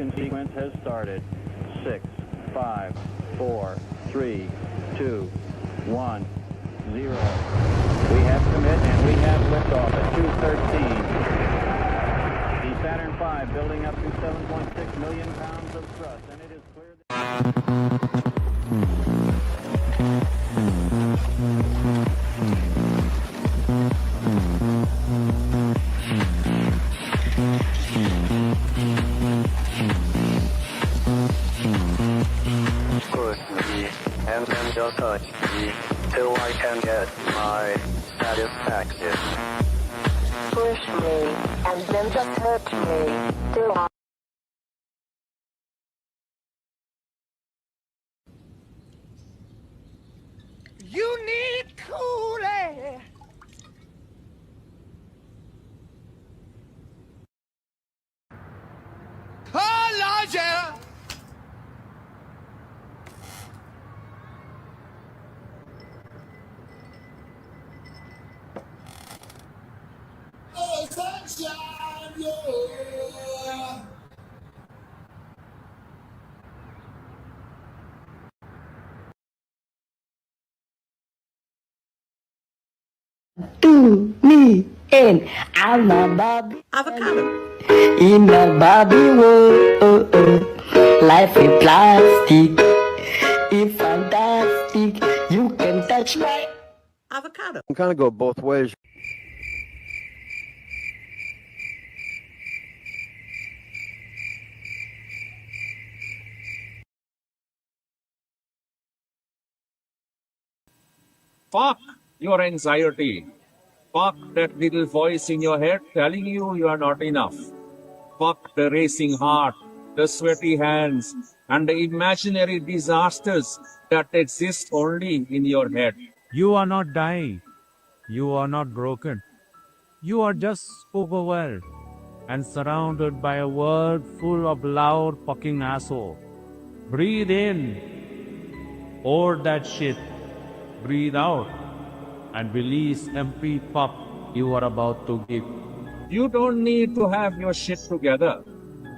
ignition sequence has started. 6, 5, 4, 3, 2, 1, 0. We have commit and we have liftoff at 2:13. The Saturn V building up to 7.6 million pounds of thrust, and it is clear Push me, and then just touch me, till I can get my satisfaction. Push me, and then just hurt me, till I... You need cool air. Oh, Lord, yeah. Oh, sunshine, yeah. To me and I'm a Bobby. Avocado. In a Bobby world, life is plastic. It's fantastic. You can touch my Avocado. can kind of go both ways. Fuck your anxiety. Fuck that little voice in your head telling you are not enough. Fuck the racing heart, the sweaty hands, and the imaginary disasters that exist only in your head. You are not dying. You are not broken. You are just overwhelmed and surrounded by a world full of loud fucking asshole. Breathe in. Hold that shit. Breathe out. And release empty pup you are about to give. You don't need to have your shit together.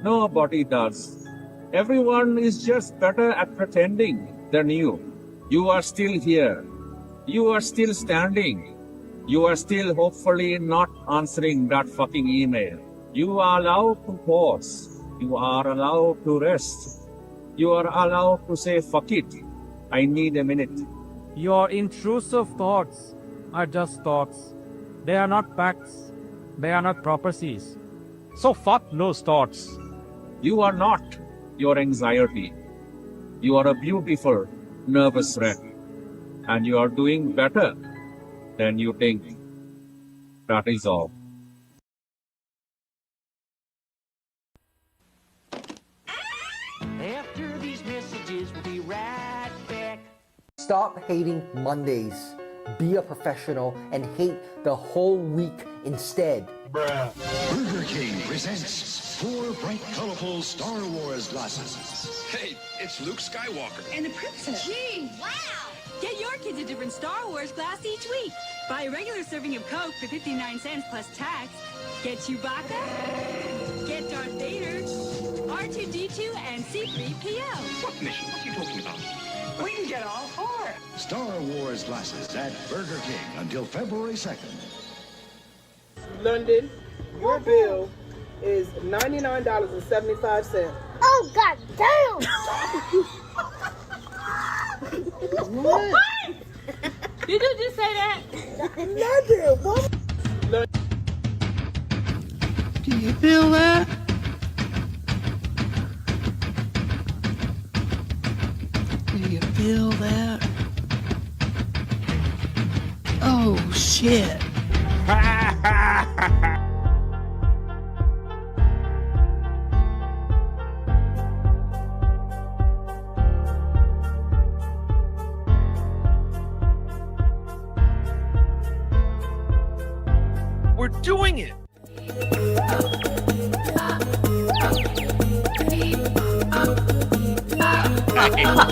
Nobody does. Everyone is just better at pretending than you. You are still here. You are still standing. You are still hopefully not answering that fucking email. You are allowed to pause. You are allowed to rest. You are allowed to say, fuck it. I need a minute. Your intrusive thoughts are just thoughts. They are not facts. They are not properties. So fuck those thoughts. You are not your anxiety. You are a beautiful, nervous wreck. And you are doing better than you think. That is all. After these messages, we'll be right back. Stop hating Mondays. Be a professional and hate the whole week instead. Burger King presents 4 bright, colorful Star Wars glasses. Hey, it's Luke Skywalker. And the princess. Gee, wow! Get your kids a different Star Wars glass each week. Buy a regular serving of Coke for 59 cents plus tax. Get Chewbacca. Get Darth Vader. R2-D2 and C-3PO. What mission? What are you talking about? We can get all 4. Star Wars glasses at Burger King until February 2nd. London, your bill is $99.75. Oh, god damn! What? Did you just say that? Nothing. What? Do you feel that? Do you feel that? Oh, shit. We're doing it!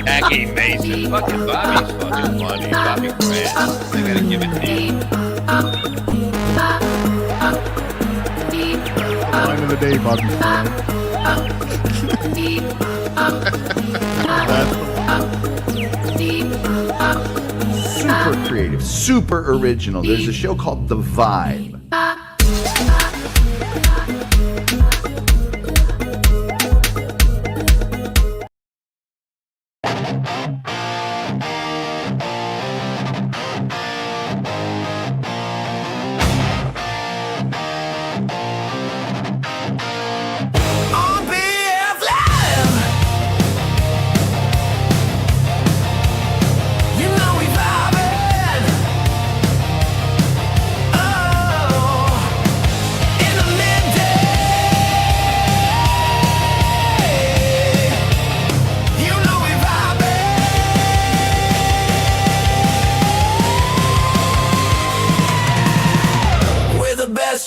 Aggie Mason. Fucking Bobby's fucking funny. Bobby Grant. I gotta give it to you. the day, Bobby. Super creative, super original. There's a show called The Vibe.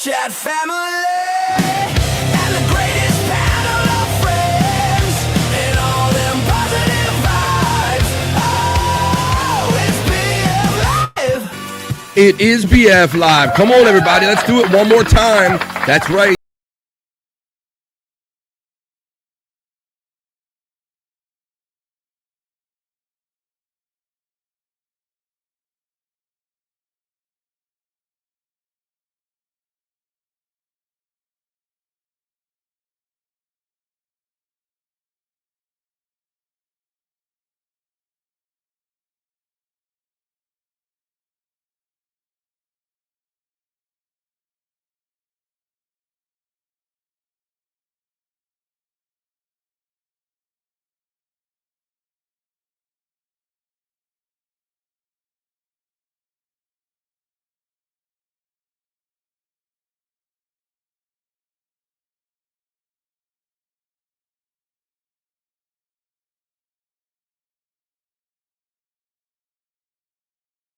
Chat family and the greatest panel of friends and all them positive vibes. Oh, it's BF Live. It is BF Live. Come on, everybody. Let's do it one more time. That's right.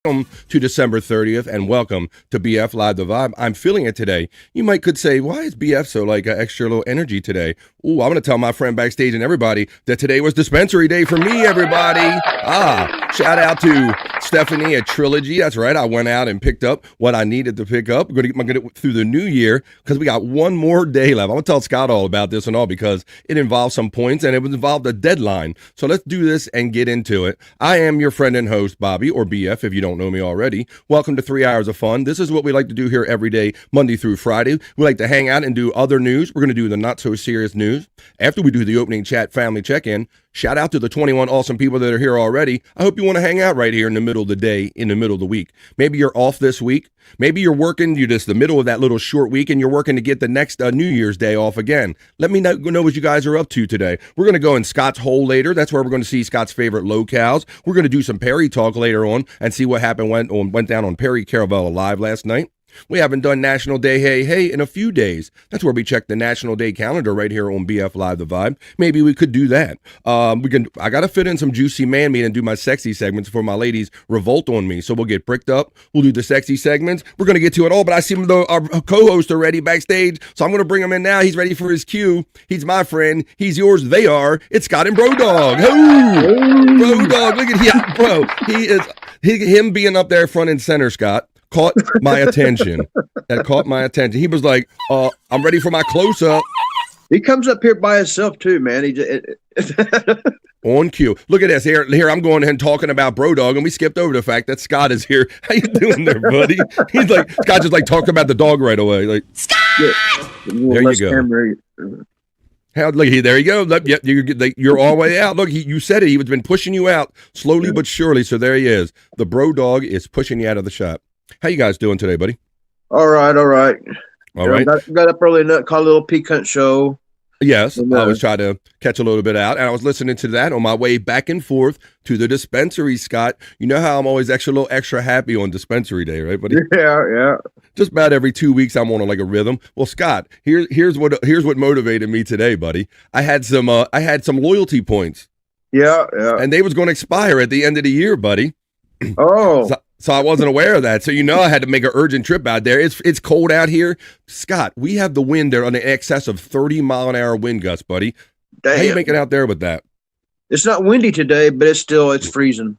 Welcome to December 30th and welcome to BF Live The Vibe. I'm feeling it today. You could say, why is BF so like extra low energy today? Ooh, I'm going to tell my friend backstage and everybody that today was dispensary day for me, everybody. Shout out to Stephanie at Trilogy. That's right. I went out and picked up what I needed to pick up. I'm going to get it through the new year because we got one more day left. I'm going to tell Scott all about this and all because it involves some points and it involved a deadline. So let's do this and get into it. I am your friend and host, Bobby, or BF, if you don't know me already. Welcome to 3 hours of fun. This is what we like to do here every day, Monday through Friday. We like to hang out and do other news. We're going to do the not so serious news. After we do the opening chat family check-in, shout out to the 21 awesome people that are here already. I hope you want to hang out right here in the middle of the day, in the middle of the week. Maybe you're off this week. Maybe you're working, you're just the middle of that little short week and you're working to get the next New Year's Day off again. Let me know what you guys are up to today. We're going to go in Scott's hole later. That's where we're going to see Scott's favorite locales. We're going to do some Perry talk later on and see what happened went down on Perry Caravella Live last night. We haven't done National Day Hey in a few days. That's where we check the National Day calendar right here on BF Live The Vibe. Maybe we could do that. I got to fit in some juicy man meat and do my sexy segments before my ladies revolt on me. So we'll get bricked up. We'll do the sexy segments. We're going to get to it all, but I see our co-host already backstage. So I'm going to bring him in now. He's ready for his cue. He's my friend. He's yours. They are. It's Scott and Bro Dog. Hey, Bro Dog. Look at him, bro. Him being up there front and center, Scott. Caught my attention. That caught my attention. He was like, I'm ready for my close-up. He comes up here by himself, too, man. He just, on cue. Look at this. Here I'm going ahead and talking about Bro Dog, and we skipped over the fact that Scott is here. How you doing there, buddy? He's like, Scott just like talking about the dog right away. Like, Scott! There you go. Look, there you go. Look, yep, you're all the way out. Look, you said it. He's been pushing you out slowly but surely. So there he is. The Bro Dog is pushing you out of the shop. How you guys doing today, buddy? All right. All right. Got up early and caught a little Piquant show. Yes, I was trying to catch a little bit out, and I was listening to that on my way back and forth to the dispensary, Scott. You know how I'm always extra happy on dispensary day, right, buddy? Yeah. Just about every 2 weeks, I'm on like a rhythm. Well, Scott, here's what motivated me today, buddy. I had some loyalty points. Yeah. And they was going to expire at the end of the year, buddy. Oh. So I wasn't aware of that. So, I had to make an urgent trip out there. It's cold out here. Scott, we have the wind there on the excess of 30-mile-an-hour wind gusts, buddy. Damn. How you making out there with that? It's not windy today, but it's freezing.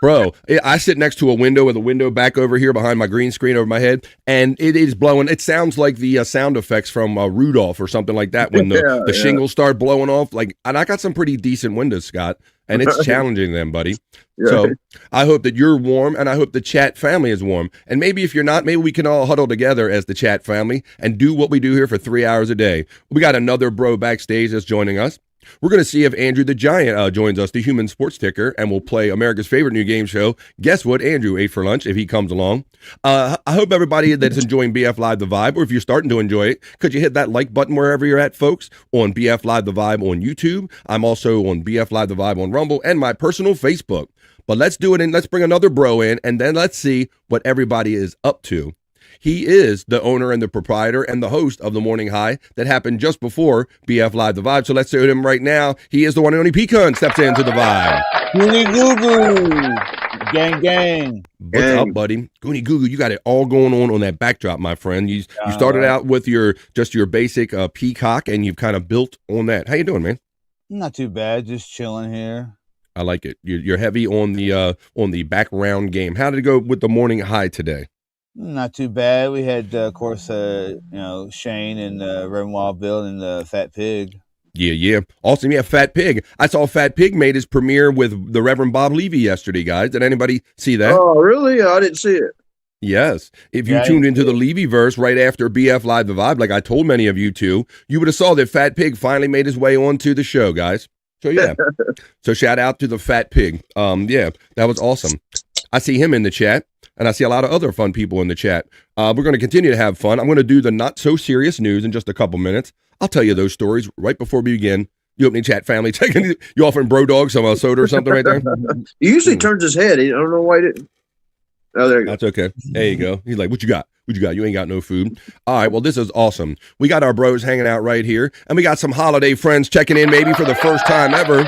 Bro, I sit next to a window with a window back over here behind my green screen over my head, and it is blowing. It sounds like the sound effects from Rudolph or something like that when the shingles start blowing off. Like, and I got some pretty decent windows, Scott, and it's challenging them, buddy. Yeah. So I hope that you're warm, and I hope the chat family is warm. And maybe if you're not, maybe we can all huddle together as the chat family and do what we do here for 3 hours a day. We got another bro backstage that's joining us. We're going to see if Andrew the Giant joins us, the human sports ticker, and we'll play America's favorite new game show. Guess what Andrew ate for lunch if he comes along. I hope everybody that's enjoying BF Live The Vibe, or if you're starting to enjoy it, could you hit that like button wherever you're at, folks, on BF Live The Vibe on YouTube. I'm also on BF Live The Vibe on Rumble and my personal Facebook. But let's do it, and let's bring another bro in, and then let's see what everybody is up to. He is the owner and the proprietor and the host of the Morning High that happened just before BF Live The Vibe. So let's say to him right now. He is the one and only Pecan steps into the vibe. Goonie Goo Goo. Gang, gang. What's up, buddy? Goonie Goo Goo, you got it all going on that backdrop, my friend. You started out with your basic peacock, and you've kind of built on that. How you doing, man? Not too bad. Just chilling here. I like it. You're heavy on the background game. How did it go with the Morning High today? Not too bad. We had, of course, Shane and Reverend Wild Bill and Fat Pig. Yeah. Awesome. Yeah, Fat Pig. I saw Fat Pig made his premiere with the Reverend Bob Levy yesterday, guys. Did anybody see that? Oh, really? I didn't see it. Yes. If you tuned into the Levy verse right after BF Live The Vibe, like I told many of you to, you would have saw that Fat Pig finally made his way onto the show, guys. So, yeah. So, shout out to the Fat Pig. Yeah, that was awesome. I see him in the chat. And I see a lot of other fun people in the chat. We're going to continue to have fun. I'm going to do the not so serious news in just a couple minutes. I'll tell you those stories right before we begin. The opening chat family. You offering Bro Dog some soda or something right there? He usually turns his head. I don't know why he didn't. Oh, there you go. That's okay. There you go. He's like, what you got? What you got? You ain't got no food. All right. Well, this is awesome. We got our bros hanging out right here. And we got some holiday friends checking in maybe for the first time ever.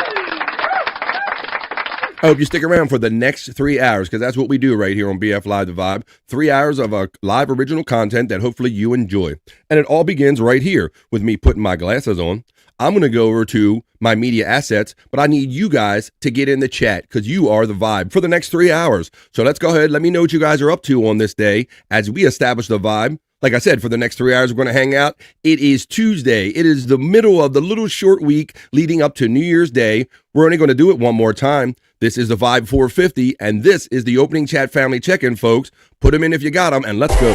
I hope you stick around for the next 3 hours, because that's what we do right here on BF Live The Vibe. 3 hours of live original content that hopefully you enjoy. And it all begins right here with me putting my glasses on. I'm going to go over to my media assets, but I need you guys to get in the chat because you are the vibe for the next 3 hours. So let's go ahead. Let me know what you guys are up to on this day as we establish the vibe. Like I said, for the next 3 hours, we're going to hang out. It is Tuesday. It is the middle of the little short week leading up to New Year's Day. We're only going to do it one more time. This is the Vibe 450, and this is the opening chat family check-in, folks. Put them in if you got them, and let's go.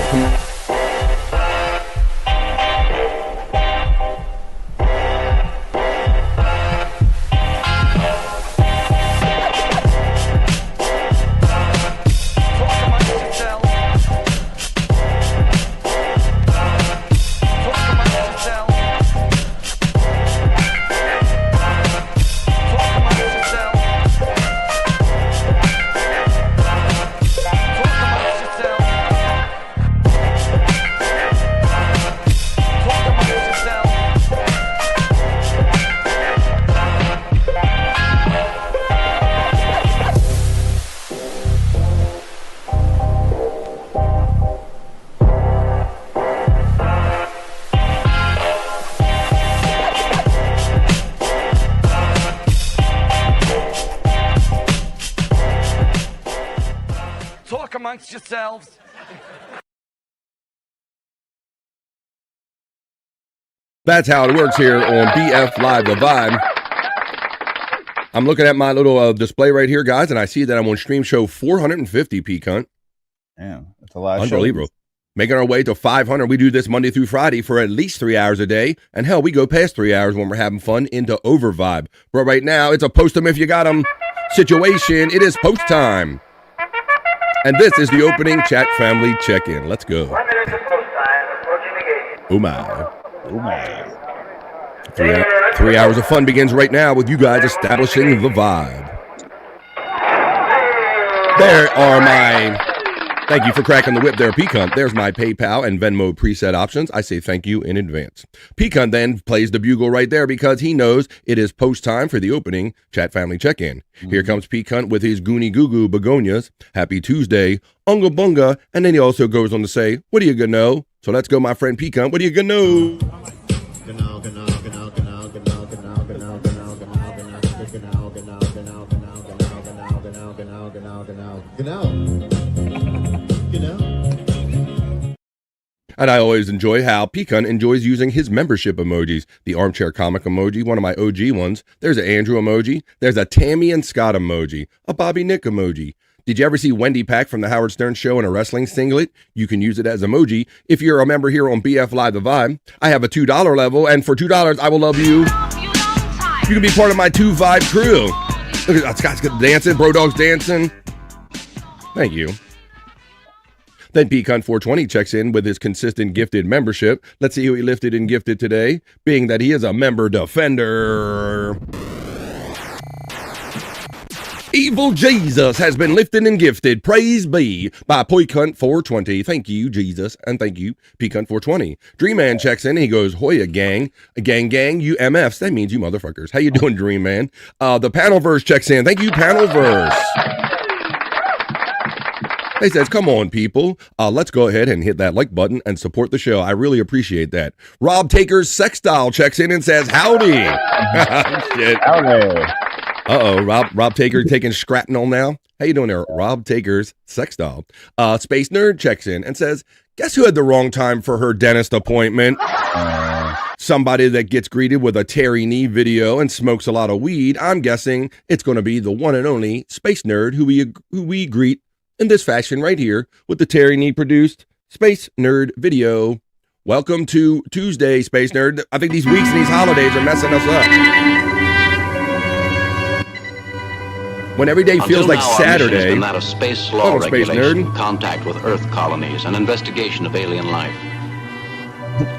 amongst yourselves. That's how it works here on BF Live The Vibe. I'm looking at my little display right here, guys, and I see that I'm on stream show 450, P-Cunt. Damn, that's a lot of Unbelievable. shows. Making our way to 500. We do this Monday through Friday for at least 3 hours a day. And hell, we go past 3 hours when we're having fun into over vibe. But right now, it's a post 'em if you got 'em situation. It is post time. And this is the opening chat family check-in. Let's go. 1 minute to post time. Approaching the gate. Oh my. Oh my. 3 hours of fun begins right now with you guys establishing the vibe. There are my... Thank you for cracking the whip there, P-Cunt. There's my PayPal and Venmo preset options. I say thank you in advance. P-Cunt then plays the bugle right there because he knows it is post time for the opening chat family check-in. Here comes P-Cunt with his Goonie Goo Goo begonias. Happy Tuesday, Unga Bunga. And then he also goes on to say, what are you gonna know? So let's go, my friend P-Cunt. What are you gonna know? And I always enjoy how Pecan enjoys using his membership emojis. The armchair comic emoji, one of my OG ones. There's an Andrew emoji. There's a Tammy and Scott emoji. A Bobby Nick emoji. Did you ever see Wendy Pack from the Howard Stern Show in a wrestling singlet? You can use it as emoji. If you're a member here on BF Live The Vibe, I have a $2 level, and for $2, I will love you. You can be part of my 2 Vibe crew. Look at Scott's dancing, Bro Dog's dancing. Thank you. Then Pecan420 checks in with his consistent gifted membership. Let's see who he lifted and gifted today, being that he is a member defender. Evil Jesus has been lifted and gifted, praise be, by Pecan420. Thank you, Jesus, and thank you, Pecan420. Dream Man checks in, he goes, Hoya gang, you MFs, that means you motherfuckers. How you doing, Dream Man? The Panelverse checks in, thank you, Panelverse. He says, come on, people. Let's go ahead and hit that like button and support the show. I really appreciate that. Rob Taker's Sex Doll checks in and says, howdy. Shit. Howdy. Uh-oh, Rob Taker taking shrapnel now. How you doing there? Rob Taker's Sex Doll. Space Nerd checks in and says, guess who had the wrong time for her dentist appointment? Somebody that gets greeted with a Terry Knee video and smokes a lot of weed. I'm guessing it's going to be the one and only Space Nerd who we greet in this fashion right here with the Terry Knee produced Space Nerd video. Welcome to Tuesday, Space Nerd. I think these weeks and these holidays are messing us up. When every day feels like Saturday. That of space law regulation, contact with Earth colonies, and investigation of alien life.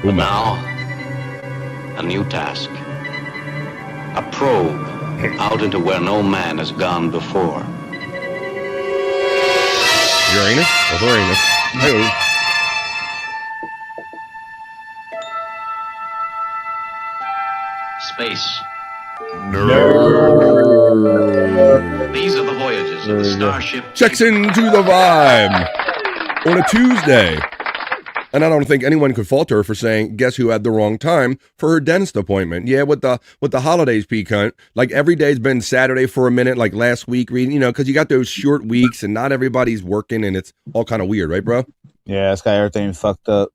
But now, a new task. A probe out into where no man has gone before. Uranus? Oh, Uranus. Hey. Space. Nerd. These are the voyages of the starship. Checks into the vibe on a Tuesday. And I don't think anyone could fault her for saying, guess who had the wrong time for her dentist appointment? Yeah, with the holidays, Pecan. Like every day's been Saturday for a minute, like last week, because you got those short weeks and not everybody's working and it's all kind of weird, right, bro? Yeah, it's got everything fucked up.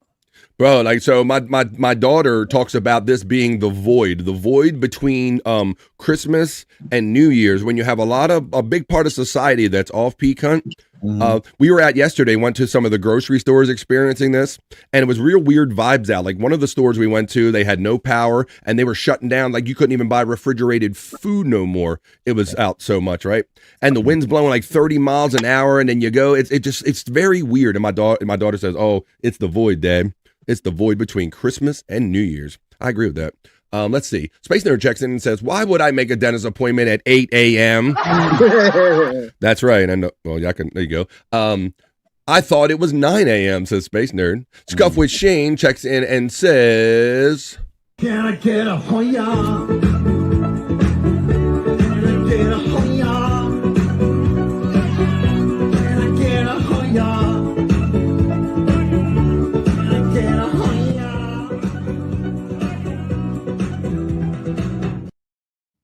Bro, like, so my daughter talks about this being the void between Christmas and New Year's, when you have a big part of society that's off peak hunt. We were went to some of the grocery stores experiencing this, and it was real weird vibes out. Like one of the stores we went to, they had no power and they were shutting down. Like you couldn't even buy refrigerated food no more. It was out so much, right? And the wind's blowing like 30 miles an hour, and then you go, it's very weird. And my daughter says, oh, it's the void, Dad. It's the void between Christmas and New Year's. I agree with that. Let's see. Space Nerd checks in and says, why would I make a dentist appointment at 8 a.m.? That's right. And well, there you go. I thought it was 9 a.m., says Space Nerd. Scuff with Shane checks in and says, can I get a Hoya? Can I get a Hoya? Can I get a Hoya?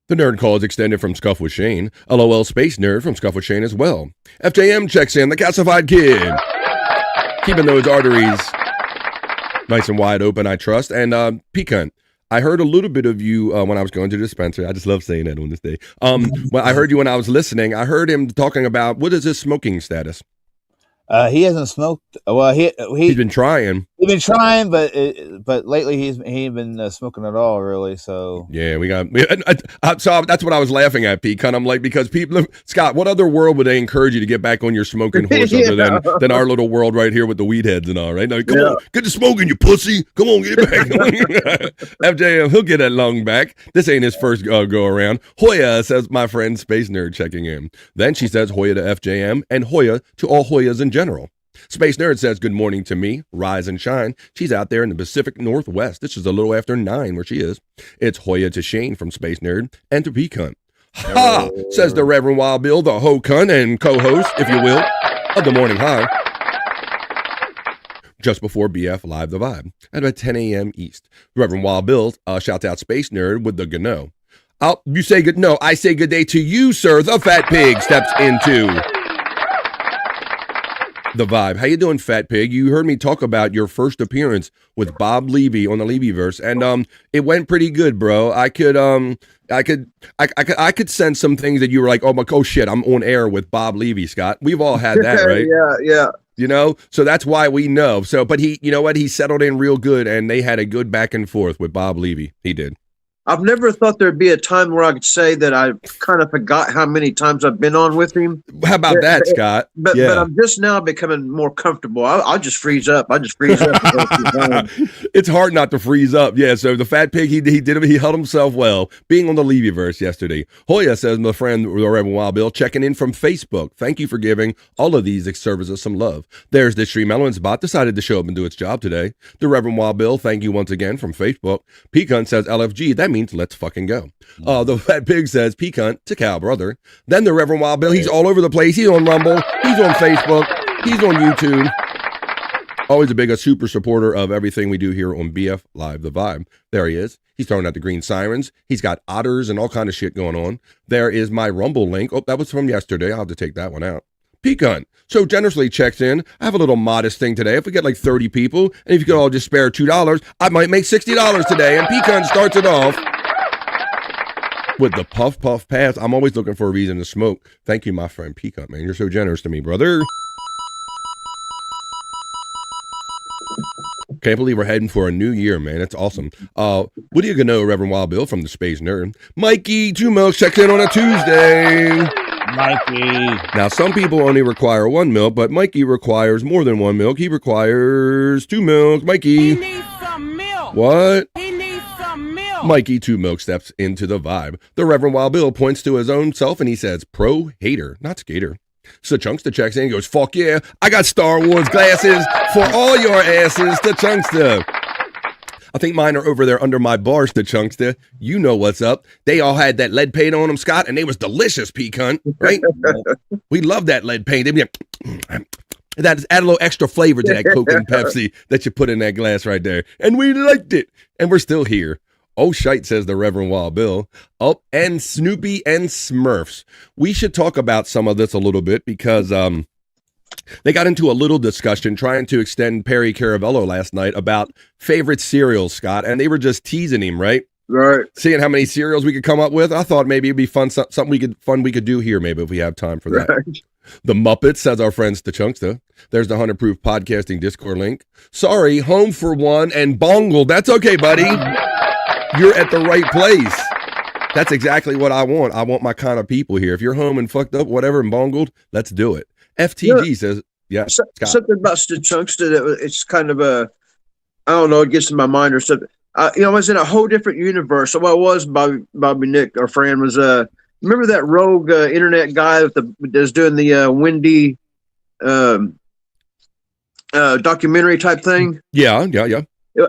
The nerd call is extended from Scuff with Shane. LOL Space Nerd from Scuff with Shane as well. FJM checks in, the calcified kid. Keeping those arteries nice and wide open, I trust. And Pecan, I heard a little bit of you when I was going to the dispensary. I just love saying that on this day. Well, I heard you when I was listening. I heard him talking about, what is his smoking status? He hasn't smoked. Well, he's been trying. He's been trying, but lately he ain't been smoking at all, really. So yeah, so that's what I was laughing at, Pete. I'm like, because people, Scott, what other world would they encourage you to get back on your smoking horse other than our little world right here with the weed heads and all, right? Now, come on, get to smoking, you pussy. Come on, get it back. FJM, he'll get that lung back. This ain't his first go around. Hoya, says my friend Space Nerd checking in. Then she says Hoya to FJM and Hoya to all Hoyas in general. Space Nerd says good morning to me, rise and shine. She's out there in the Pacific Northwest. This is a little after 9 where she is. It's Hoya to Shane from Space Nerd and to Pecan. Ha! Says the Reverend Wild Bill, the ho cunt and co-host, if you will, of the Morning High. Just before BF Live the Vibe at about 10 a.m. East. Reverend Wild Bill shouts out Space Nerd with the Gano. You say good. No, I say good day to you, sir. The Fat Pig steps into the vibe. How you doing, Fat Pig? You heard me talk about your first appearance with Bob Levy on the Levyverse, and it went pretty good, bro. I could sense some things that you were like, oh shit, I'm on air with Bob Levy, Scott. We've all had that, right? Yeah. You know, so that's why we know. So, but he, you know what? He settled in real good, and they had a good back and forth with Bob Levy. He did. I've never thought there'd be a time where I could say that I kind of forgot how many times I've been on with him. How about that, Scott? But I'm just now becoming more comfortable. I'll just freeze up. It's hard not to freeze up. Yeah. So the Fat Pig, he held himself well. Being on the Levyverse yesterday. Hoya says, my friend, the Reverend Wild Bill, checking in from Facebook. Thank you for giving all of these services some love. There's the Stream Elements bot decided to show up and do its job today. The Reverend Wild Bill, thank you once again from Facebook. Pecan says, LFG, that means let's fucking go. The Fat Pig says, Pecan to cow, brother. Then the Reverend Wild Bill, he's all over the place. He's on Rumble. He's on Facebook. He's on YouTube. Always a super supporter of everything we do here on BF Live The Vibe. There he is. He's throwing out the green sirens. He's got otters and all kind of shit going on. There is my Rumble link. Oh, that was from yesterday. I'll have to take that one out. Pecan so generously checks in. I have a little modest thing today. If we get like 30 people, and if you could all just spare $2, I might make $60 today. And Pecan starts it off with the puff pass. I'm always looking for a reason to smoke. Thank you, my friend Pecan, man. You're so generous to me, brother. Can't believe we're heading for a new year, man. It's awesome. What do you know, Reverend Wild Bill from the Space Nerd? Mikey 2 Milk checks in on a Tuesday. Mikey. Now, some people only require 1 milk, but Mikey requires more than 1 milk. He requires 2 milk. Mikey. He needs some milk. What? He needs some milk. Mikey 2 Milk steps into the vibe. The Reverend Wild Bill points to his own self and he says, pro hater, not skater. So Chunkster checks in and goes, fuck yeah, I got Star Wars glasses for all your asses to Chunkster. I think mine are over there under my bars to Chunkster. You know what's up. They all had that lead paint on them, Scott, and they was delicious, Pecan, right? We love that lead paint. They'd be like, that add a little extra flavor to that Coke and Pepsi that you put in that glass right there. And we liked it. And we're still here. Oh, Shyt, says the Reverend Wild Bill. Oh, and Snoopy and Smurfs. We should talk about some of this a little bit because they got into a little discussion trying to extend Perry Caravello last night about favorite cereals, Scott, and they were just teasing him, right? Right. Seeing how many cereals we could come up with. I thought maybe it'd be fun, something we could do here, maybe if we have time for that. Right. The Muppets, says our friends to Chunksta. There's the 100 Proof Podcasting Discord link. Sorry, home for one and bongled. That's okay, buddy. You're at the right place. That's exactly what I want. I want my kind of people here. If you're home and fucked up, whatever, and bungled, let's do it. FTG says, yeah. Something about Chunkston that it's kind of I don't know, it gets in my mind or something. I was in a whole different universe. Well, I was Bobby Nick, our friend, was remember that rogue internet guy that's doing the Wendy documentary type thing? Yeah.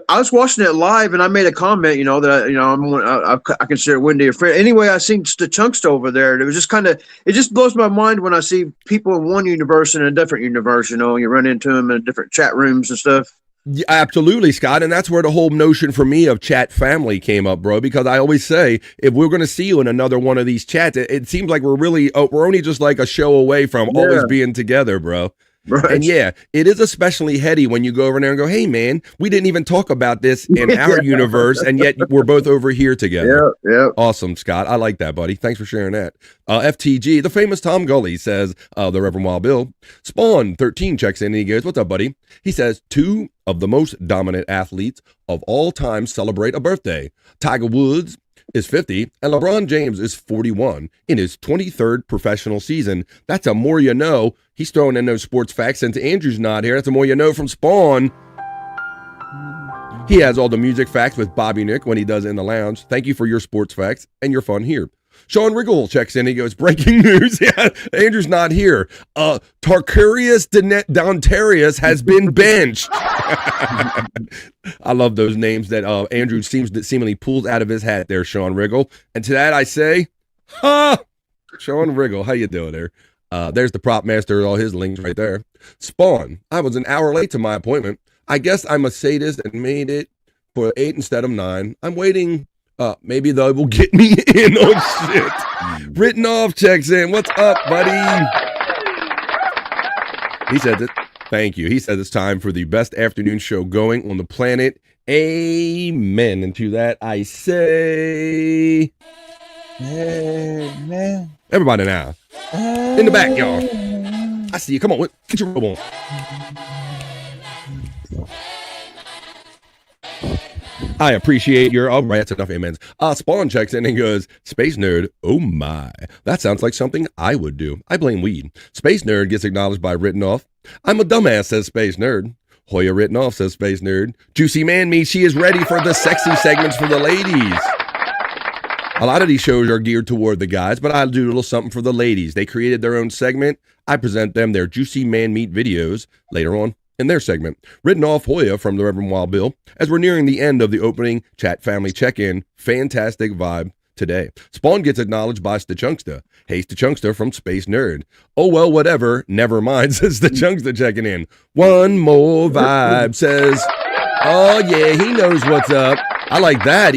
I was watching it live, and I made a comment, that I consider Wendy a friend. Anyway, I seen the Chunkster over there, and it was just it just blows my mind when I see people in one universe and a different universe. You run into them in different chat rooms and stuff. Yeah, absolutely, Scott, and that's where the whole notion for me of chat family came up, bro. Because I always say, if we're going to see you in another one of these chats, it seems like we're only just like a show away from always being together, bro. Right. And yeah, it is especially heady when you go over there and go, hey, man, we didn't even talk about this in our universe, and yet we're both over here together. Yeah. Awesome, Scott. I like that, buddy. Thanks for sharing that. FTG, the famous Tom Gully, says, the Reverend Wild Bill. Spawn 13 checks in and he goes, what's up, buddy? He says, 2 of the most dominant athletes of all time celebrate a birthday. Tiger Woods is 50 and LeBron James is 41 in his 23rd professional season. That's a more you know. He's throwing in those sports facts into Andrew's nod here. That's a more you know from Spawn. He has all the music facts with Bobby Nick when he does In the Lounge. Thank you for your sports facts and your fun here. Sean Riggle checks in. He goes, breaking news. Yeah, Andrew's not here. Tarkarius Dontarius has been benched. I love those names that Andrew seemingly pulls out of his hat there, Sean Riggle. And to that I say, ha! Sean Riggle, how you doing there? There's the prop master, all his links right there. Spawn, I was an hour late to my appointment. I guess I'm a sadist and made it for 8 instead of 9. I'm waiting Maybe they will get me in. Oh, shit. Written off checks in. What's up, buddy? He said that. Thank you. He said it's time for the best afternoon show going on the planet. Amen. And to that, I say... Amen. Everybody now. In the back, y'all. I see you. Come on. Get your robe on. I appreciate your... All right, that's enough amens. Spawn checks in and goes, Space Nerd, oh my. That sounds like something I would do. I blame weed. Space Nerd gets acknowledged by Written Off. I'm a dumbass, says Space Nerd. Hoya Written Off, says Space Nerd. Juicy Man Me, she is ready for the sexy segments for the ladies. A lot of these shows are geared toward the guys, but I'll do a little something for the ladies. They created their own segment. I present them their Juicy Man Meat videos later on in their segment. Written Off Hoya from the Reverend Wild Bill. As we're nearing the end of the opening chat family check-in, fantastic vibe today. Spawn gets acknowledged by Stachunksta. Hey, Stachunksta from Space Nerd. Oh, well, whatever. Never mind, says Stachunksta checking in. One more vibe says, oh, yeah, he knows what's up. I like that.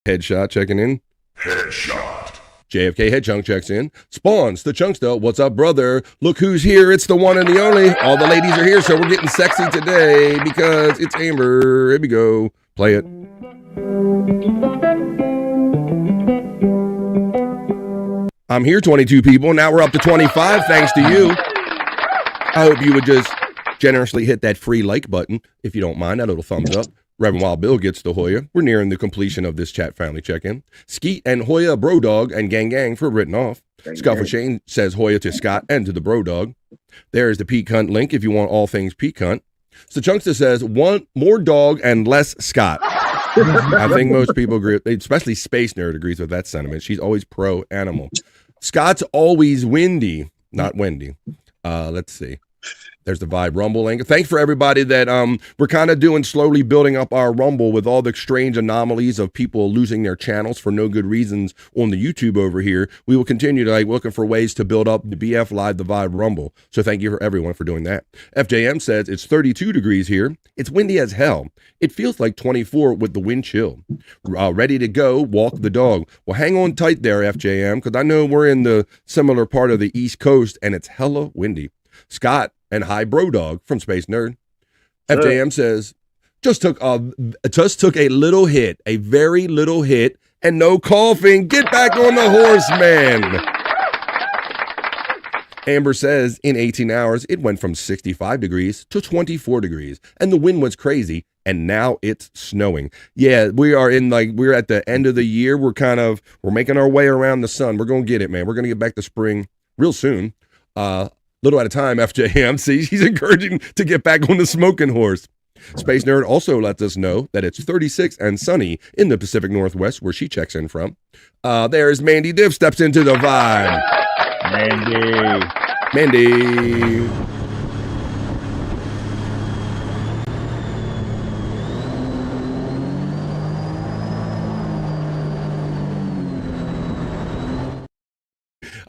Headshot checking in. Headshot. JFK Headchunk checks in. Spawns the Chunksta. What's up, brother? Look who's here. It's the one and the only. All the ladies are here, so we're getting sexy today because it's Amber. Here we go. Play it. I'm here, 22 people. Now we're up to 25 thanks to you. I hope you would just generously hit that free like button if you don't mind. That little thumbs up. Reverend Wild Bill gets to Hoya. We're nearing the completion of this chat family check-in. Skeet and Hoya Bro Dog and Gang Gang for Written Off. Scuffle Shane says Hoya to Scott and to the Bro Dog. There's the Peak Hunt link if you want all things Peak Hunt. So Chunkster says, want more dog and less Scott. I think most people agree, especially Space Nerd agrees with that sentiment. She's always pro animal. Scott's always windy, not Wendy. Let's see. There's the Vibe Rumble link. Thanks for everybody that we're kind of doing slowly building up our Rumble with all the strange anomalies of people losing their channels for no good reasons on the YouTube over here. We will continue to looking for ways to build up the BF Live, the Vibe Rumble. So thank you for everyone for doing that. FJM says it's 32 degrees here. It's windy as hell. It feels like 24 with the wind chill. Ready to go, walk the dog. Well, hang on tight there, FJM, because I know we're in the similar part of the East Coast and it's hella windy. Scott and hi Bro Dog from Space Nerd. Sure. FJM says, just took a little hit, a very little hit, and no coughing. Get back on the horse, man. Amber says, in 18 hours, it went from 65 degrees to 24 degrees, and the wind was crazy, and now it's snowing. Yeah, we are we're at the end of the year. We're making our way around the sun. We're going to get it, man. We're going to get back to spring real soon. Little at a time, FJM. See, she's encouraging to get back on the smoking horse. Space Nerd also lets us know that it's 36 and sunny in the Pacific Northwest, where she checks in from. There's Mandy Div steps into the vibe. Mandy.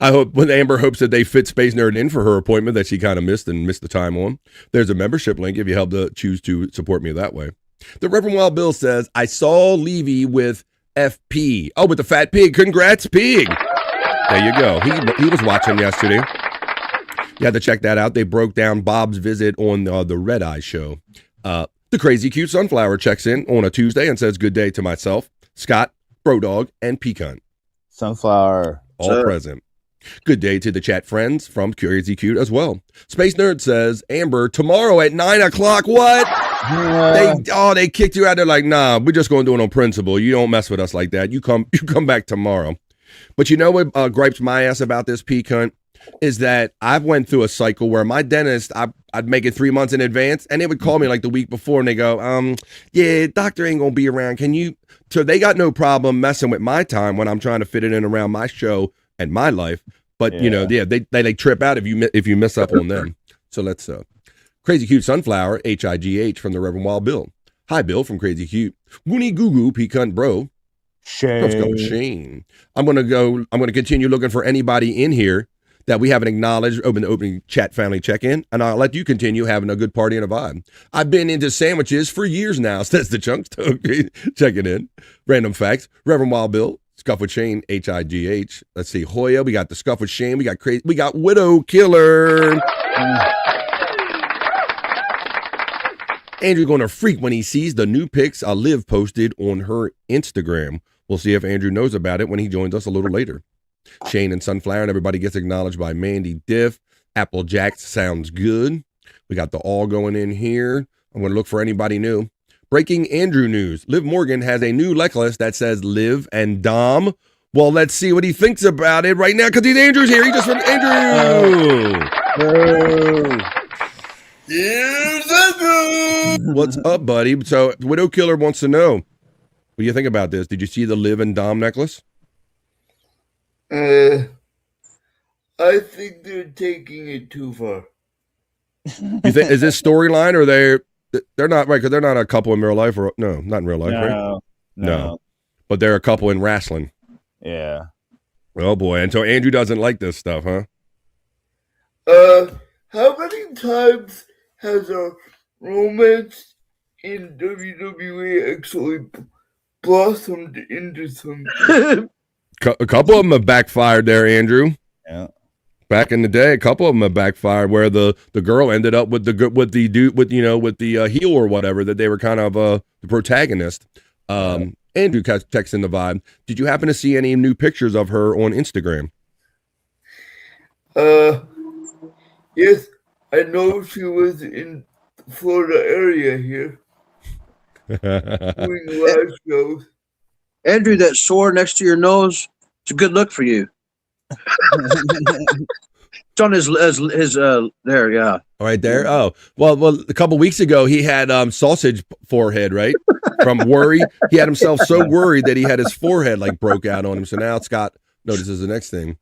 I hope when Amber hopes that they fit Space Nerd in for her appointment that she kind of missed the time on. There's a membership link if you help to choose to support me that way. The Reverend Wild Bill says, I saw Levy with FP. Oh, with the fat pig. Congrats, pig. There you go. He was watching yesterday. You had to check that out. They broke down Bob's visit on the Red Eye show. The Crazy Cute Sunflower checks in on a Tuesday and says, good day to myself, Scott, Bro Dog, and Pecan. Sunflower. All present. Good day to the chat friends from Crazy Cute as well. Space Nerd says, Amber, tomorrow at 9 o'clock. What? They kicked you out. They're like, nah, we're just going to do it on principle. You don't mess with us like that. You come back tomorrow. But you know what gripes my ass about this peak hunt is that I've went through a cycle where my dentist, I'd make it 3 months in advance, and they would call me like the week before, and they go, yeah, doctor ain't going to be around. Can you? So they got no problem messing with my time when I'm trying to fit it in around my show and my life. But you know, they like trip out if you mess up on them. So let's Crazy Cute Sunflower, HIGH from the Reverend Wild Bill. Hi Bill from Crazy Cute. Woony Goo Goo Pecan Bro. Let's go with Shane. I'm gonna continue looking for anybody in here that we haven't acknowledged. Open the opening chat family check-in, and I'll let you continue having a good party and a vibe. I've been into sandwiches for years now, says the Chunks. Checking in. Random facts. Reverend Wild Bill. Scuff with Shane, HIGH. Let's see, Hoya. We got the Scuff with Shane. We got Widow Killer. Andrew going to freak when he sees the new pics Liv posted on her Instagram. We'll see if Andrew knows about it when he joins us a little later. Shane and Sunflower, and everybody gets acknowledged by Mandy Diff. Applejack sounds good. We got the all going in here. I'm going to look for anybody new. Breaking Andrew news. Liv Morgan has a new necklace that says Liv and Dom. Well, let's see what he thinks about it right now because Andrew's here. He just went, Andrew. What's up, buddy? So Widow Killer wants to know, what do you think about this? Did you see the Liv and Dom necklace? I think they're taking it too far. You think is this storyline or they're not right because they're not a couple in real life or no, not in real life, right? No. But they're a couple in wrestling. Yeah. Oh boy, and so Andrew doesn't like this stuff, huh? How many times has a romance in WWE actually blossomed into something? A couple of them have backfired there, Andrew. Yeah. Back in the day, a couple of them have backfired where the girl ended up with the dude with heel or whatever that they were kind of the protagonist. Andrew texts in the vibe. Did you happen to see any new pictures of her on Instagram? Yes, I know she was in the Florida area here doing live shows. Andrew, that sore next to your nose, it's a good look for you. It's on his there, yeah. Right there. Oh, well, a couple weeks ago he had sausage forehead, right? From worry, he had himself so worried that he had his forehead like broke out on him. So now Scott notices the next thing.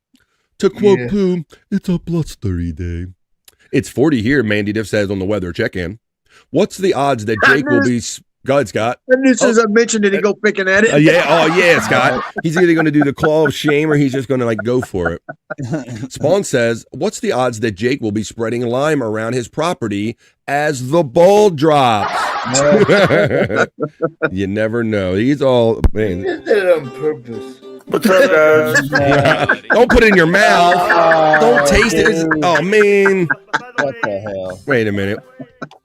To quote Pooh, it's a blustery day. It's 40 here, Mandy Diff says on the weather check-in. What's the odds that Jake will be... Go ahead, Scott. And as soon as I mentioned it, he go picking at it. Yeah, Scott. He's either going to do the claw of shame or he's just going to like go for it. Spawn says, what's the odds that Jake will be spreading lime around his property as the ball drops? You never know. He's all... Man. He did that on purpose. What's up, guys? Don't put it in your mouth. Don't taste it. Oh, man. What the hell? Wait a minute.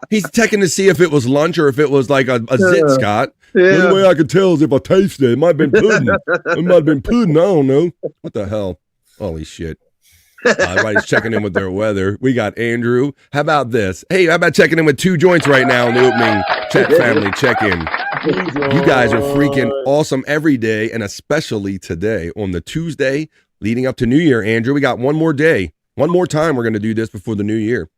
He's checking to see if it was lunch or if it was like a zit, Scott. Yeah. The only way I could tell is if I tasted it. It might have been pudding. It might have been pudding. I don't know. What the hell? Holy shit. Everybody's checking in with their weather. We got Andrew. How about this? Hey, how about checking in with 2 joints right now in the opening chat family check-in? You guys are freaking awesome every day, and especially today on the Tuesday leading up to New Year, Andrew. We got one more day. One more time we're going to do this before the new year.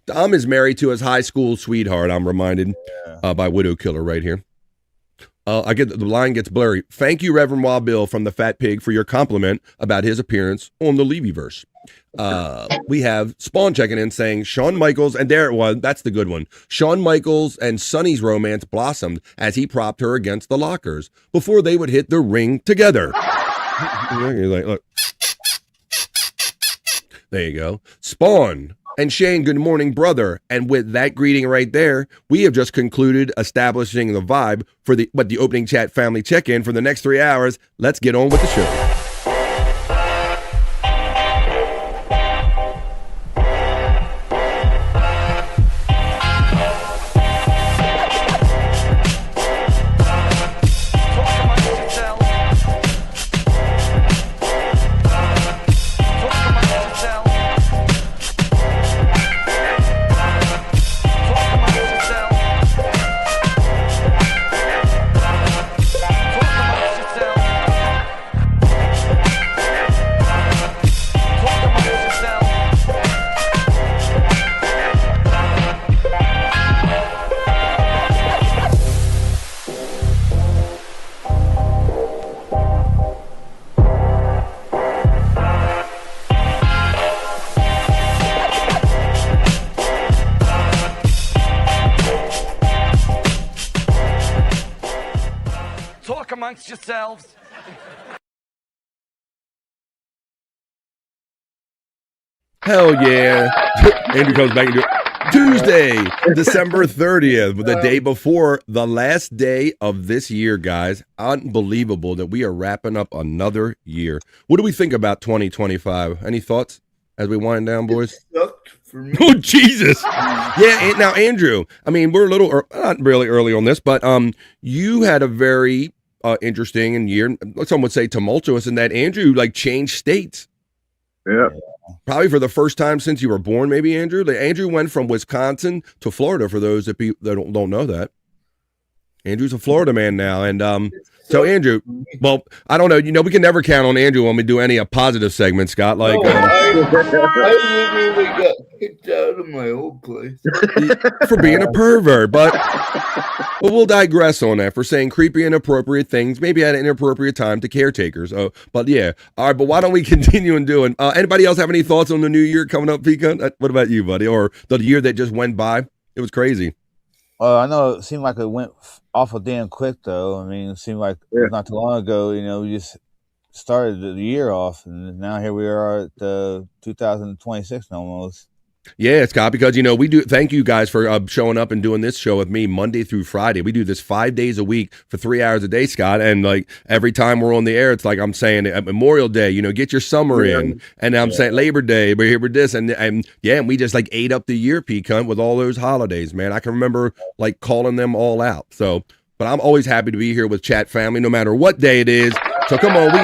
Dom is married to his high school sweetheart, I'm reminded by Widow Killer right here. I get the line gets blurry. Thank you, Reverend Wild Bill from the Fat Pig, for your compliment about his appearance on the Levyverse. We have Spawn checking in saying Shawn Michaels, and there it was, that's the good one. Shawn Michaels and Sonny's romance blossomed as he propped her against the lockers before they would hit the ring together. Look. There you go. Spawn and Shane, good morning, brother. And with that greeting right there, we have just concluded establishing the vibe for the opening chat family check-in for the next 3 hours. Let's get on with the show. amongst yourselves. Hell yeah. Andrew comes back and do it. Tuesday, December 30th, the day before the last day of this year, guys. Unbelievable that we are wrapping up another year. What do we think about 2025? Any thoughts as we wind down, boys? Sucked for me. Oh, Jesus. Yeah, now, Andrew, I mean, we're a little, not really early on this, but you had a very interesting and year, some would say tumultuous, in that Andrew, like, changed states. Yeah. Probably for the first time since you were born, maybe, Andrew. Andrew went from Wisconsin to Florida, for those that don't know that. Andrew's a Florida man now. And so, Andrew, well, I don't know. You know, we can never count on Andrew when we do any positive segments, Scott. Like, I literally got kicked out of my old place. For being a pervert. But we'll digress on that, for saying creepy, inappropriate things, maybe at an inappropriate time to caretakers. But yeah. All right, but why don't we continue and doing? Anybody else have any thoughts on the new year coming up, Pecan? What about you, buddy? Or the year that just went by? It was crazy. I know it seemed like it went awful damn quick, though. I mean, it seemed like not too long ago, you know, we just started the year off, and now here we are at 2026 almost. Yeah, Scott, because, you know, we do thank you guys for showing up and doing this show with me Monday through Friday. We do this 5 days a week for 3 hours a day, Scott. And like every time we're on the air, it's like I'm saying at Memorial Day, you know, get your summer in. And I'm saying Labor Day, we're here with this. And we just like ate up the year, P-Cunt, with all those holidays, man. I can remember like calling them all out. So, but I'm always happy to be here with Chat Family, no matter what day it is. So come on, we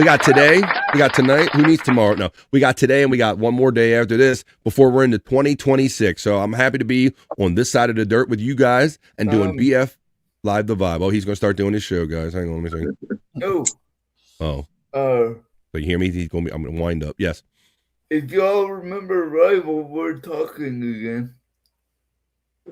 got today, we got tonight. Who needs tomorrow? No, we got today, and we got one more day after this before we're into 2026. So I'm happy to be on this side of the dirt with you guys and doing BF Live the Vibe. Oh, he's gonna start doing his show, guys. Hang on, let me see. No. Oh. So you hear me? I'm gonna wind up. Yes. If y'all remember Rival, we're talking again.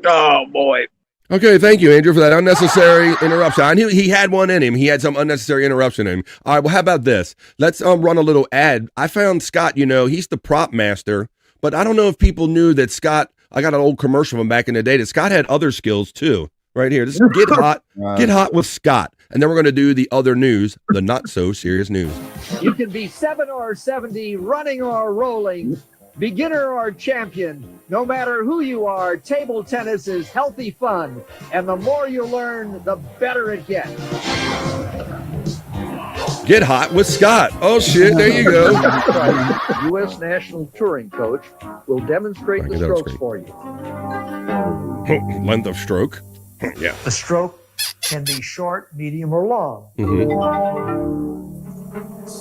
Oh boy. Okay, thank you, Andrew, for that unnecessary interruption. I knew he had one in him. He had some unnecessary interruption in him. All right, well, how about this? Let's run a little ad. I found Scott, you know, he's the prop master, but I don't know if people knew that Scott, I got an old commercial from back in the day, that Scott had other skills too. Right here. This is Get Hot with Scott. And then we're going to do the other news, the not so serious news. You can be 7 or 70, running or rolling, beginner or champion. No matter who you are, table tennis is healthy fun. And the more you learn, the better it gets. Get Hot with Scott. Oh, shit. There you go. U.S. National Touring Coach will demonstrate the strokes for you. Length of stroke. Yeah. The stroke can be short, medium, or long.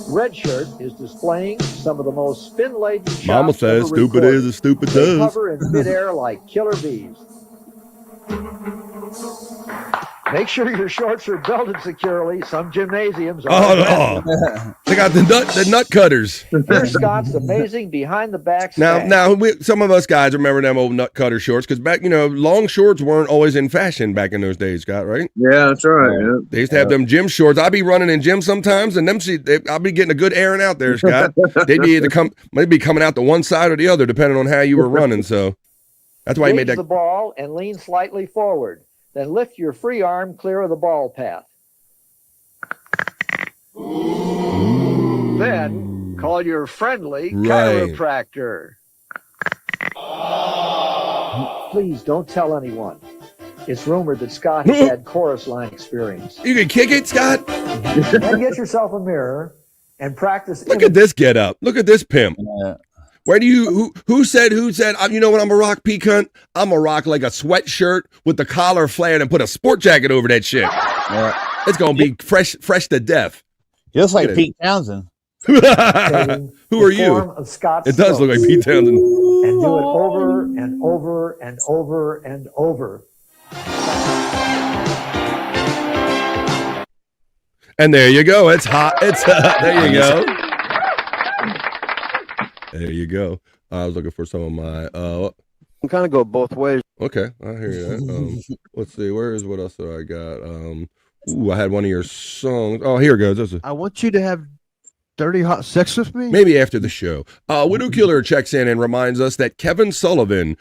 Red Shirt is displaying some of the most spin-laden shots. Mama says stupid is as stupid they does. Hover in midair like killer bees. Make sure your shorts are belted securely. Some gymnasiums are. They got the nut cutters. Here's Scott's amazing behind the back. Now some of us guys remember them old nut cutter shorts, because back, you know, long shorts weren't always in fashion back in those days, Scott, right? Yeah, that's right. Yeah. They used to have them gym shorts. I'd be running in gym sometimes, and I'll be getting a good airing out there, Scott. They'd be might be coming out to one side or the other, depending on how you were running. So that's why he made that. The ball and lean slightly forward. Then lift your free arm clear of the ball path. Then call your friendly chiropractor. Please don't tell anyone. It's rumored that Scott has had chorus line experience. You can kick it, Scott? Then get yourself a mirror and practice. Look at this get up. Look at this pimp. Where do you, who said, you know what, I'm a rock, P-Cunt? I'm a rock like a sweatshirt with the collar flared and put a sport jacket over that shit. Yeah. It's going to be fresh to death. Just like Pete Townsend. Who are you? It does look like Pete Townsend. And do it over and over and over and over. And there you go. It's hot. It's there you go. There you go. I was looking for some of my. I'm kind of go both ways. Okay, I hear that. Let's see. What else do I got? I had one of your songs. Oh, here it goes. I want you to have dirty hot sex with me. Maybe after the show. Widow Killer checks in and reminds us that Kevin Sullivan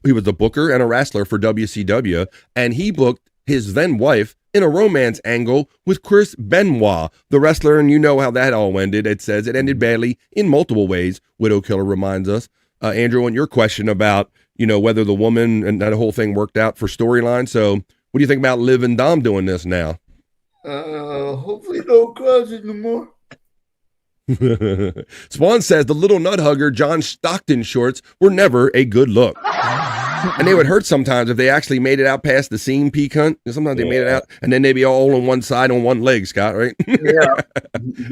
he was the booker and a wrestler for WCW, and he booked his then wife in a romance angle with Chris Benoit, the wrestler, and you know how that all ended. It says it ended badly in multiple ways, Widow Killer reminds us. Andrew, on your question about, whether the woman and that whole thing worked out for storyline. So what do you think about Liv and Dom doing this now? Hopefully don't cross it no more. Spawn says the little nut hugger John Stockton shorts were never a good look. And they would hurt sometimes if they actually made it out past the seam, P-cunt. Sometimes they made it out, and then they'd be all on one side on one leg, Scott, right? Yeah.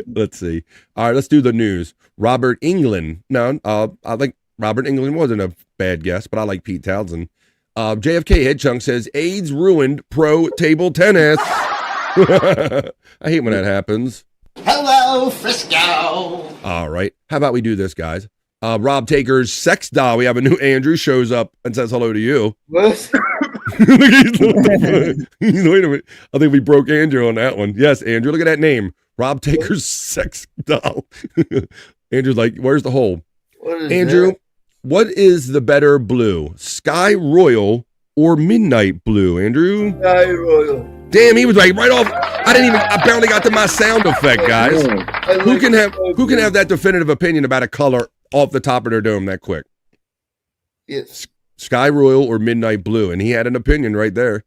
Let's see. All right, let's do the news. Robert England. No, I think Robert England wasn't a bad guess, but I like Pete Townsend. JFK Headchunk says AIDS ruined pro table tennis. I hate when that happens. Hello, Frisco. All right. How about we do this, guys? Rob Taker's sex doll. We have a new Andrew shows up and says hello to you. What? Wait a minute. I think we broke Andrew on that one. Yes, Andrew. Look at that name. Rob Taker's sex doll. Andrew's like, where's the hole? What is Andrew, that? what is the better blue? Sky Royal or Midnight Blue, Andrew? Sky Royal. Damn, he was like right off. I barely got to my sound effect, guys. Who can have that definitive opinion about a color off the top of their dome that quick? Yes. Sky Royal or Midnight Blue, and he had an opinion right there.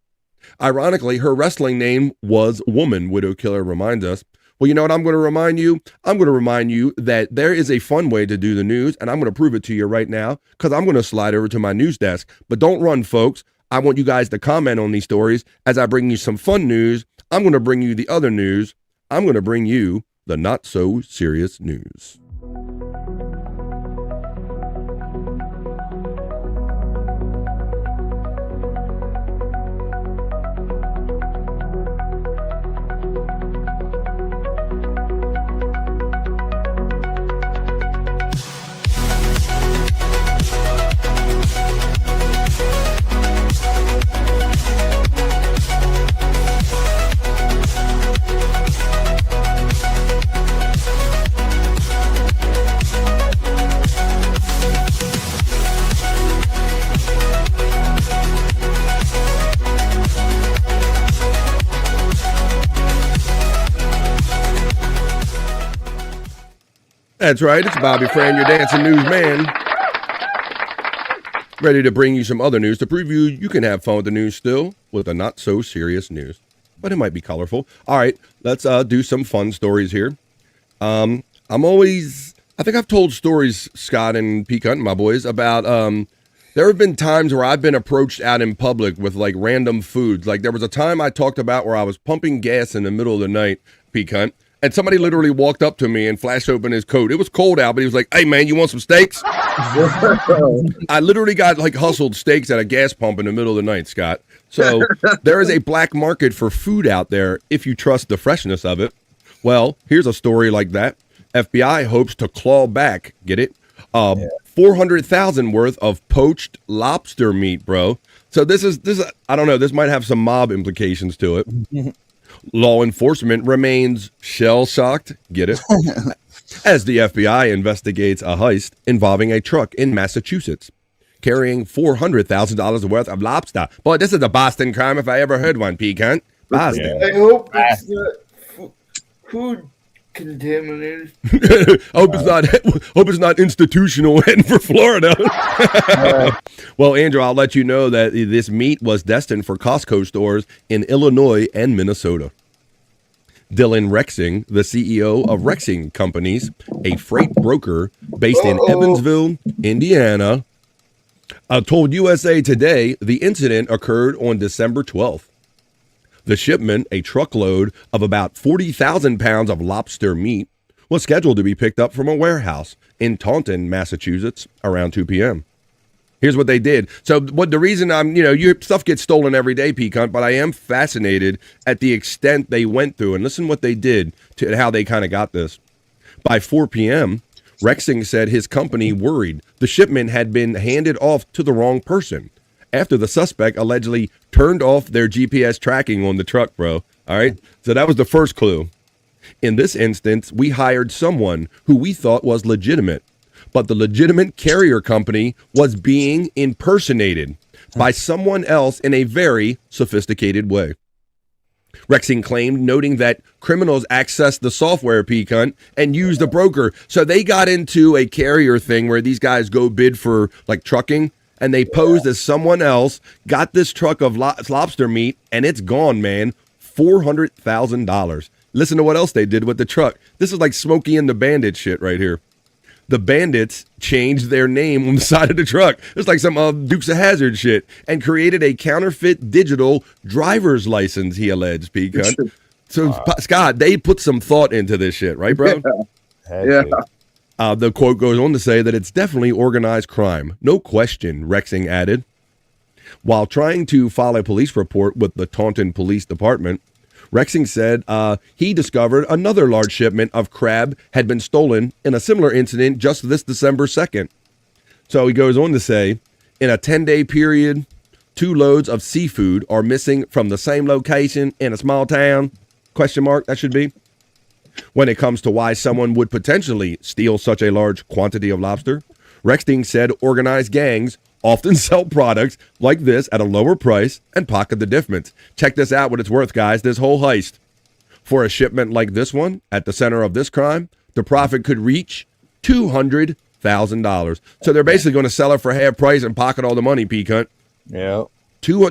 Ironically, her wrestling name was Woman, Widow Killer reminds us. Well, you know what I'm going to remind you? I'm going to remind you that there is a fun way to do the news, and I'm going to prove it to you right now because I'm going to slide over to my news desk. But don't run, folks. I want you guys to comment on these stories as I bring you some fun news. I'm going to bring you the other news. I'm going to bring you the not so serious news. That's right. It's Bobby Fran, your dancing newsman. Ready to bring you some other news to prove you can have fun with the news still with a not so serious news. But it might be colorful. All right, let's do some fun stories here. I think I've told stories, Scott and P. Cunt and my boys, about there have been times where I've been approached out in public with like random foods. Like there was a time I talked about where I was pumping gas in the middle of the night, P. Cunt. And somebody literally walked up to me and flashed open his coat. It was cold out, but he was like, "Hey, man, you want some steaks?" I literally got like hustled steaks at a gas pump in the middle of the night, Scott. So there is a black market for food out there if you trust the freshness of it. Well, here's a story like that. FBI hopes to claw back, get it? 400,000 worth of poached lobster meat, bro. So this is I don't know, this might have some mob implications to it. Law enforcement remains shell-shocked, get it, as the FBI investigates a heist involving a truck in Massachusetts carrying $400,000 worth of lobster. Boy, this is a Boston crime if I ever heard one, P-Cunt. Boston. I hope it's not food contaminated. Hope it's not institutional heading for Florida. Well, Andrew, I'll let you know that this meat was destined for Costco stores in Illinois and Minnesota. Dylan Rexing, the CEO of Rexing Companies, a freight broker based in Evansville, Indiana, told USA Today the incident occurred on December 12th. The shipment, a truckload of about 40,000 pounds of lobster meat, was scheduled to be picked up from a warehouse in Taunton, Massachusetts, around 2 p.m. Here's what they did. So the reason your stuff gets stolen every day, P-Cunt, but I am fascinated at the extent they went through. And listen what they did to how they kind of got this. By 4 p.m., Rexing said his company worried the shipment had been handed off to the wrong person after the suspect allegedly turned off their GPS tracking on the truck, bro. All right. So that was the first clue. In this instance, we hired someone who we thought was legitimate, but the legitimate carrier company was being impersonated by someone else in a very sophisticated way. Rexing claimed, noting that criminals accessed the software P-Cunt and used a broker. So they got into a carrier thing where these guys go bid for like trucking, and they posed as someone else, got this truck of lobster meat, and it's gone, man. $400,000. Listen to what else they did with the truck. This is like Smokey and the Bandit shit right here. The bandits changed their name on the side of the truck. It's like some Dukes of Hazzard shit, and created a counterfeit digital driver's license, he alleged, P-Cunt. So, Scott, they put some thought into this shit, right, bro? Yeah. The quote goes on to say that it's definitely organized crime. No question, Rexing added. While trying to file a police report with the Taunton Police Department, Rexing said he discovered another large shipment of crab had been stolen in a similar incident just this December 2nd. So he goes on to say, in a 10-day period, 2 loads of seafood are missing from the same location in a small town? Question mark, that should be. When it comes to why someone would potentially steal such a large quantity of lobster, Rexing said organized gangs often sell products like this at a lower price and pocket the difference. Check this out, what it's worth, guys. This whole heist. For a shipment like this one, at the center of this crime, the profit could reach $200,000. So they're basically going to sell it for half price and pocket all the money, P-Cunt. Yeah.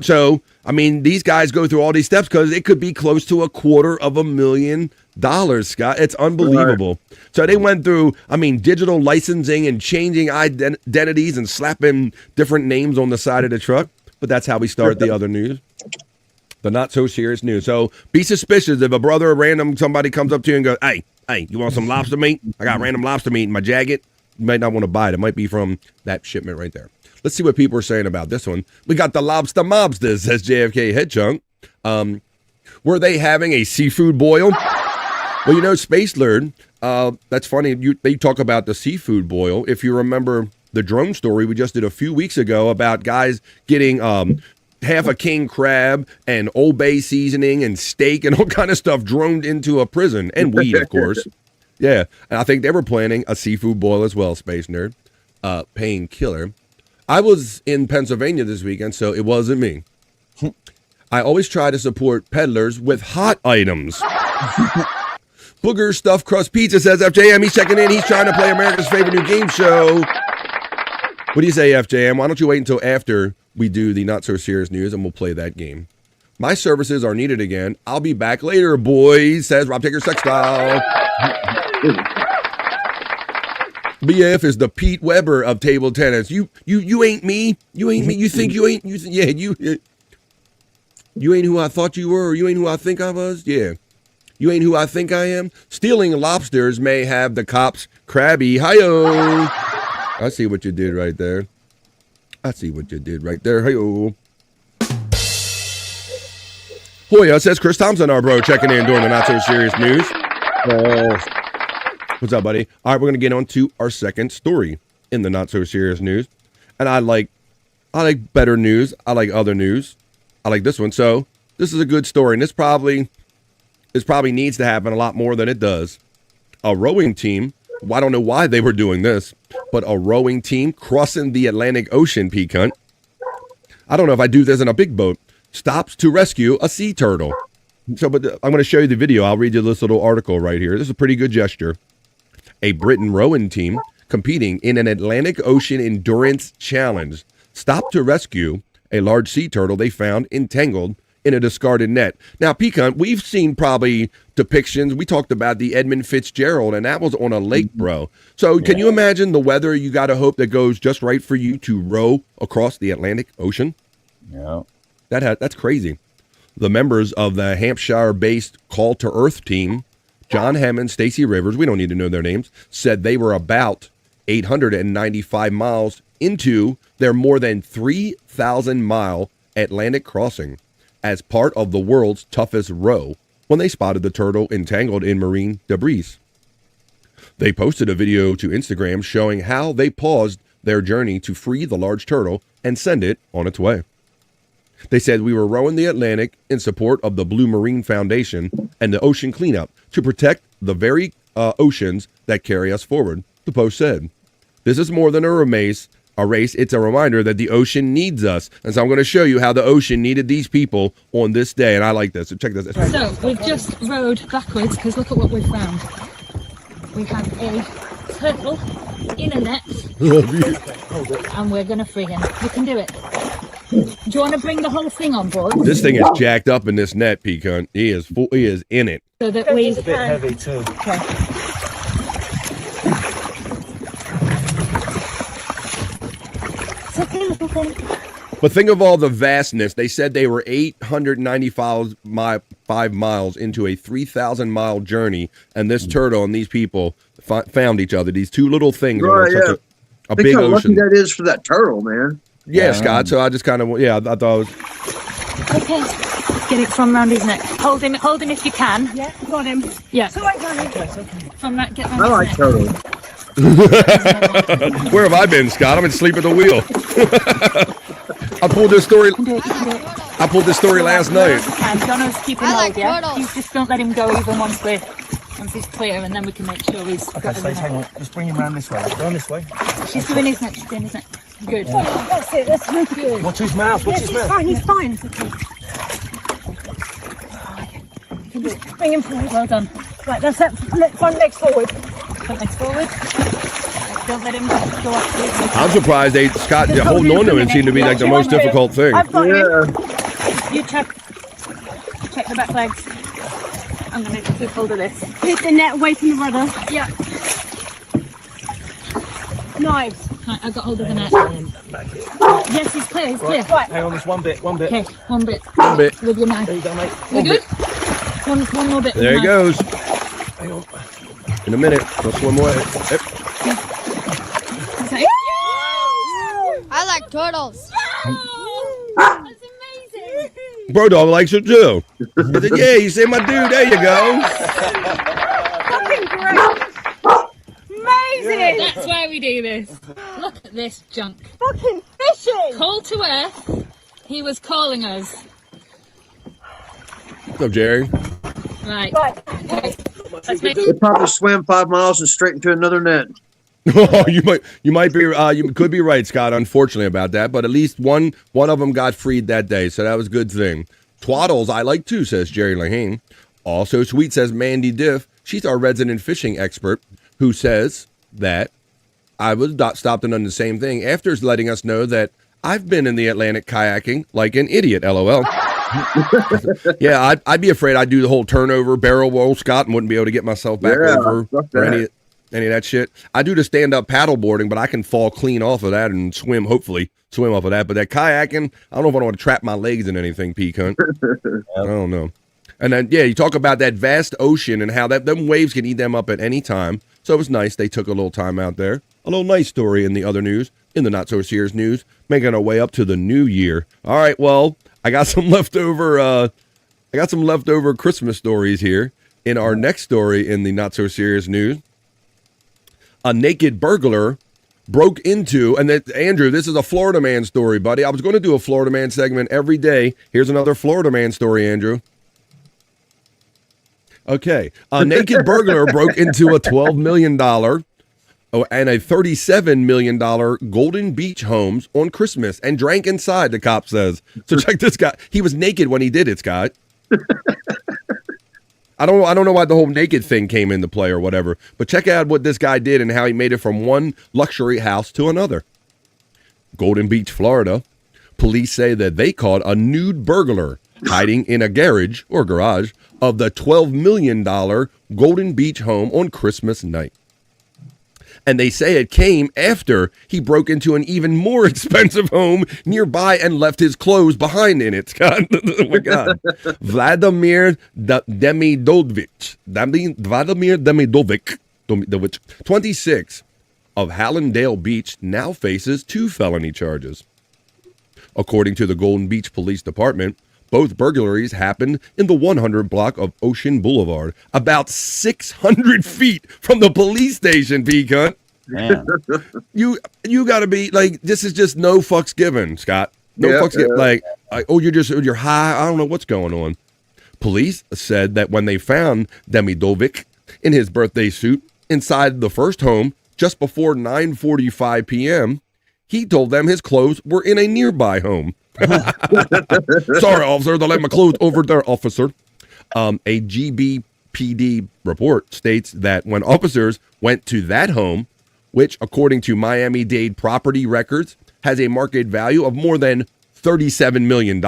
So, I mean, these guys go through all these steps because it could be close to $250,000, Scott. It's unbelievable. Right. So they went through, I mean, digital licensing and changing identities and slapping different names on the side of the truck. But that's how we start the other news. The not so serious news. So be suspicious if a brother or random somebody comes up to you and goes, hey, you want some lobster meat? I got random lobster meat in my jacket. You might not want to buy it. It might be from that shipment right there. Let's see what people are saying about this one. We got the lobster mobsters, says JFK Head Chunk. Were they having a seafood boil? Well, you know, Space Lord, that's funny. They talk about the seafood boil. If you remember the drone story we just did a few weeks ago about guys getting half a king crab and Old Bay seasoning and steak and all kind of stuff droned into a prison, and weed, of course. Yeah, and I think they were planning a seafood boil as well, Space Nerd. Painkiller. I was in Pennsylvania this weekend, so it wasn't me. I always try to support peddlers with hot items. Booger Stuffed Crust Pizza says, FJM, he's checking in. He's trying to play America's favorite new game show. What do you say, FJM? Why don't you wait until after we do the not so serious news and we'll play that game? My services are needed again. I'll be back later, boys, says Rob Taker Sextile. BF is the Pete Weber of table tennis. You ain't me. You ain't me. You think you ain't? You ain't who I thought you were, or you ain't who I think I was. Yeah, you ain't who I think I am. Stealing lobsters may have the cops crabby. Hi-yo. I see what you did right there. Hi-yo. Hoya says Chris Thompson, our bro, checking in during the not so serious news. What's up, buddy? All right, we're going to get on to our second story in the not-so-serious news. And I like better news. I like other news. I like this one. So this is a good story, and this probably needs to happen a lot more than it does. A rowing team, well, I don't know why they were doing this, but a rowing team crossing the Atlantic Ocean, P-Cunt. I don't know if I do this in a big boat. Stops to rescue a sea turtle. So, but I'm going to show you the video. I'll read you this little article right here. This is a pretty good gesture. A Britain rowing team competing in an Atlantic Ocean endurance challenge stopped to rescue a large sea turtle they found entangled in a discarded net. Now, P-Cunt, we've seen probably depictions. We talked about the Edmund Fitzgerald, and that was on a lake, bro. So can you imagine the weather you got to hope that goes just right for you to row across the Atlantic Ocean? Yeah. That's crazy. The members of the Hampshire-based Call to Earth team, John Hammond, Stacey Rivers, we don't need to know their names, said they were about 895 miles into their more than 3,000-mile Atlantic crossing as part of the world's toughest row when they spotted the turtle entangled in marine debris. They posted a video to Instagram showing how they paused their journey to free the large turtle and send it on its way. They said, we were rowing the Atlantic in support of the Blue Marine Foundation and the ocean cleanup to protect the very oceans that carry us forward, the post said. This is more than a race. a race, it's a reminder that the ocean needs us. And so I'm going to show you how the ocean needed these people on this day. And I like this. So check this. So we've just rowed backwards because look at what we've found. We have a turtle in a net and we're going to free him. We can do it. Do you want to bring the whole thing on board? This thing is jacked up in this net, Pecan. He is full. He is in it. So that we... It's a bit heavy too. Okay. It's okay, little thing. But think of all the vastness. They said they were 895 miles into a 3,000-mile journey, and this turtle and these people found each other. These two little things on such a big how ocean. lucky that is for that turtle, man. Yeah, Scott. So I just kind of, I thought it was. Okay. Get it from round his neck. Hold him if you can. Yeah, got him. Yeah. So I got him. From that, get round I his like neck. turtles. Where have I been, Scott? I'm asleep at the wheel. I pulled this story. I pulled this story last night. And Donna's keeping hold, yeah? You just don't let him go even once he's clear, and then we can make sure he's got Okay, so hang on. Just bring him round this way. Round this way. She's doing his neck. She's doing his neck. Good. That's it. That's really good. Watch his mouth. Watch Yes, his he's mouth. fine. He's fine. Bring him forward. Well done. Right, that's it. One leg forward. Front legs forward. Don't let him go off. I'm surprised Scott holding on to him seemed to be like the most difficult thing. I've got him. You check the back legs. I'm going to keep hold of this. Keep the net away from the rudder. Yeah. Knives. Right, I got hold of the net. Yes, he's clear. He's clear. Right. Hang on, just one bit. Okay, one bit. One bit. With your knife. There you go, mate. You good? One more bit. There he goes. Hang on. In a minute. We'll swim away. Yep. I like turtles. That's amazing. Bro Dog likes it too. He said, yeah, you see my dude. There you go. Fucking great. Amazing. That's why we do this. Look at this junk. Fucking fishing. Call to earth. He was calling us. What's up, Jerry? Right. Okay. Let's make They probably swam 5 miles and straight into another net. Oh, you might be you could be right, Scott. Unfortunately about that, but at least one of them got freed that day, so that was a good thing. Twaddles, I like too, says Jerry Lahane. Also sweet, says Mandy Diff. She's our resident fishing expert, who says that I was stopped and done the same thing after letting us know that I've been in the Atlantic kayaking like an idiot. LOL. Yeah, I'd be afraid I'd do the whole turnover barrel roll, Scott, and wouldn't be able to get myself back over or any of that shit. I do the stand-up paddle boarding, but I can fall clean off of that and hopefully swim off of that. But that kayaking, I don't know if I want to trap my legs in anything, P-cunt. I don't know. And then, yeah, you talk about that vast ocean and how them waves can eat them up at any time. So it was nice they took a little time out there. A little nice story in the other news, in the not-so-serious news, making our way up to the new year. All right, well, I got some leftover Christmas stories here. In our next story in the not-so-serious news, a naked burglar broke into, and Andrew, this is a Florida man story, buddy. I was going to do a Florida man segment every day. Here's another Florida man story, Andrew. Okay. A naked burglar broke into a $12 million and a $37 million Golden Beach homes on Christmas and drank inside, the cop says. So check this guy. He was naked when he did it, Scott. I don't know why the whole naked thing came into play or whatever, but check out what this guy did and how he made it from one luxury house to another. Golden Beach, Florida. Police say that they caught a nude burglar hiding in a garage of the $12 million Golden Beach home on Christmas night. And they say it came after he broke into an even more expensive home nearby and left his clothes behind in it, Scott. Oh, my God. Vladimir Demidovich, 26, of Hallandale Beach, now faces 2 felony charges. According to the Golden Beach Police Department, both burglaries happened in the 100 block of Ocean Boulevard, about 600 feet from the police station, P-cunt. You got to be like, this is just no fucks given, Scott. No fucks given. Like, you're high. I don't know what's going on. Police said that when they found Demidovic in his birthday suit inside the first home just before 9:45 p.m., he told them his clothes were in a nearby home. Sorry, officer, they left my clothes over there, officer. A GBPD report states that when officers went to that home, which according to Miami-Dade property records has a market value of more than $37 million,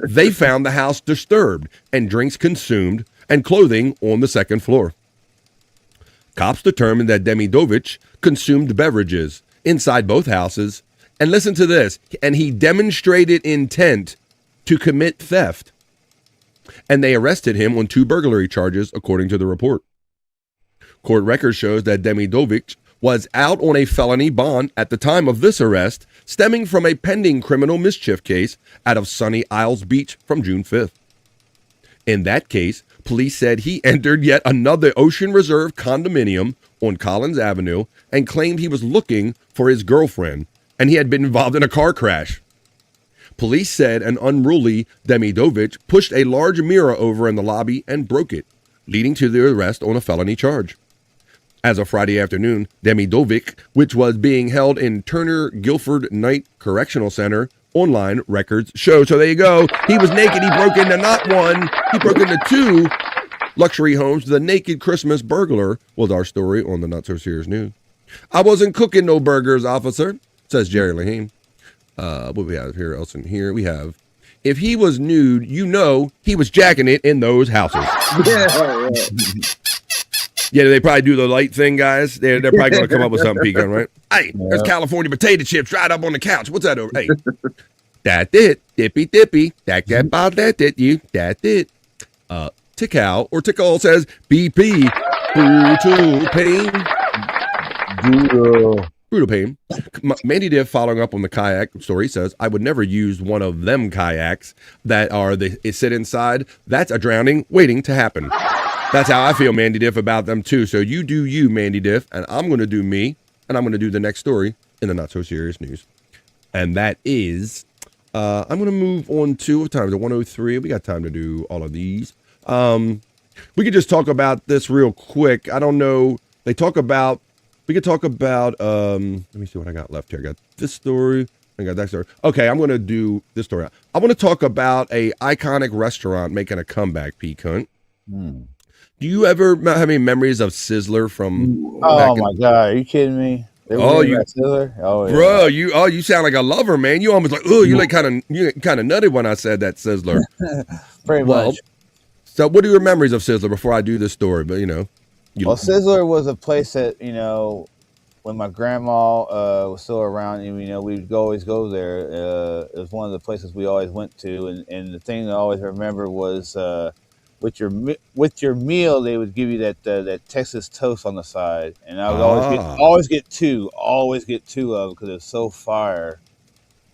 they found the house disturbed and drinks consumed and clothing on the second floor. Cops determined that Demidovich consumed beverages inside both houses, and listen to this, and he demonstrated intent to commit theft. And they arrested him on 2 burglary charges, according to the report. Court record shows that Demidovich was out on a felony bond at the time of this arrest, stemming from a pending criminal mischief case out of Sunny Isles Beach from June 5th. In that case, police said he entered yet another Ocean Reserve condominium on Collins Avenue and claimed he was looking for his girlfriend, and he had been involved in a car crash. Police said an unruly Demidovich pushed a large mirror over in the lobby and broke it, leading to the arrest on a felony charge. As of Friday afternoon, Demidovich, which was being held in Turner Guilford Night Correctional Center, online records show. So there you go. He was naked. He broke into not one, he broke into 2 luxury homes. The naked Christmas burglar was our story on the Not So Serious News. I wasn't cooking no burgers, officer, says Jerry Lahane. What do we have here else in here? We have, if he was nude, you know he was jacking it in those houses. Yeah, they probably do the light thing, guys. They're probably going to come up with something pecan, right? Hey, there's California potato chips dried up on the couch. What's that over? Hey, that's it. Dippy, dippy. That's it. You. That's it. Tikal or Tikal says BP. Brutal pain. Brutal pain. Mandy Diff, following up on the kayak story, says, I would never use one of them kayaks that are sit inside. That's a drowning waiting to happen. That's how I feel, Mandy Diff, about them too. So you do you, Mandy Diff, and I'm going to do me, and I'm going to do the next story in the Not So Serious News. And that is, I'm going to move on to, what time is it? 1:03. We got time to do all of these. We could just talk about this real quick. I don't know. We could talk about, let me see what I got left here. I got this story. I got that story. Okay, I'm going to do this story. I want to talk about a iconic restaurant making a comeback, P-Cunt. Do you ever have any memories of Sizzler from? Oh my God, are you kidding me? Sizzler? Oh, yeah. Bro, you sound like a lover, man. You almost like, you kind of nutted when I said that, Sizzler. Pretty much. So, what are your memories of Sizzler before I do this story? But Sizzler was a place that when my grandma was still around, we'd always go there. It was one of the places we always went to, and the thing I always remember was. With your meal, they would give you that Texas toast on the side, and I would always get two of because it's so fire.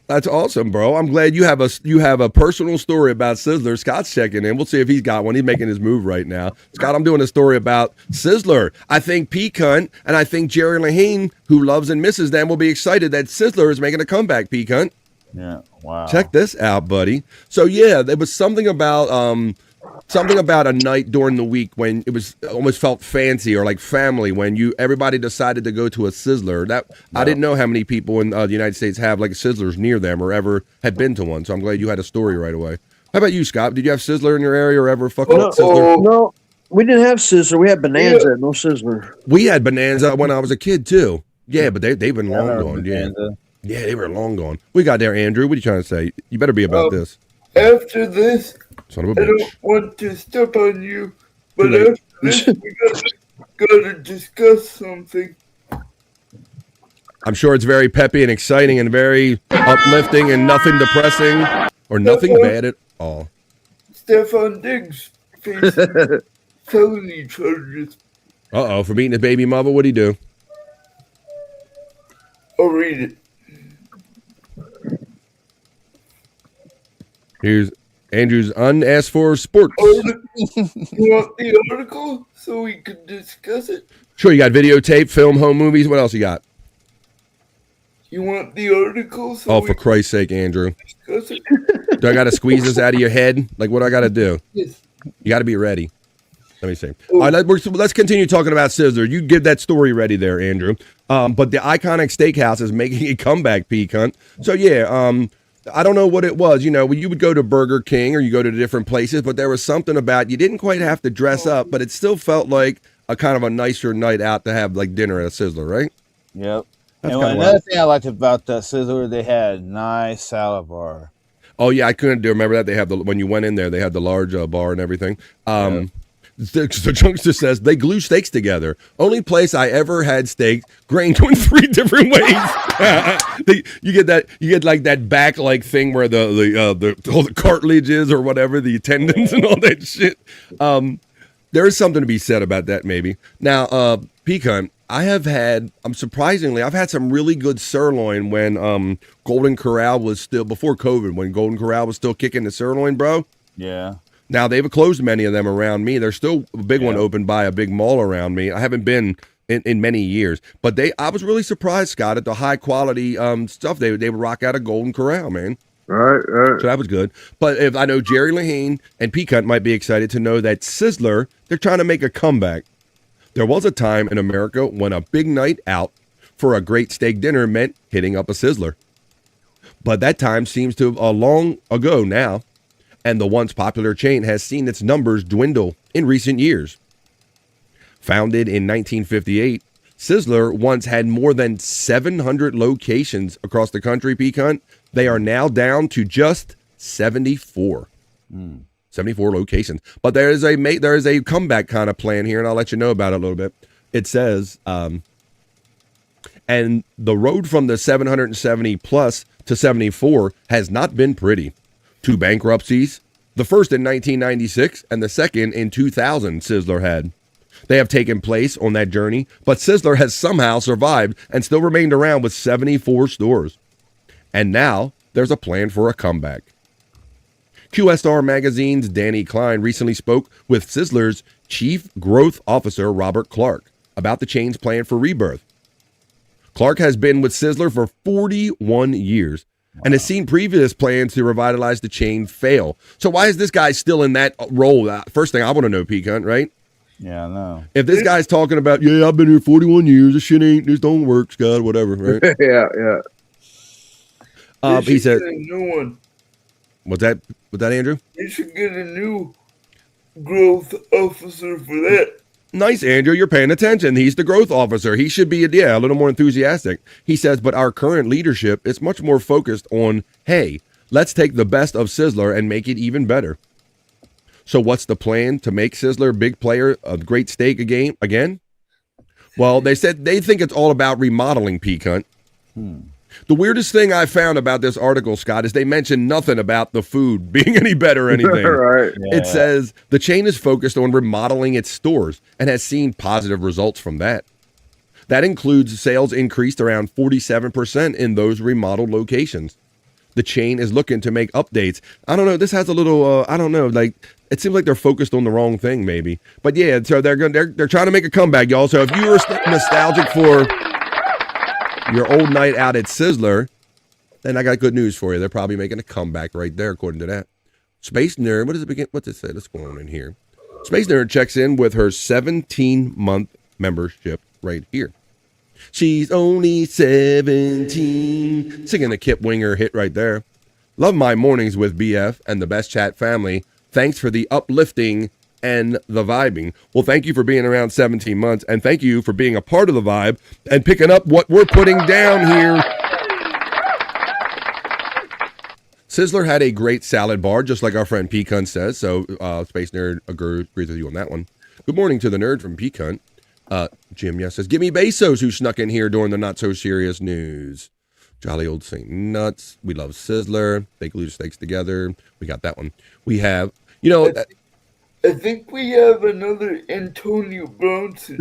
That's awesome, bro. I'm glad you have a personal story about Sizzler. Scott's checking in. We'll see if he's got one. He's making his move right now. Scott, I'm doing a story about Sizzler. I think P-Cunt and I think Jerry Lahane, who loves and misses them, will be excited that Sizzler is making a comeback, P-Cunt. Yeah, wow. Check this out, buddy. So yeah, there was something about a night during the week when it was almost felt fancy or like family when everybody decided to go to a Sizzler. I didn't know how many people in the United States have like Sizzlers near them or ever had been to one. So I'm glad you had a story right away. How about you, Scott? Did you have Sizzler in your area or ever fucking Sizzler? No, we didn't have Sizzler. We had Bonanza, no Sizzler. We had Bonanza when I was a kid too. Yeah, but they've been long gone. Yeah, they were long gone. We got there, Andrew. What are you trying to say? You better be about this. After this, son of a bitch. I don't want to step on you, but after this, we gotta discuss something. I'm sure it's very peppy and exciting and very uplifting and nothing depressing or nothing bad at all. Stefan Diggs facing felony charges. Uh-oh, for beating his baby mother, what'd he do? I'll read it. Here's Andrew's unasked for sports. You want the article so we can discuss it? Sure, you got videotape, film, home movies. What else you got? You want the article so for Christ's sake, Andrew. Discuss it? Do I got to squeeze this out of your head? Like, what do I got to do? Yes. You got to be ready. Let me see. All right, let's continue talking about Sizzler. You give that story ready there, Andrew. But the iconic steakhouse is making a comeback, P-Cunt. So, yeah, I don't know what it was. You know, you would go to Burger King or you go to different places, but there was something about you didn't quite have to dress up, but it still felt like a kind of a nicer night out to have like dinner at a Sizzler, right? Yep. That's And another thing I liked about Sizzler, they had nice salad bar. Oh yeah, I couldn't remember that. They have when you went in there, they had the large bar and everything. The Junkster says they glue steaks together. Only place I ever had steak grained in 3 different ways. You get like that back like thing where the all the cartilages or whatever, the tendons and all that shit. There is something to be said about that, maybe. Now, Pecan, I've had some really good sirloin when Golden Corral was still, before COVID, when Golden Corral was still kicking the sirloin, bro. Yeah. Now, they've closed many of them around me. There's still a big one open by a big mall around me. I haven't been in many years. But I was really surprised, Scott, at the high quality stuff they would rock out of Golden Corral, man. Right. So that was good. But if I know Jerry Lahane and Peacunt might be excited to know that Sizzler, they're trying to make a comeback. There was a time in America when a big night out for a great steak dinner meant hitting up a Sizzler. But that time seems to have long ago now, and the once popular chain has seen its numbers dwindle in recent years. Founded in 1958, Sizzler once had more than 700 locations across the country, Peacunt. They are now down to just 74. 74 locations. But there is a comeback kind of plan here, and I'll let you know about it a little bit. It says, and the road from the 770 plus to 74 has not been pretty. 2 bankruptcies, the first in 1996 and the second in 2000 Sizzler had. They have taken place on that journey, but Sizzler has somehow survived and still remained around with 74 stores. And now there's a plan for a comeback. QSR Magazine's Danny Klein recently spoke with Sizzler's Chief Growth Officer Robert Clark about the chain's plan for rebirth. Clark has been with Sizzler for 41 years and has seen previous plans to revitalize the chain fail. So why is this guy still in that role? First thing I want to know, Peacunt, right? Yeah, I know. If this guy's talking about, yeah, I've been here 41 years, this don't work, Scott, whatever, right? yeah. He said, get a new one. What's that, Andrew? You should get a new growth officer for that. Nice, Andrew. You're paying attention. He's the growth officer. He should be, a little more enthusiastic. He says, but our current leadership is much more focused on, hey, let's take the best of Sizzler and make it even better. So what's the plan to make Sizzler a big player, a great steak again? Well, they said they think it's all about remodeling, Peacunt. The weirdest thing I found about this article, Scott, is they mention nothing about the food being any better or anything. Right. Yeah. It says the chain is focused on remodeling its stores and has seen positive results from that. That includes sales increased around 47% in those remodeled locations. The chain is looking to make updates. I don't know. This has a little, like it seems like they're focused on the wrong thing, maybe. But yeah, so they're trying to make a comeback, y'all. So if you were nostalgic for your old night out at Sizzler, then I got good news for you. They're probably making a comeback right there, according to that. Space Nerd, what's it say? Let's go on in here. Space Nerd checks in with her 17-month membership right here. She's only 17. Singing the Kip Winger hit right there. Love my mornings with BF and the Best Chat family. Thanks for the uplifting and the vibing. Well, thank you for being around 17 months, and thank you for being a part of the vibe and picking up what we're putting down here. Sizzler had a great salad bar, just like our friend Peacunt says, so Space Nerd agrees with you on that one. Good morning to the nerd from Peacunt. Jim, yes, says, give me Bezos, who snuck in here during the not-so-serious news. Jolly old St. Nuts. We love Sizzler. They glue steaks together. We got that one. We have, I think we have another Antonio Bronson.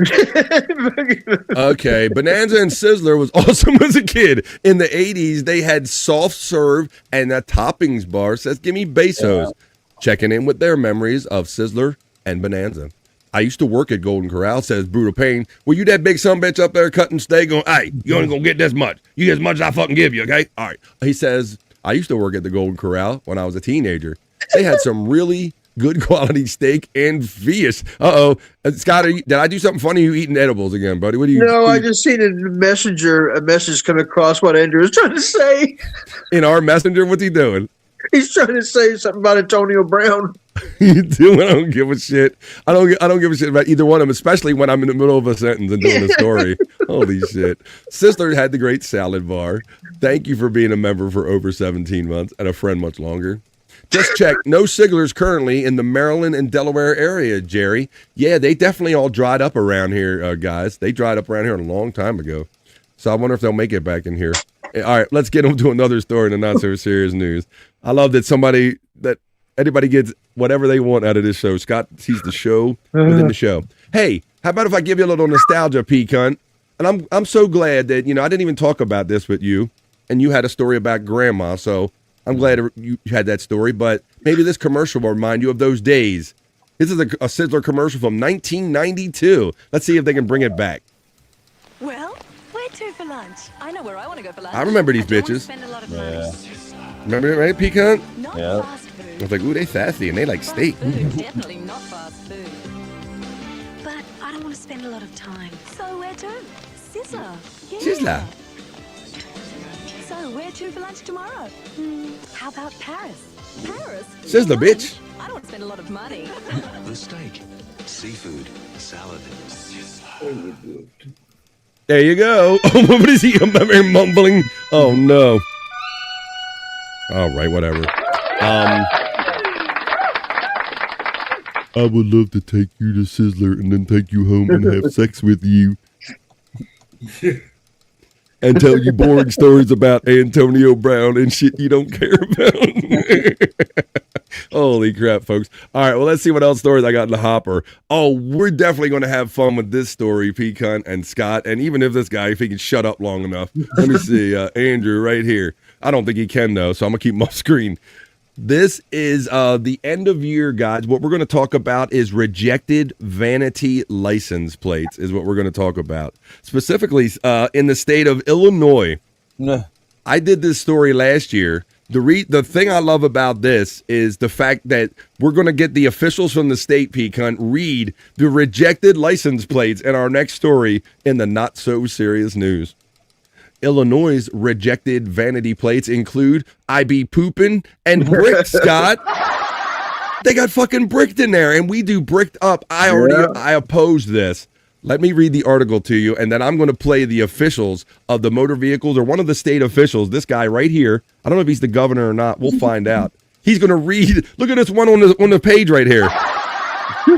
Okay, Bonanza and Sizzler was awesome as a kid. In the 80s, they had soft serve and a toppings bar. Says, give me Bezos. Yeah. Checking in with their memories of Sizzler and Bonanza. I used to work at Golden Corral, says Brutal Pain. Were you that big sumbitch up there cutting steak going, hey, you only gonna get this much. You get as much as I fucking give you, okay? All right. He says, I used to work at the Golden Corral when I was a teenager. They had some really good quality steak and fish. Uh-oh. Scott, did I do something funny? You eating edibles again, buddy? What do you? No, I just seen a message come across what Andrew was trying to say. In our messenger, what's he doing? He's trying to say something about Antonio Brown. You do? I don't give a shit. I don't give a shit about either one of them, especially when I'm in the middle of a sentence and doing a story. Holy shit. Sizzler had the great salad bar. Thank you for being a member for over 17 months and a friend much longer. Just check. No Sigglers currently in the Maryland and Delaware area, Jerry. Yeah, they definitely all dried up around here, guys. They dried up around here a long time ago. So I wonder if they'll make it back in here. All right, let's get on to another story in the not so serious news. I love that anybody gets whatever they want out of this show. Scott sees the show within the show. Hey, how about if I give you a little nostalgia, P-Cunt? And I'm so glad that, I didn't even talk about this with you, and you had a story about grandma, so I'm glad you had that story, but maybe this commercial will remind you of those days. This is a Sizzler commercial from 1992. Let's see if they can bring it back. Well, where to for lunch? I know where I want to go for lunch. I remember these bitches. Spend a lot of money. Remember it, right, P-Cunt? Not fast food. I was like, ooh, they sassy, and they like steak. Definitely not fast food. But I don't want to spend a lot of time. So where to? Sizzler. Yeah. Sizzler. So where to for lunch tomorrow? How about Paris? Paris? Sizzler, bitch. I don't want to spend a lot of money. The steak, seafood, salad. There you go. What is he mumbling? Oh, no. All right, whatever. I would love to take you to Sizzler and then take you home and have sex with you. And tell you boring stories about Antonio Brown and shit you don't care about. Holy crap, folks. All right, well, let's see what else stories I got in the hopper. Oh, we're definitely going to have fun with this story, P-Cunt and Scott, and even if this guy, if he can shut up long enough. Let me see, Andrew right here. I don't think he can, though, so I'm going to keep him off screen. This is the end of year, guys. What we're going to talk about is rejected vanity license plates is what we're going to talk about. Specifically, in the state of Illinois. I did this story last year. The thing I love about this is the fact that we're going to get the officials from the state, P-Cunt, read the rejected license plates in our next story in the not so serious news. Illinois' rejected vanity plates include I be pooping and brick, Scott. They got fucking bricked in there, and we do bricked up. I oppose this. Let me read the article to you, and then I'm going to play the officials of the motor vehicles or one of the state officials. This guy right here. I don't know if he's the governor or not. We'll find out. He's going to read. Look at this one on the page right here.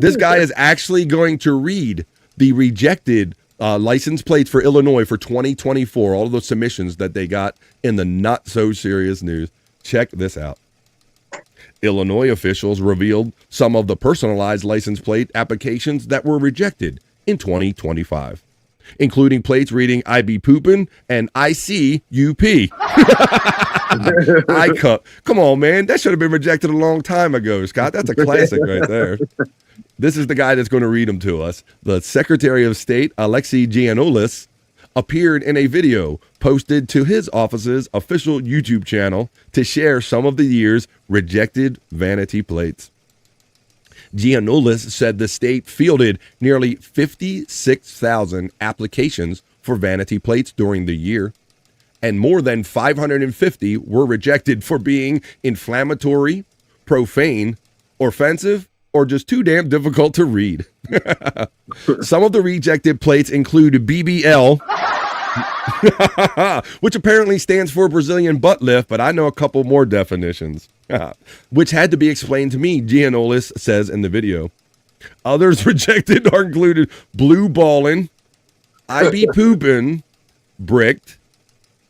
This guy is actually going to read the rejected license plates for Illinois for 2024. All of those submissions that they got in the not so serious news. Check this out. Illinois officials revealed some of the personalized license plate applications that were rejected in 2025, including plates reading I be poopin' and I see UP. Come on, man. That should have been rejected a long time ago, Scott. That's a classic right there. This is the guy that's going to read them to us. The Secretary of State, Alexei Giannoulis, appeared in a video posted to his office's official YouTube channel to share some of the year's rejected vanity plates. Giannoulis said the state fielded nearly 56,000 applications for vanity plates during the year, and more than 550 were rejected for being inflammatory, profane, offensive, or just too damn difficult to read. Some of the rejected plates include BBL, which apparently stands for Brazilian butt lift, but I know a couple more definitions, which had to be explained to me, Giannoulis says in the video. Others rejected are included blue ballin', I be poopin', bricked,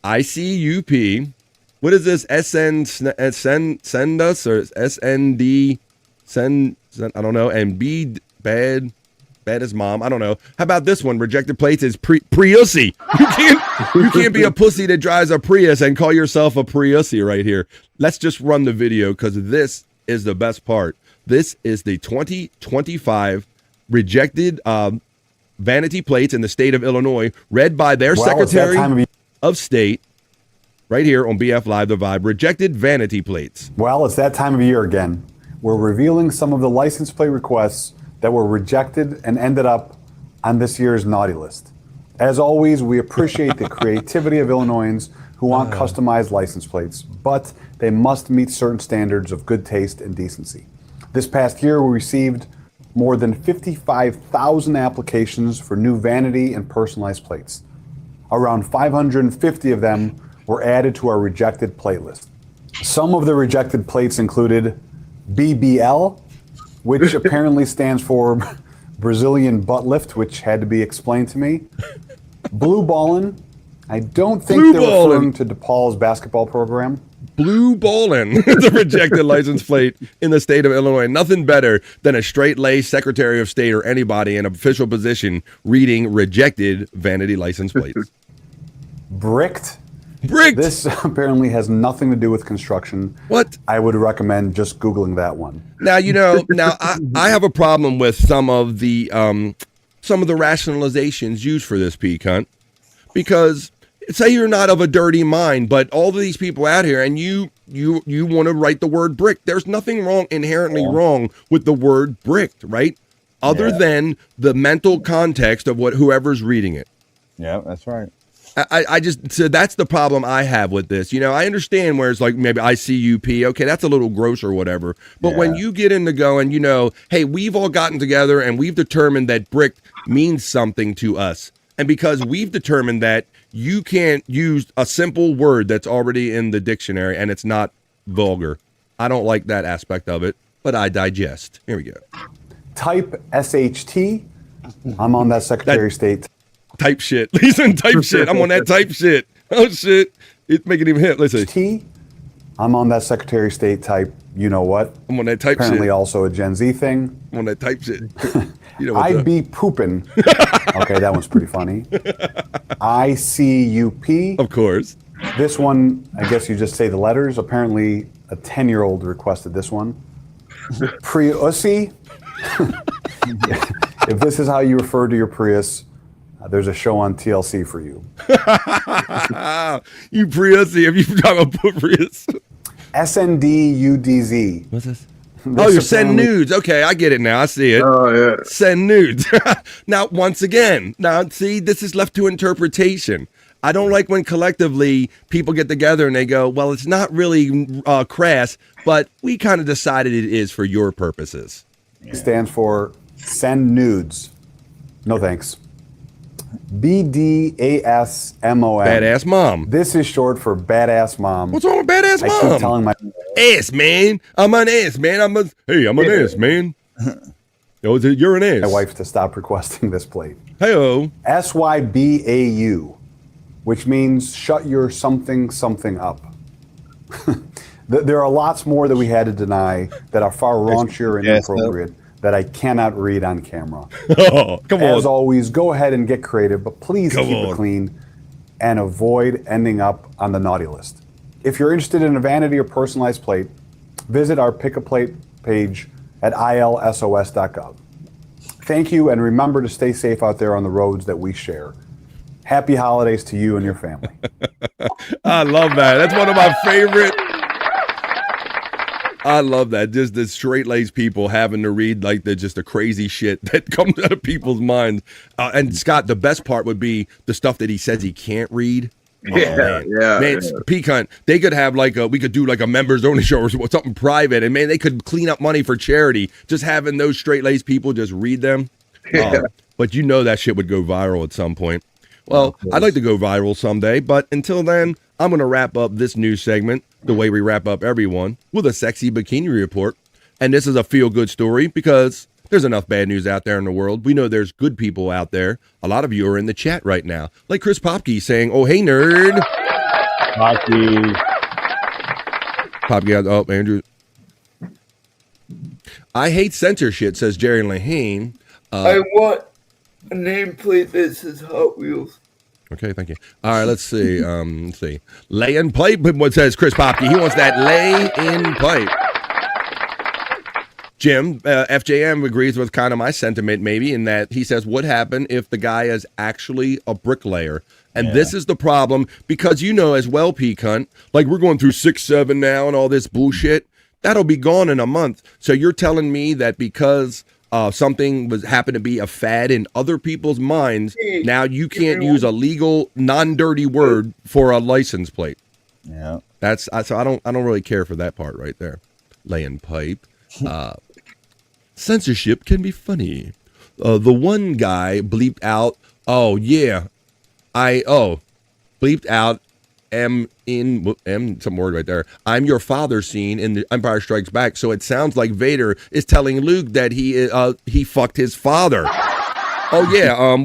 ICUP, what is this, send us, or SND, send, I don't know, and B bad as mom. I don't know. How about this one? Rejected plates is Priussy. You can't be a pussy that drives a Prius and call yourself a Priussy right here. Let's just run the video because this is the best part. This is the 2025 rejected vanity plates in the state of Illinois, read by their Secretary of State. Right here on BF Live, The Vibe. Rejected vanity plates. Well, it's that time of year again. we're revealing some of the license plate requests that were rejected and ended up on this year's naughty list. As always, we appreciate the creativity of Illinoisans who want customized license plates, but they must meet certain standards of good taste and decency. This past year, we received more than 55,000 applications for new vanity and personalized plates. Around 550 of them were added to our rejected plate list. Some of the rejected plates included BBL, which apparently stands for Brazilian butt lift, which had to be explained to me. Blue Ballin'. I don't think they're referring to DePaul's basketball program. Blue Ballin', the rejected license plate in the state of Illinois. Nothing better than a straight-laced Secretary of State or anybody in an official position reading rejected vanity license plates. Bricked. This apparently has nothing to do with construction. What? I would recommend just Googling that one. Now, I have a problem with some of the rationalizations used for this peak hunt, because say you're not of a dirty mind, but all of these people out here, and you want to write the word brick. There's nothing inherently wrong with the word bricked, right? Other than the mental context of whoever's reading it. Yeah, that's right. So that's the problem I have with this. I understand where it's like maybe ICUP. Okay, that's a little gross or whatever. But when you get into going, hey, we've all gotten together and we've determined that brick means something to us. And because we've determined that you can't use a simple word that's already in the dictionary and it's not vulgar. I don't like that aspect of it, but I digest. Here we go. Type SHT. I'm on that Secretary of State. Type shit. Listen, type shit. I'm on that type shit. Oh, shit. It's making him hit. Listen. T. I'm on that Secretary of State type. You know what? I'm on that type Apparently shit. also a Gen Z thing. I'm on that type shit. I be pooping. Okay, that one's pretty funny. ICUP. Of course. This one, I guess you just say the letters. Apparently, a 10-year-old requested this one. Priussy. If this is how you refer to your Prius, there's a show on TLC for you. You Priussy, if you talk about Prius. SNDUDZ. What's this? You're send nudes. Okay, I get it now. I see it. Oh, yeah. Send nudes. Now, once again, see, this is left to interpretation. I don't like when collectively people get together and they go, well, it's not really crass, but we kind of decided it is for your purposes. It stands for send nudes. No thanks. BDASMOM. Badass mom. This is short for badass mom. What's wrong with badass mom? I keep telling my ass, man. I'm an ass, man. I'm an ass, man. You're an ass. My wife to stop requesting this plate. Hey-o. SYBAU, which means shut your something up. There are lots more that we had to deny that are far raunchier and inappropriate that I cannot read on camera. Oh, come on. As always, go ahead and get creative, but please keep it clean and avoid ending up on the naughty list. If you're interested in a vanity or personalized plate, visit our Pick a Plate page at ilsos.gov. Thank you, and remember to stay safe out there on the roads that we share. Happy holidays to you and your family. I love that. That's one of my favorite. I love that. Just the straight-laced people having to read like the crazy shit that comes out of people's minds. And Scott, the best part would be the stuff that he says he can't read. Man, peak hunt. They could have we could do like a members only show or something private, and man, they could clean up money for charity. Just having those straight-laced people just read them. But that shit would go viral at some point. Well, I'd like to go viral someday, but until then, I'm going to wrap up this news segment the way we wrap up everyone with a sexy bikini report. And this is a feel-good story because there's enough bad news out there in the world. We know there's good people out there. A lot of you are in the chat right now, like Chris Popke saying, "Oh, hey, nerd." Popke, oh, Andrew. I hate censorship, says Jerry Lahane. I want a nameplate that says Hot Wheels. Okay, thank you. All right, let's see. Lay in pipe. What says Chris Popke? He wants that lay in pipe. Jim, FJM agrees with kind of my sentiment maybe in that he says, what happened if the guy is actually a bricklayer? And this is the problem because as well, Peak Hunt, like we're going through 6-7 now and all this bullshit. That'll be gone in a month. So you're telling me that because something happened to be a fad in other people's minds, now you can't use a legal, non-dirty word for a license plate. Yeah. So I don't really care for that part right there. Laying pipe. Censorship can be funny. The one guy bleeped out, bleeped out some word right there. I'm your father scene in the Empire Strikes Back. So it sounds like Vader is telling Luke that he fucked his father. Oh yeah. I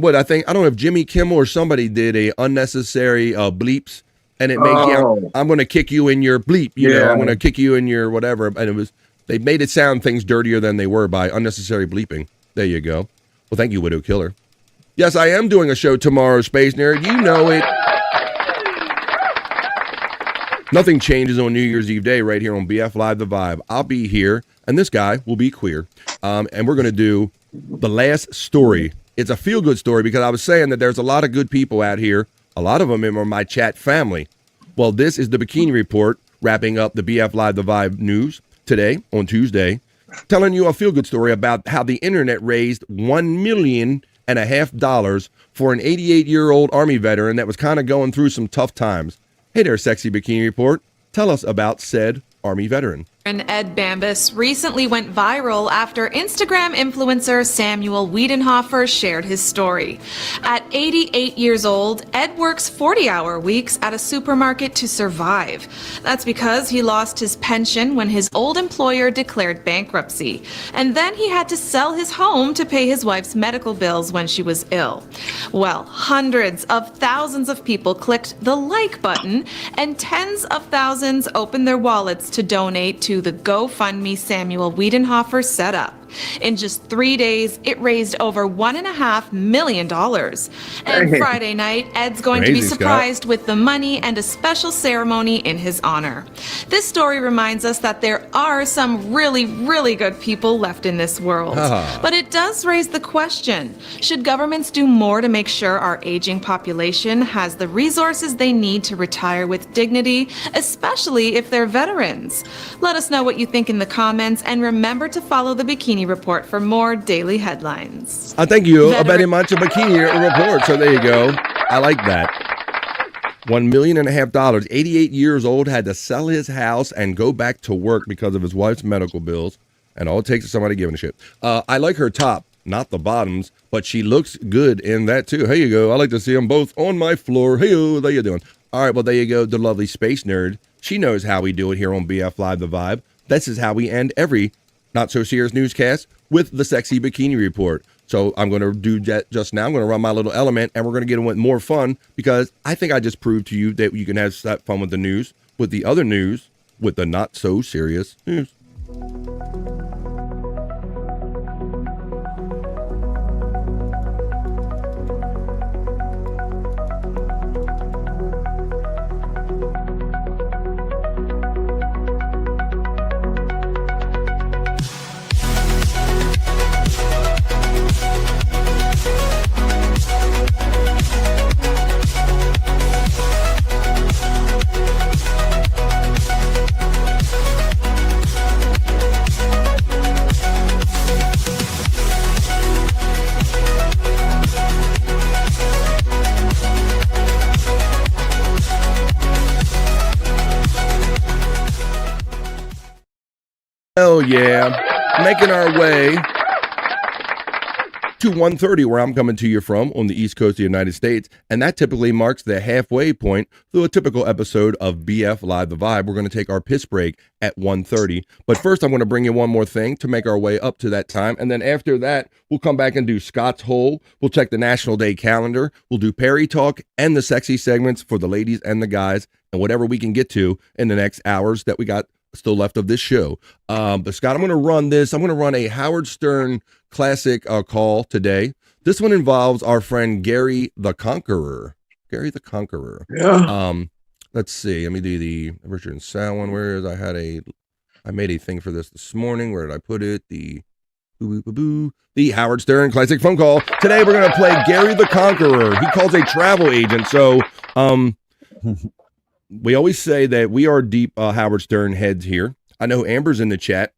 don't know if Jimmy Kimmel or somebody did a unnecessary bleeps, and it made I'm gonna kick you in your bleep. You know, I'm gonna kick you in your whatever. And they made it sound things dirtier than they were by unnecessary bleeping. There you go. Well, thank you, Widow Killer. Yes, I am doing a show tomorrow, Space Nerd. You know it. Nothing changes on New Year's Eve day right here on BF Live The Vibe. I'll be here, and this guy will be queer. And we're going to do the last story. It's a feel-good story because I was saying that there's a lot of good people out here. A lot of them are my chat family. Well, this is the Bikini Report, wrapping up the BF Live The Vibe news today on Tuesday, telling you a feel-good story about how the internet raised $1.5 million for an 88-year-old Army veteran that was kind of going through some tough times. Hey there, Sexy Bikini Report. Tell us about said Army veteran. Ed Bambus recently went viral after Instagram influencer Samuel Wiedenhofer shared his story. At 88 years old, Ed works 40-hour weeks at a supermarket to survive. That's because he lost his pension when his old employer declared bankruptcy. And then he had to sell his home to pay his wife's medical bills when she was ill. Well, hundreds of thousands of people clicked the like button, and tens of thousands opened their wallets to donate to the GoFundMe Samuel Wiedenhofer set up. In just 3 days, it raised over $1.5 million. And Friday night, Ed's going to be surprised with the money and a special ceremony in his honor. This story reminds us that there are some really, really good people left in this world. But it does raise the question, should governments do more to make sure our aging population has the resources they need to retire with dignity, especially if they're veterans? Let us know what you think in the comments, and remember to follow the Bikini Report for more daily headlines. Thank you very much, Bikini Report. So there you go. I like that. $1.5 million. 88 years old, had to sell his house and go back to work because of his wife's medical bills. And all it takes is somebody giving a shit. I like her top, not the bottoms, but she looks good in that too. Here you go. I like to see them both on my floor. Hey-o, how you doing? All right, well, there you go. The lovely Space Nerd. She knows how we do it here on BF Live The Vibe. This is how we end every Not So Serious newscast with the Sexy Bikini Report. So I'm going to do that just now. I'm going to run my little element, and we're going to get in with more fun, because I think I just proved to you that you can have fun with the news, with the other news, with the Not So Serious news. Hell yeah. Making our way to 1:30, where I'm coming to you from on the East Coast of the United States. And that typically marks the halfway point through a typical episode of BF Live The Vibe. We're going to take our piss break at 1:30. But first, I'm going to bring you one more thing to make our way up to that time. And then after that, we'll come back and do Scott's Hole. We'll check the National Day calendar. We'll do Perry Talk and the sexy segments for the ladies and the guys, and whatever we can get to in the next hours that we got still left of this show. But Scott, I'm going to run this. I'm going to run a Howard Stern classic call today. This one involves our friend Gary the Conqueror. Gary the Conqueror. Yeah. Let's see. Let me do the Richard and Sal one. Where is I made a thing for this morning. Where did I put it? The Howard Stern classic phone call. Today we're going to play Gary the Conqueror. He calls a travel agent. So, we always say that we are deep Howard Stern heads here. I know Amber's in the chat.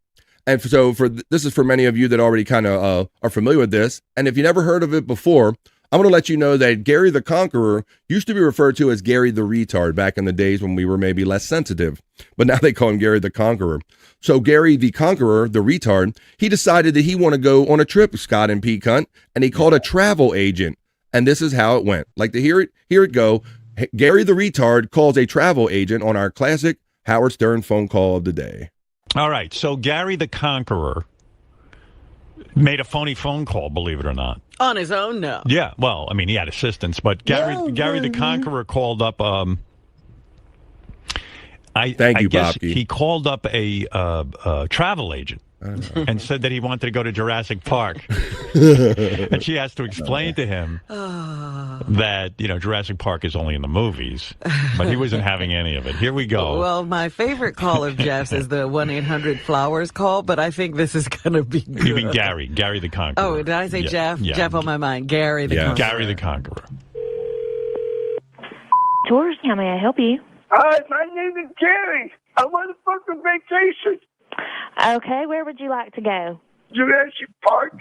And so this is for many of you that already kind of are familiar with this. And if you never heard of it before, I'm going to let you know that Gary the Conqueror used to be referred to as Gary the Retard back in the days when we were maybe less sensitive. But now they call him Gary the Conqueror. So Gary the Conqueror, the retard, he decided that he want to go on a trip, Scott and Pete Cunt, and he called a travel agent. And this is how it went. Like to hear it go. Gary the Retard calls a travel agent on our classic Howard Stern phone call of the day. All right, so Gary the Conqueror made a phony phone call, believe it or not. On his own, no. Yeah, well, I mean, he had assistance, but Gary the Conqueror called up. I guess Bobby. he called up a travel agent and said that he wanted to go to Jurassic Park, and she has to explain to him that Jurassic Park is only in the movies, but he wasn't having any of it. Here we go. Well, my favorite call of Jeff's is the 1-800-FLOWERS call, but I think this is going to be good. You mean Gary the Conqueror. Oh, did I say Yeah, Jeff? yeah. Jeff on my mind. Gary the Conqueror. Gary the Conqueror. Tours, how may I help you? Hi, my name is Gary. I want to book a vacation. Okay, where would you like to go? Jurassic Park.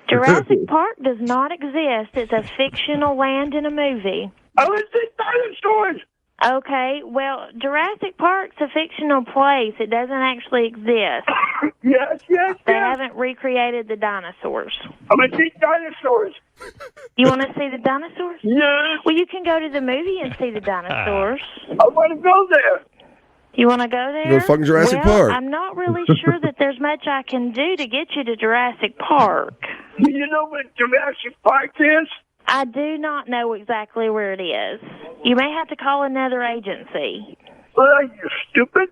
Jurassic Park does not exist. It's a fictional land in a movie. Oh, it's the dinosaurs. Okay, well, Jurassic Park's a fictional place. It doesn't actually exist. Yes. They haven't recreated the dinosaurs. I'm going to see dinosaurs. You want to see the dinosaurs? Yes. Well, you can go to the movie and see the dinosaurs. I want to go there. You want to go there? Go to fucking Jurassic well, Park. I'm not really sure that there's much I can do to get you to Jurassic Park. Do you know what Jurassic Park is? I do not know exactly where it is. You may have to call another agency. Well, are you stupid?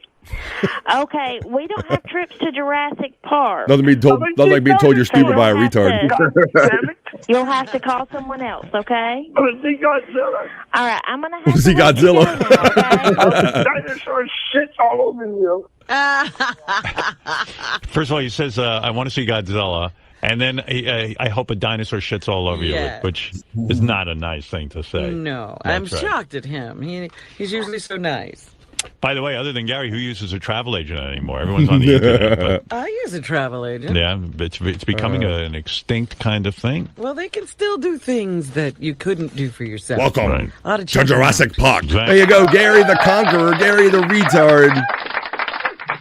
Okay, we don't have trips to Jurassic Park. Nothing like being told you're stupid by a retard. You'll have to call someone else, okay? I'm going to see Godzilla. All right, I'm going to have See to let you Godzilla. Oh, the dinosaur shit all over you. First of all, he says, I want to see Godzilla. And then I hope a dinosaur shits all over Yeah. you, which is not a nice thing to say. No, That's I'm right. shocked at him. He's usually so nice. By the way, other than Gary, who uses a travel agent anymore? Everyone's on the internet. But, I use a travel agent. yeah, it's becoming an extinct kind of thing. Well, they can still do things that you couldn't do for yourself. Welcome Ought to to check them Jurassic out. Park. There you go, Gary the Conqueror, Gary the Retard.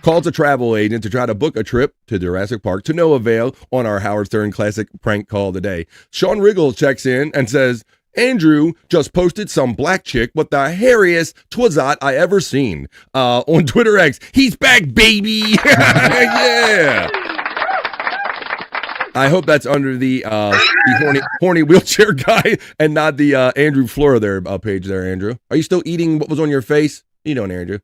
Calls a travel agent to try to book a trip to Jurassic Park to no avail on our Howard Stern Classic prank call today. Sean Riggle checks in and says, Andrew just posted some black chick with the hairiest twazat I ever seen on Twitter X. He's back, baby. Yeah. I hope that's under the horny wheelchair guy and not the Andrew Flora there page there, Andrew. Are you still eating what was on your face? You know, Andrew.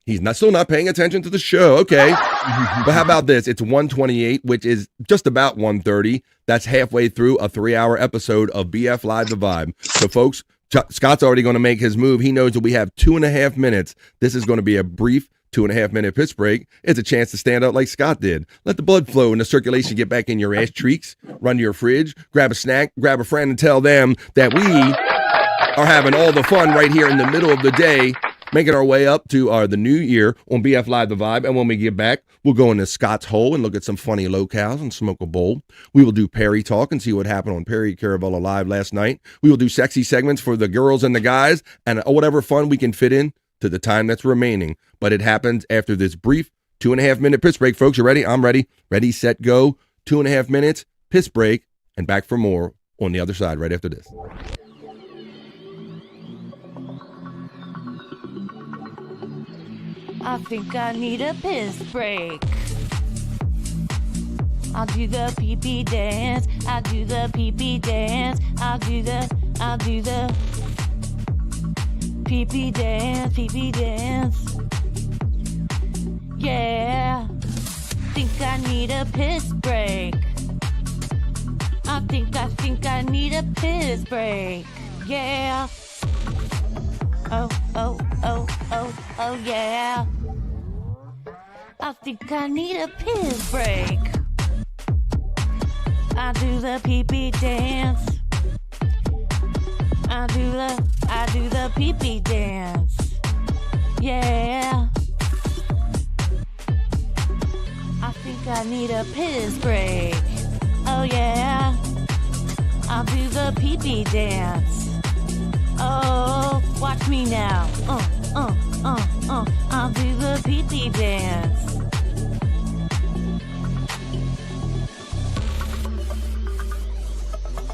He's still not paying attention to the show. Okay. But how about this? It's 1:28, which is just about 1:30. That's halfway through a 3-hour episode of BF Live The Vibe. So, folks, Scott's already going to make his move. He knows that we have 2.5 minutes. This is going to be a brief 2.5-minute piss break. It's a chance to stand up like Scott did. Let the blood flow and the circulation get back in your ass cheeks. Run to your fridge, grab a snack, grab a friend, and tell them that we are having all the fun right here in the middle of the day, making our way up to the new year on BF Live The Vibe. And when we get back, we'll go into Scott's hole and look at some funny locales and smoke a bowl. We will do Perry Talk and see what happened on Perry Caravella Live last night. We will do sexy segments for the girls and the guys and whatever fun we can fit in to the time that's remaining. But it happens after this brief 2.5-minute piss break. Folks, you ready? I'm ready. Ready, set, go. 2.5 minutes, piss break, and back for more on the other side right after this. I think I need a piss break. I'll do the pee-pee dance. I'll do the pee-pee dance. I'll do the pee-pee dance, pee-pee dance. Yeah. Think I need a piss break. I think I need a piss break. Yeah. Oh, yeah. I think I need a piss break. I do the pee-pee dance. I do the pee-pee dance. Yeah. I need a piss break. Oh yeah, I'll do the pee-pee dance. Oh, watch me now. I'll do the pee-pee dance.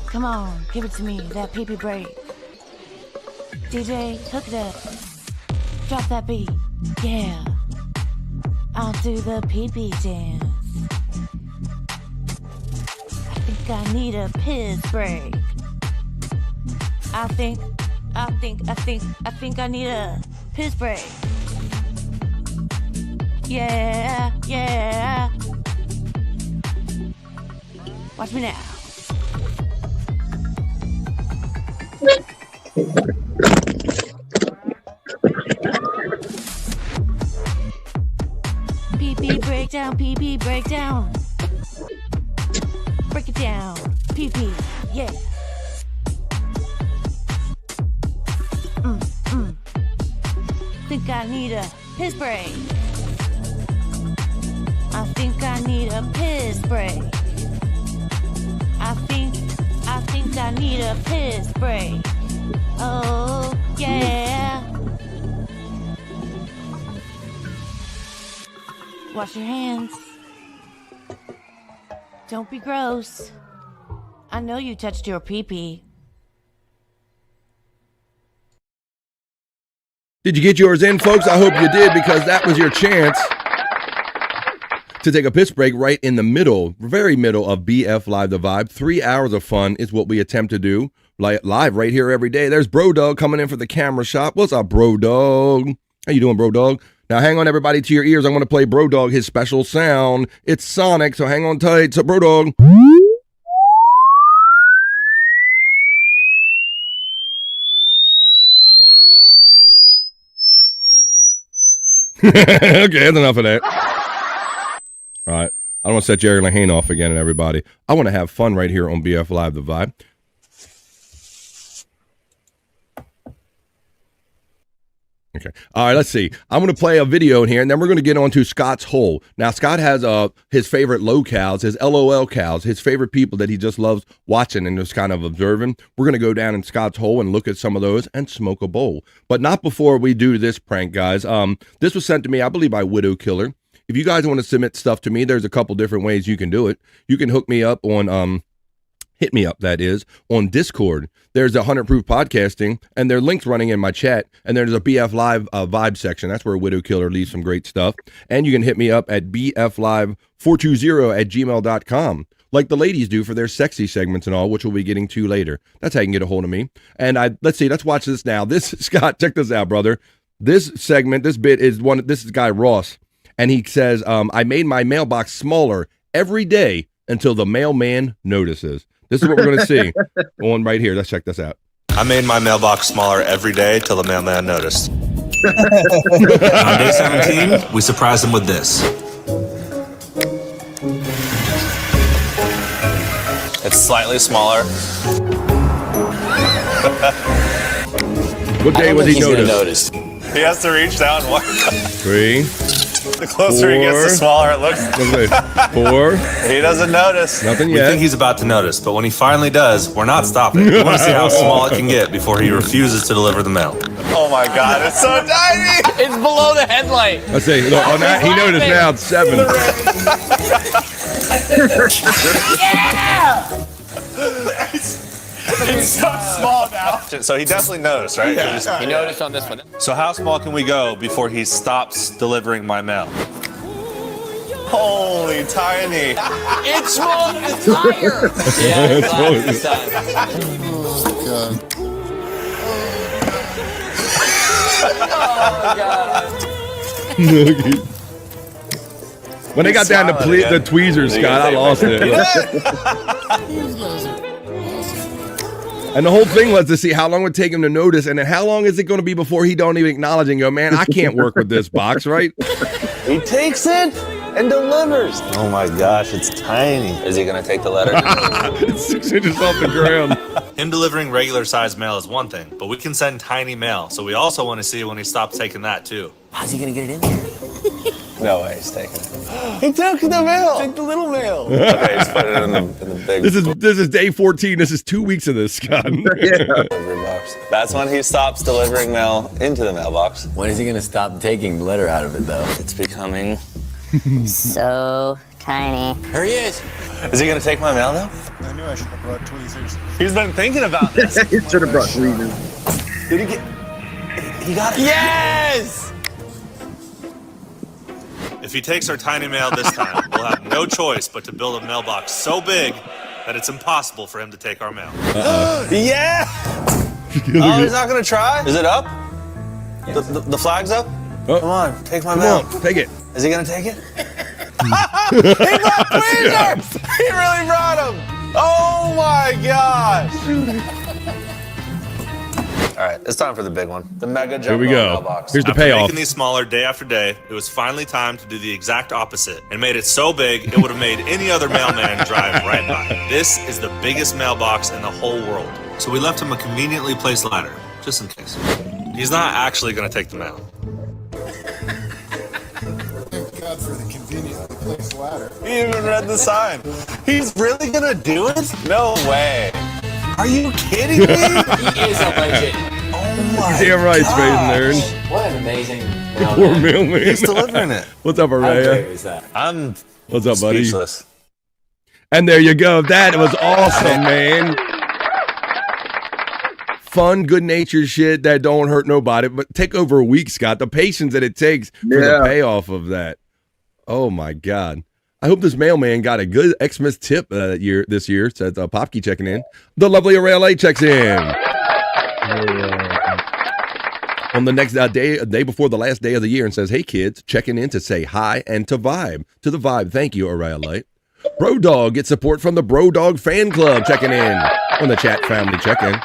Come on, give it to me, that pee-pee break. DJ, hook it up. Drop that beat. Yeah. I'll do the pee-pee dance. I think I need a piss break. I think I need a piss break. Yeah, yeah. Watch me now. Pee-pee breakdown, pee-pee breakdown. Break it down, pee-pee, yeah. Think I need a piss break. I think I need a piss break. I think I need a piss break. Oh, yeah. Wash your hands. Don't be gross. I know you touched your pee-pee. Did you get yours in, folks? I hope you did, because that was your chance to take a piss break right in the middle, very middle of BF Live The Vibe. 3 hours of fun is what we attempt to do live right here every day. There's Bro Dog coming in for the camera shot. What's up, Bro Dog? How you doing, Bro Dog? Now, hang on, everybody, to your ears. I'm going to play Bro Dog, his special sound. It's Sonic, so hang on tight. So, Bro Dog. Okay, that's enough of that. All right. I don't want to set Jerry Lahane off again and everybody. I want to have fun right here on BF Live The Vibe. Okay. All right, let's see. I'm going to play a video in here, and then we're going to get on to Scott's Hole. Now, Scott has his favorite locales, his LOL cows, his favorite people that he just loves watching and just kind of observing. We're going to go down in Scott's Hole and look at some of those and smoke a bowl. But not before we do this prank, guys. This was sent to me, I believe, by Widow Killer. If you guys want to submit stuff to me, there's a couple different ways you can do it. You can hook me up on hit me up, that is, on Discord. There's 100 Proof Podcasting, and there are links running in my chat, and there's a BF Live vibe section. That's where Widow Killer leaves some great stuff. And you can hit me up at bflive420@gmail.com, like the ladies do for their sexy segments and all, which we'll be getting to later. That's how you can get a hold of me. And let's see, let's watch this now. This, Scott, check this out, brother. This segment, this bit is this is Guy Ross, and he says, I made my mailbox smaller every day until the mailman notices. This is what we're going to see on right here. Let's check this out. I made my mailbox smaller every day till the mailman noticed. On day 17, we surprised him with this. It's slightly smaller. What day was he noticed? He has to reach down and walk. 3. The closer he gets, the smaller it looks. 4. He doesn't notice. Nothing We yet. think he's about to notice, but when he finally does, we're not stopping. We want to see how small it can get before he refuses to deliver the mail. Oh my God, it's so tiny! It's below the headlight. Let's see. Look, on that, he noticed now it's 7. Yeah! It's so small now. So he definitely noticed, right? Yeah. He noticed on this one. So how small can we go before he stops delivering my mail? Holy tiny. It's small as tire. Yeah, it's small this time. Oh, God. When they got down to the tweezers, Scott, I lost it. And the whole thing was to see how long it would take him to notice, and then how long is it going to be before he don't even acknowledge and go, man, I can't work with this box, right? He takes it and delivers. Oh my gosh, it's tiny. Is he going to take the letter? It's 6 inches off the ground. Him delivering regular size mail is one thing, but we can send tiny mail. So we also want to see when he stops taking that too. How's he going to get it in there? No way, he's taking it. He took the mail. Take the little mail. Okay, he's putting it in the big. This is day 14. This is 2 weeks of this, Scott. delivery box. That's when he stops delivering mail into the mailbox. When is he gonna stop taking letter out of it, though? It's becoming so tiny. Here he is. Is he gonna take my mail now? I knew I should have brought tweezers. He's been thinking about this. He should have brought tweezers. Did he get? He got it. Yes! If he takes our tiny mail this time, we'll have no choice but to build a mailbox so big that it's impossible for him to take our mail. Yeah! Oh, he's not gonna try? Is it up? Yes. The flag's up? Oh. Come on, take my mail. Come on, take it. Is he gonna take it? He brought tweezers! He really brought them! Oh my gosh! All right, it's time for the big one. The mega jumbo Here we go. mailbox. Here's the After payoff. making these smaller day after day, it was finally time to do the exact opposite and made it so big it would have made any other mailman drive right by. This is the biggest mailbox in the whole world. So we left him a conveniently placed ladder, just in case. He's not actually going to take the mail. Thank God for the conveniently placed ladder. He even read the sign. He's really going to do it? No way. Are you kidding me? He is a legend. Oh my Damn right, gosh. Space Nerd. What an amazing Poor mailman. He's delivering it. What's up, How great Araya? was that? I'm What's up, buddy? speechless. And there you go. That was awesome, man. Fun, good-natured shit that don't hurt nobody, but take over a week, Scott. The patience that it takes for the payoff of that. Oh my God. I hope this mailman got a good Xmas tip this year. Says Popke checking in. The lovely Araya checks in. On the next day, a day before the last day of the year, and says, "Hey kids, checking in to say hi and to vibe. To the vibe. Thank you, Araya Light." Bro Dog gets support from the Bro Dog fan club checking in on the chat family check-in.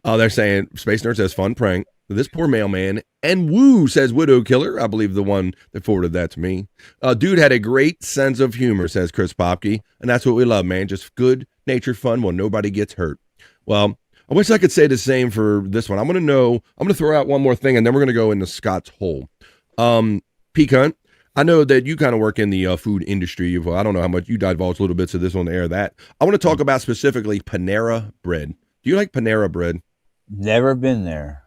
They're saying Space Nerd says fun prank. This poor mailman. And Woo says Widow Killer. I believe the one that forwarded that to me. Dude had a great sense of humor, says Chris Popke. And that's what we love, man. Just good natured fun while nobody gets hurt. Well, I wish I could say the same for this one. I'm going to throw out one more thing, and then we're going to go into Scott's hole. Pecan, I know that you kind of work in the food industry. I don't know how much you divulge a little bits of this on the air. That I want to talk about specifically Panera Bread. Do you like Panera Bread? Never been there.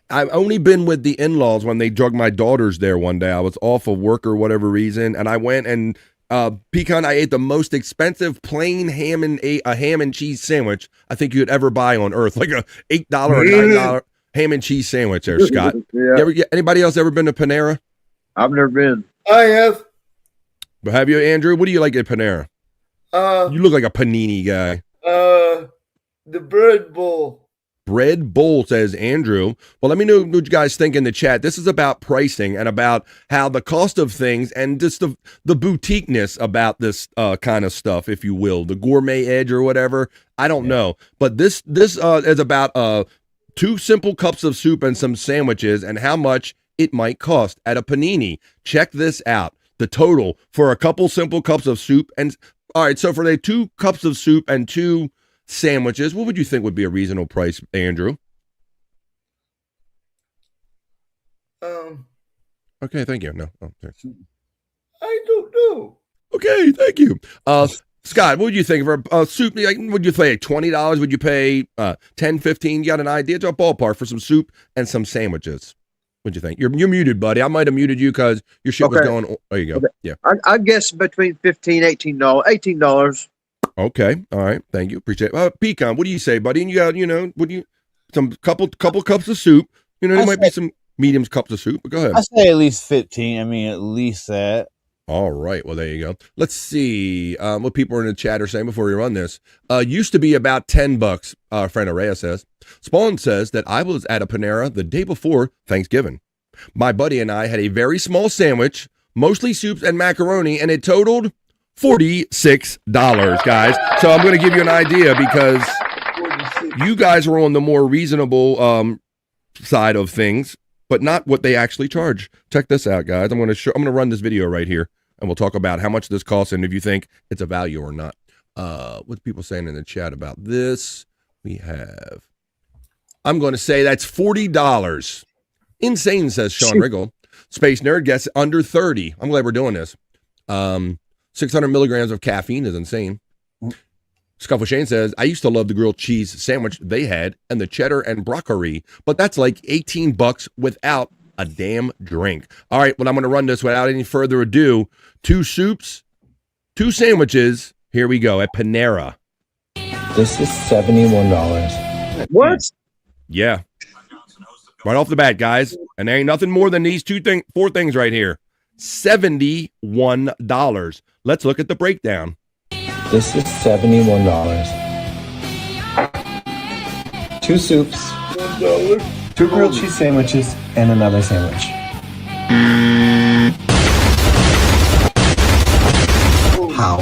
I've only been with the in-laws when they drug my daughters there one day. I was off of work or whatever reason, and I went and Pecan, I ate the most expensive plain ham and cheese sandwich I think you'd ever buy on earth, like a $8 or $9 ham and cheese sandwich there, Scott. Anybody else ever been to Panera? I've never been. I have. But have you, Andrew? What do you like at Panera? You look like a panini guy. The bread bowl. Bread bowl, says Andrew. Well, let me know what you guys think in the chat. This is about pricing and about how the cost of things and just the boutiqueness about this kind of stuff, if you will, the gourmet edge or whatever. I don't know. But this is about 2 simple cups of soup and some sandwiches and how much it might cost at a panini. Check this out. The total for a couple simple cups of soup. And all right, so for the 2 cups of soup and 2 sandwiches, what would you think would be a reasonable price, Andrew? Okay, thank you. No, I don't know. Okay, thank you. Scott, what would you think for a soup? Like, would you pay $20? Would you pay $10, $15? You got an idea? It's a ballpark for some soup and some sandwiches. What'd you think? You're muted, buddy. I might have muted you because your shit was going. There you go. Okay. Yeah. I guess between $15, $18. Okay. All right. Thank you. Appreciate it. Pecan, what do you say, buddy? And you got, some couple cups of soup. There might be some medium cups of soup, but go ahead. I say at least 15. I mean, at least that. All right. Well, there you go. Let's see what people are in the chat are saying before we run this. Used to be about $10, our friend Araya says. Spawn says that I was at a Panera the day before Thanksgiving. My buddy and I had a very small sandwich, mostly soups and macaroni, and it totaled $46, guys. So I'm going to give you an idea because you guys are on the more reasonable side of things, but not what they actually charge. Check this out, guys. I'm going to run this video right here, and we'll talk about how much this costs and if you think it's a value or not. What's people saying in the chat about this? I'm going to say that's $40. Insane, says Sean Riggle. Space Nerd gets under 30. I'm glad we're doing this. 600 milligrams of caffeine is insane. Scuffle Shane says, I used to love the grilled cheese sandwich they had and the cheddar and broccoli, but that's like $18 without a damn drink. All right, well, I'm going to run this without any further ado. 2 soups, 2 sandwiches. Here we go at Panera. This is $71. What? Yeah. Right off the bat, guys. And there ain't nothing more than these 4 things right here. $71. Let's look at the breakdown. This is $71. 2 soups, $1. 2 grilled cheese sandwiches, and another sandwich. How?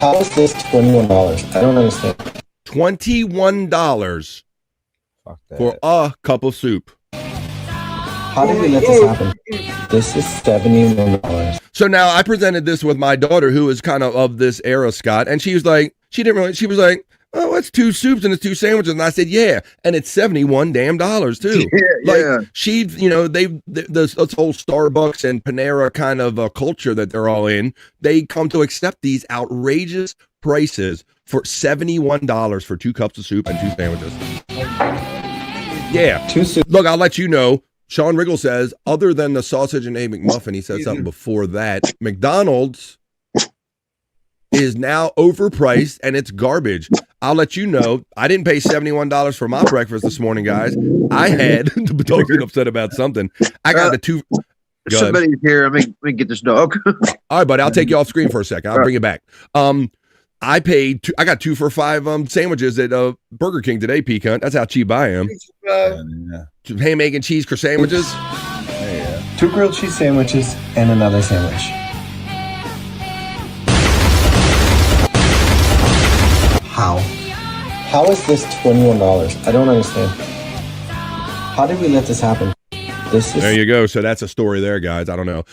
How is this $21? I don't understand. $21 for a cup of soup. How did we let this happen? This is $71. So now I presented this with my daughter, who is kind of this era, Scott, and she was like, she was like, oh, it's 2 soups and it's 2 sandwiches. And I said, yeah. And it's $71 damn too. Yeah. She, this whole Starbucks and Panera kind of culture that they're all in, they come to accept these outrageous prices for $71 for 2 cups of soup and 2 sandwiches. Yeah. 2 soups. Look, I'll let you know. Sean Riggle says, other than the sausage and egg McMuffin, he said something before that. McDonald's is now overpriced and it's garbage. I'll let you know. I didn't pay $71 for my breakfast this morning, guys. I had the dog's getting upset about something. I got the 2. Somebody here. Let me get this dog. All right, buddy. I'll take you off screen for a second. I'll bring it back. I paid. I got 2 for $5 sandwiches at Burger King today. Pecan. That's how cheap I am. Ham, egg, and cheese sandwiches. 2 grilled cheese sandwiches and another sandwich. How? How is this $21? I don't understand. How did we let this happen? There you go. So that's a story there, guys. I don't know.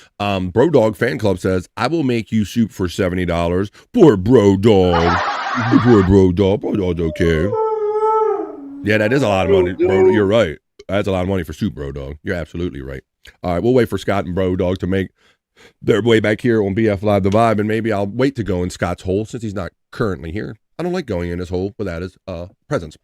Bro Dog Fan Club says, I will make you soup for $70. Poor Bro Dog. Poor Bro Dog. Bro Dog's okay. Yeah, that is a lot of money, bro. You're right. That's a lot of money for soup, Bro Dog. You're absolutely right. All right, we'll wait for Scott and Bro Dog to make their way back here on BF Live The Vibe, and maybe I'll wait to go in Scott's hole since he's not currently here. I don't like going in his hole without his presence.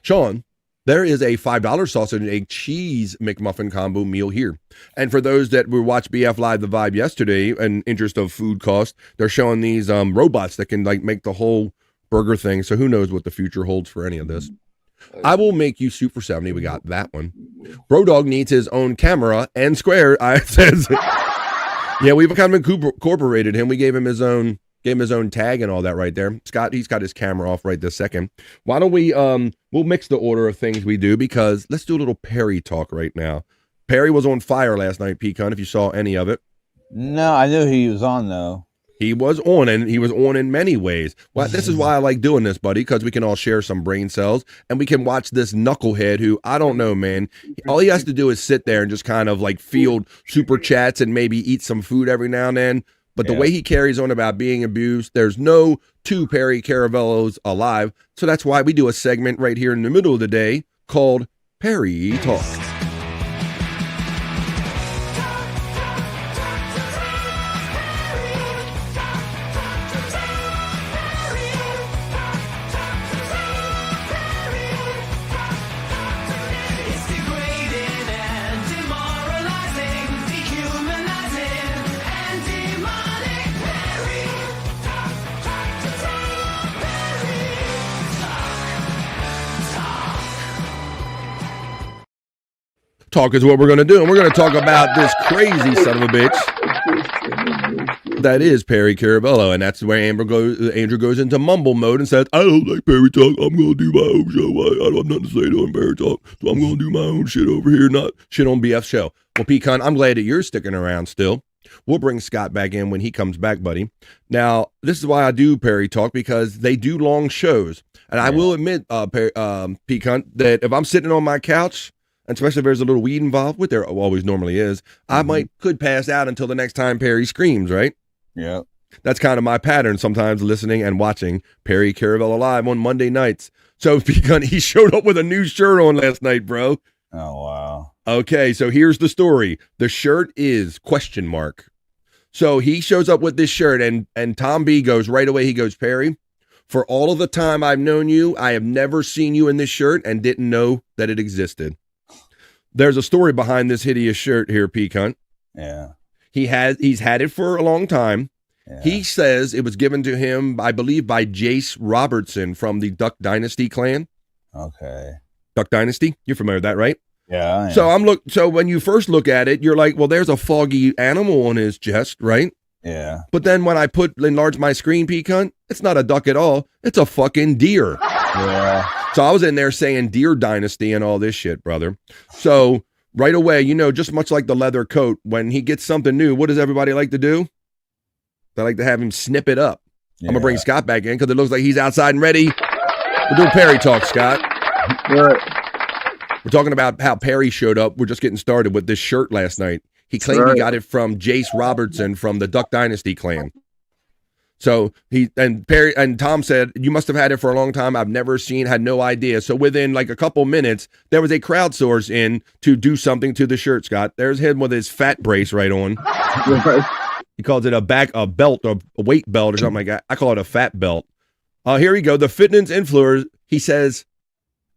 Sean, there is a $5 sausage and egg cheese McMuffin combo meal here. And for those that were watch BF Live The Vibe yesterday, in interest of food cost, they're showing these robots that can like make the whole burger thing. So who knows what the future holds for any of this. I will make you soup for $70. We got that one. Bro Dog needs his own camera and square. I says, yeah, we've kind of incorporated him. We gave him his own tag and all that right there. Scott, he's got his camera off right this second. Why don't we we'll mix the order of things we do, because let's do a little Perry talk right now. Perry was on fire last night, Pecan, if you saw any of it. No, I knew he was on though. He was on, and he was on in many ways. Well, this is why I like doing this, buddy, because we can all share some brain cells, and we can watch this knucklehead who, I don't know, man. All he has to do is sit there and just kind of like field super chats and maybe eat some food every now and then. But the way he carries on about being abused, there's no 2 Perry Caravellos alive. So that's why we do a segment right here in the middle of the day called Perry Talk. Talk is what we're going to do, and we're going to talk about this crazy son of a bitch that is Perry Caravello, and that's where Andrew goes into mumble mode and says, I don't like Perry Talk, I'm going to do my own show, I don't have nothing to say to Perry Talk, so I'm going to do my own shit over here, not shit on BF show. Well, Pecan, I'm glad that you're sticking around still. We'll bring Scott back in when he comes back, buddy. Now, this is why I do Perry Talk, because they do long shows, and I will admit, Pecan, that if I'm sitting on my couch, and especially if there's a little weed involved, which there always normally is, I could pass out until the next time Perry screams, right? Yeah. That's kind of my pattern sometimes, listening and watching Perry Caravello live on Monday nights. So because he showed up with a new shirt on last night, bro. Oh, wow. Okay, so here's the story. The shirt is ? So he shows up with this shirt, and Tom B goes right away. He goes, Perry, for all of the time I've known you, I have never seen you in this shirt and didn't know that it existed. There's a story behind this hideous shirt here, Peacunt. Yeah. He's had it for a long time. Yeah. He says it was given to him, I believe, by Jace Robertson from the Duck Dynasty clan. Okay. Duck Dynasty? You're familiar with that, right? Yeah. I am. So when you first look at it, you're like, well, there's a foggy animal on his chest, right? Yeah. But then when I enlarge my screen, Peacunt, it's not a duck at all. It's a fucking deer. Yeah. So I was in there saying Deer Dynasty and all this shit, brother. So right away, just much like the leather coat, when he gets something new, what does everybody like to do? They like to have him snip it up. Yeah. I'm going to bring Scott back in because it looks like he's outside and ready. We're doing Perry talk, Scott. Right. We're talking about how Perry showed up. We're just getting started with this shirt last night. He claimed he got it from Jace Robertson from the Duck Dynasty clan. So Perry and Tom said, you must have had it for a long time. I've never seen, had no idea. So within like a couple minutes, there was a crowdsource in to do something to the shirt, Scott. There's him with his fat brace right on. He calls it a belt, a weight belt or something like that. I call it a fat belt. Here we go. The fitness influencer, he says,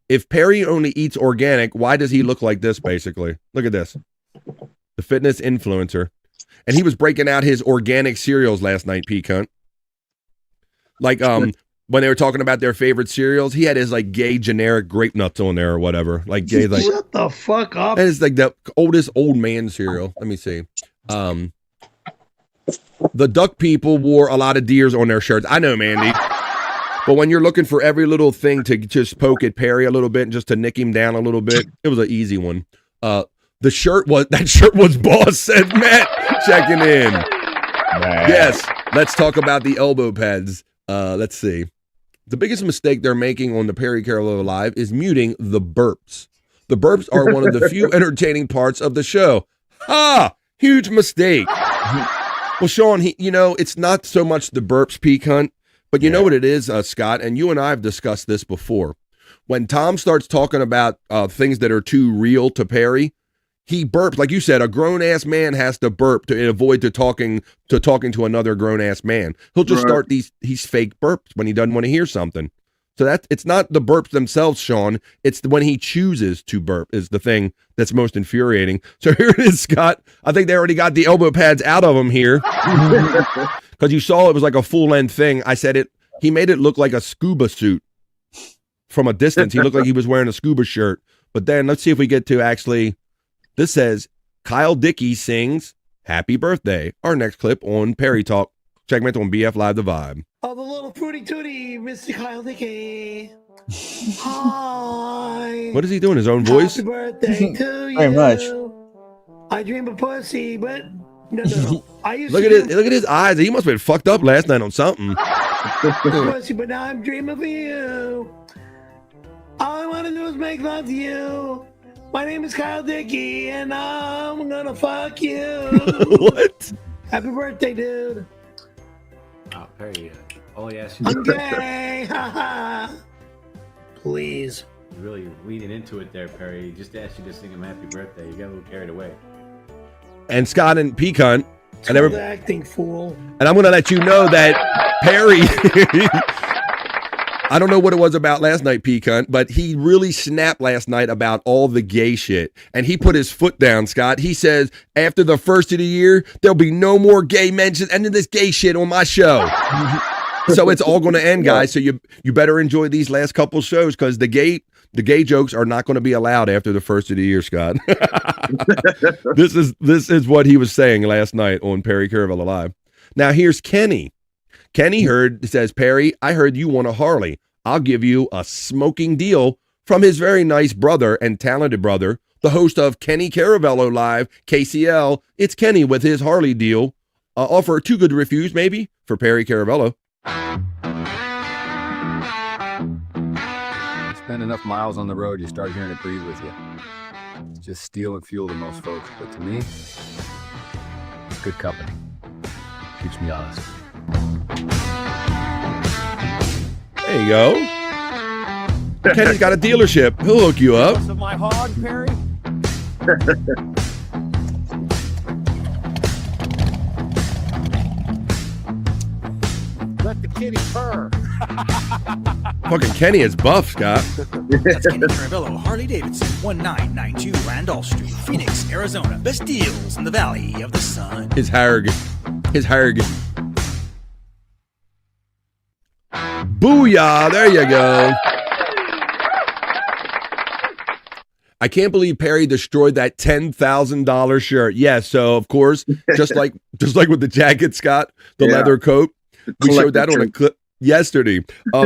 if Perry only eats organic, why does he look like this, basically? Look at this. The fitness influencer. And he was breaking out his organic cereals last night, Peacunt. Like, when they were talking about their favorite cereals, he had his, like, gay generic grape nuts on there or whatever. Like, gay, like. Shut the fuck up. And it's like the oldest old man cereal. Let me see. The duck people wore a lot of deers on their shirts. I know, Mandy. But when you're looking for every little thing to just poke at Perry a little bit and just to nick him down a little bit, it was an easy one. That shirt was boss, said Matt, checking in. Man. Yes, let's talk about the elbow pads. Let's see. The biggest mistake they're making on the Perry Carolina Live is muting the burps. The burps are one of the few entertaining parts of the show. Huge mistake. Well, Sean, it's not so much the burps, Peacunt, but you know what it is, Scott, and you and I have discussed this before. When Tom starts talking about things that are too real to Perry, he burps. Like you said, a grown-ass man has to burp to avoid talking to another grown-ass man. He'll just start these fake burps when he doesn't want to hear something. So it's not the burps themselves, Sean. It's when he chooses to burp is the thing that's most infuriating. So here it is, Scott. I think they already got the elbow pads out of him here. Because you saw it was like a full-length thing. I said he made it look like a scuba suit. From a distance, he looked like he was wearing a scuba shirt. But then let's see if we get to actually, this says, Kyle Dickey sings Happy Birthday. Our next clip on Perry Talk. Segment on BF Live The Vibe. Oh, the little fruity tootie, Mr. Kyle Dickey. Hi. What is he doing? His own voice? Happy birthday to you. Very much. I dream of pussy, but no. I used Look to at his eyes. He must have been fucked up last night on something. pussy, but now I'm dreaming of you. All I want to do is make love to you. My name is Kyle Dickey, and I'm gonna fuck you. What? Happy birthday, dude. Oh, Perry, all he asked I'm gay. Please. You're really leaning into it there, Perry. He just asked you to sing him happy birthday. You got a little carried away. And Scott and Peacunt. And acting fool. And I'm going to let you know that Perry, I don't know what it was about last night, Peacunt, but he really snapped last night about all the gay shit. And he put his foot down, Scott. He says, after the first of the year, there'll be no more gay mentions and this gay shit on my show. So it's all going to end, guys. So you better enjoy these last couple shows because the gay jokes are not going to be allowed after the first of the year, Scott. This is what he was saying last night on Perry Carolina Live. Now here's Kenny. Kenny says, Perry, I heard you want a Harley. I'll give you a smoking deal from his very nice brother and talented brother, the host of Kenny Caravello Live, KCL. It's Kenny with his Harley deal. Offer 2 good reviews, maybe, for Perry Caravello. Spend enough miles on the road, you start hearing it breathe with you. It's just steel and fuel to most folks, but to me, it's good company. Keeps me honest. There you go. Kenny's got a dealership. He'll hook you up. Of my hog, Perry. Let the kitty purr. Fucking Kenny is buff, Scott. That's Kenny Caravello, Harley Davidson, 1992 Randolph Street, Phoenix, Arizona. Best deals in the Valley of the Sun. His Harg. Booyah! There you go. I can't believe Perry destroyed that $10,000 shirt. Yeah, so of course, just like with the jacket, Scott, the leather coat, we showed that on a clip yesterday.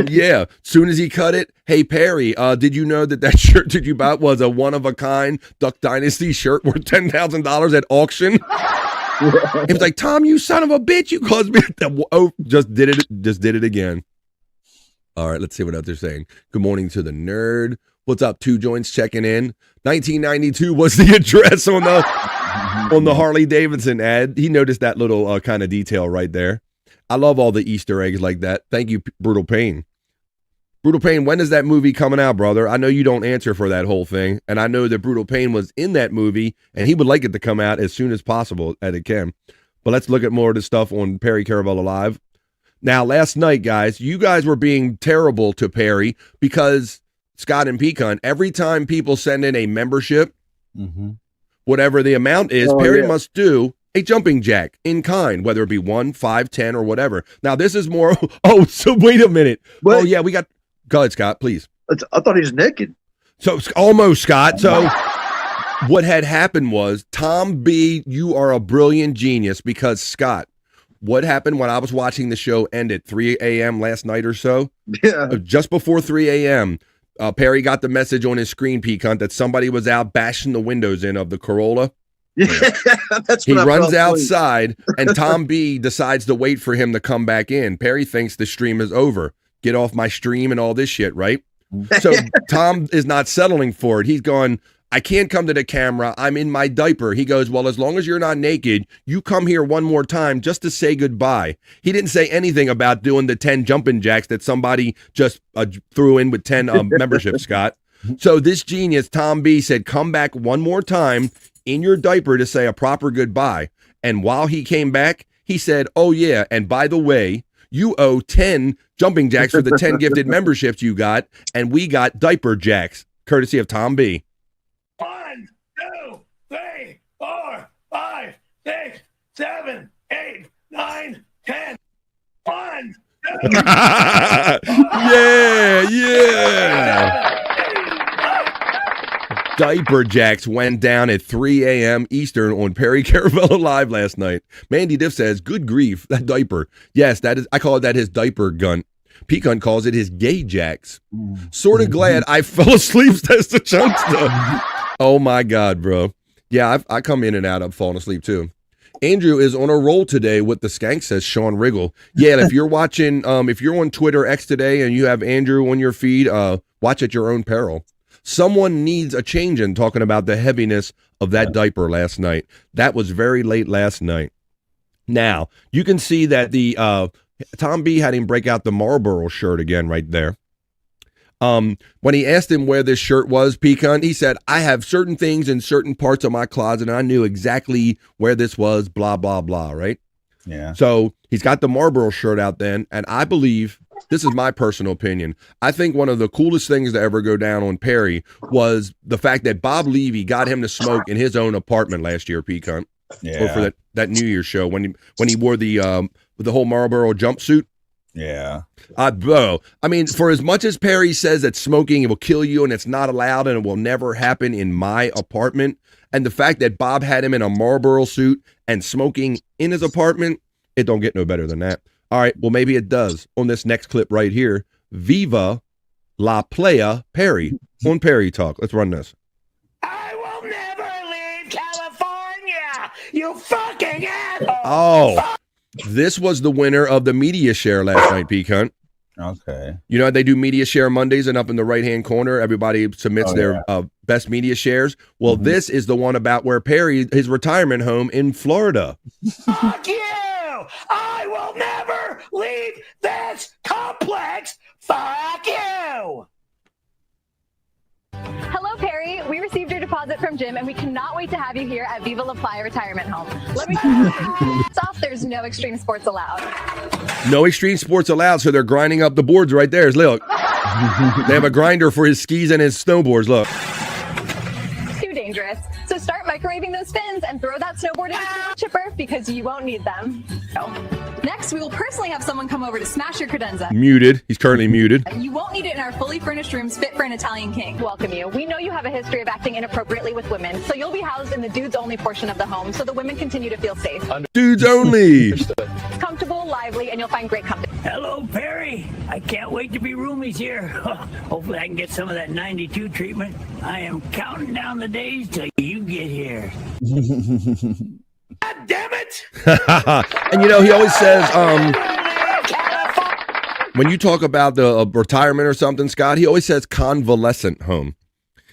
Yeah, soon as he cut it, hey Perry, did you know that shirt that you bought was a one-of-a-kind Duck Dynasty shirt worth $10,000 at auction? It was like, Tom, you son of a bitch, you caused me just did it again. All right, let's see what else they're saying. Good morning to the nerd. What's up, Two Joints checking in. 1992 was the address on the Harley Davidson ad. He noticed that little kind of detail right there. I love all the Easter eggs like that. Thank you, Brutal Pain. Brutal Pain, when is that movie coming out, brother? I know you don't answer for that whole thing, and I know that Brutal Pain was in that movie, and he would like it to come out as soon as possible as it can. But let's look at more of the stuff on Perry Caravello Live. Now, last night, guys, you guys were being terrible to Perry because Scott and Pecan, every time people send in a membership, whatever the amount is, Perry must do a jumping jack in kind, whether it be 1, 5, 10, or whatever. Now, this is more, so wait a minute. What? Oh, yeah, we got, go ahead, Scott, please. I thought he was naked. So, almost, Scott. So, what had happened was, Tom B., you are a brilliant genius because, Scott, what happened when I was watching the show end at 3 a.m. last night or so? Yeah. Just before 3 a.m., Perry got the message on his screen, Pecan, that somebody was out bashing the windows in of the Corolla. Yeah, that's he when I runs fell asleep. outside, and Tom B decides to wait for him to come back in. Perry thinks the stream is over. Get off my stream and all this shit, right? So Tom is not settling for it. He's going, I can't come to the camera. I'm in my diaper. He goes, well, as long as you're not naked, you come here one more time just to say goodbye. He didn't say anything about doing the 10 jumping jacks that somebody just threw in with 10 memberships, Scott. So this genius, Tom B, said, come back one more time in your diaper to say a proper goodbye. And while he came back, he said, oh yeah, and by the way, you owe 10 jumping jacks for the 10 gifted memberships you got, and we got diaper jacks, courtesy of Tom B. 1, 2, 3, 4, 5, 6, 7, 8, 9, 10. 1, 2, yeah. Diaper jacks went down at 3 a.m. Eastern on Perry Caravello Live last night. Mandy Diff says, good grief, that diaper. Yes, that is. I call that his diaper gun. Pecan calls it his gay jacks. Sort of glad I fell asleep as the chunkster. Oh my God, bro. Yeah, I come in and out of falling asleep too. Andrew is on a roll today with the skank, says Sean Riggle. Yeah, and if you're watching, if you're on Twitter X today and you have Andrew on your feed, watch at your own peril. Someone needs a change in talking about the heaviness of that diaper last night. That was very late last night. Now, you can see that the Tom B had him break out the Marlboro shirt again right there. When he asked him where this shirt was, Pecan, he said, I have certain things in certain parts of my closet, and I knew exactly where this was, blah, blah, blah, right? Yeah. So he's got the Marlboro shirt out then, and I believe, this is my personal opinion, I think one of the coolest things to ever go down on Perry was the fact that Bob Levy got him to smoke in his own apartment last year, Pecan. Yeah. Or for that New Year's show when he wore the whole Marlboro jumpsuit. Yeah. Bro, I mean, for as much as Perry says that smoking will kill you and it's not allowed and it will never happen in my apartment, and the fact that Bob had him in a Marlboro suit and smoking in his apartment, it don't get no better than that. All right, well, maybe it does on this next clip right here. Viva La Playa Perry on Perry Talk. Let's run this. I will never leave California, you fucking asshole. Oh, this was the winner of the media share last night, Pecan. Okay. You know how they do media share Mondays, and up in the right-hand corner, everybody submits their best media shares? Well, this is the one about where Perry, his retirement home in Florida. Fuck you! I will never leave this complex. Fuck you! Hello, Perry. We received your deposit from Jim, and we cannot wait to have you here at Viva La Playa Retirement Home. Let me off. There's no extreme sports allowed. No extreme sports allowed, so they're grinding up the boards right there. Look. They have a grinder for his skis and his snowboards. Look. Too dangerous. So start microwaving those fins and throw that snowboard in the chipper because you won't need them. Next, we will personally have someone come over to smash your credenza. Muted. He's currently muted. You won't need it in our fully furnished rooms fit for an Italian king. Welcome you. We know you have a history of acting inappropriately with women, so you'll be housed in the dudes only portion of the home so the women continue to feel safe. Dudes only. It's comfortable, lively, and you'll find great company. Hello, Perry. I can't wait to be roomies here. Hopefully I can get some of that 92 treatment. I am counting down the days till you get here. God damn it! And you know, he always says, when you talk about the retirement or something, Scott, he always says convalescent home.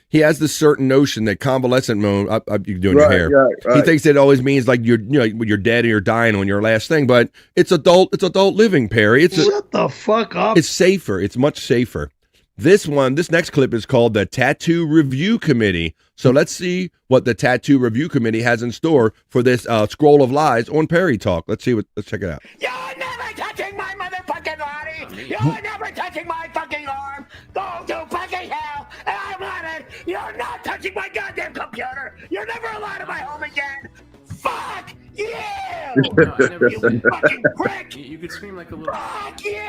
He has this certain notion that convalescent home, you're doing your hair. Right. He thinks it always means like you're dead or you're dying on your last thing, but it's adult living, Perry. Shut the fuck up. It's safer. It's much safer. This next clip is called the Tattoo Review Committee. So let's see what the Tattoo Review Committee has in store for this scroll of lies on Perry Talk. Let's check it out. You're never touching my motherfucking body. You're never touching my fucking arm. Go to fucking hell, and I'm on it. You're not touching my goddamn computer. You're never allowed in my home again. Fuck you! You fucking prick! You could scream like a little. Fuck you!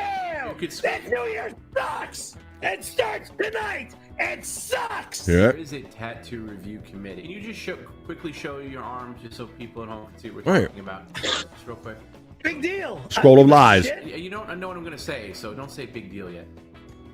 This New Year sucks! It starts tonight! It sucks! Yeah. What is a tattoo review committee? Can you just quickly show your arm just so people at home can see what Right. we're talking about? Just real quick. Big deal. Scroll of lies. You don't know what I'm going to say, so don't say big deal yet.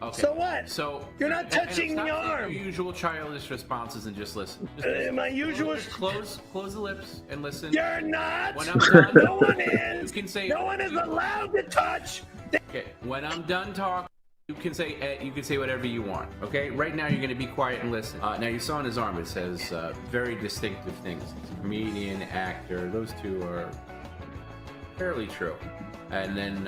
Okay. So what? So You're not touching stop the saying arm. Your usual childish responses and just listen. Just listen. My usual. Close the lips and listen. You're not. When I'm done, No one is. You can say. No one is allowed to touch. Okay. When I'm done talking, you can say whatever you want. Okay. Right now, you're going to be quiet and listen. Now you saw on his arm. It says very distinctive things. He's a comedian, actor. Those two are fairly true. And then.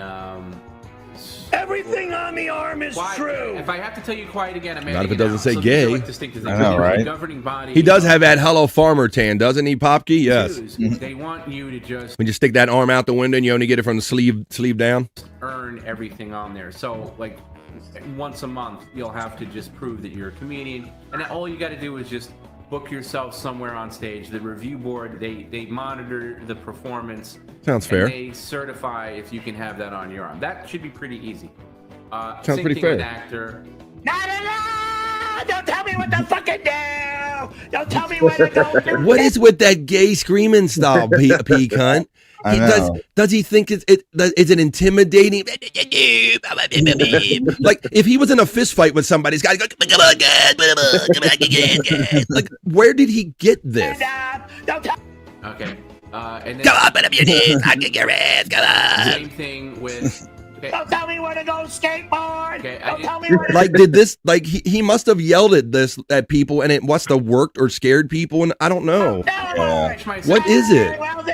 Everything on the arm is quiet. true. If I have to tell you quiet again, I'm Not if it editing doesn't out. say So these gay. are like distinctive things. I know, right? The governing body. He does have that Hello Farmer tan, doesn't he, Popke? Yes. They want you to just When you stick that arm out the window and you only get it from the sleeve down. earn everything on there. So, like, once a month, you'll have to just prove that you're a comedian. And all you got to do is just book yourself somewhere on stage. The review board, they monitor the performance. Sounds fair. And they certify if you can have that on your arm. That should be pretty easy. Sounds same pretty thing fair. With actor. Not allowed! Don't tell me what to fucking do! Don't tell me where to go! What is with that gay screaming style, P cunt? Does he think is it intimidating? Like if he was in a fist fight with somebody, he's got to go. Like where did he get this? Okay. And then, Come on, put up your knees. I kick your ass. Come on. Same thing with. Okay. Don't tell me where to go skateboard. Okay, Don't tell me where to Like did this? Like he must have yelled at this at people, and it must have worked or scared people, and I don't know. What is it? Well, do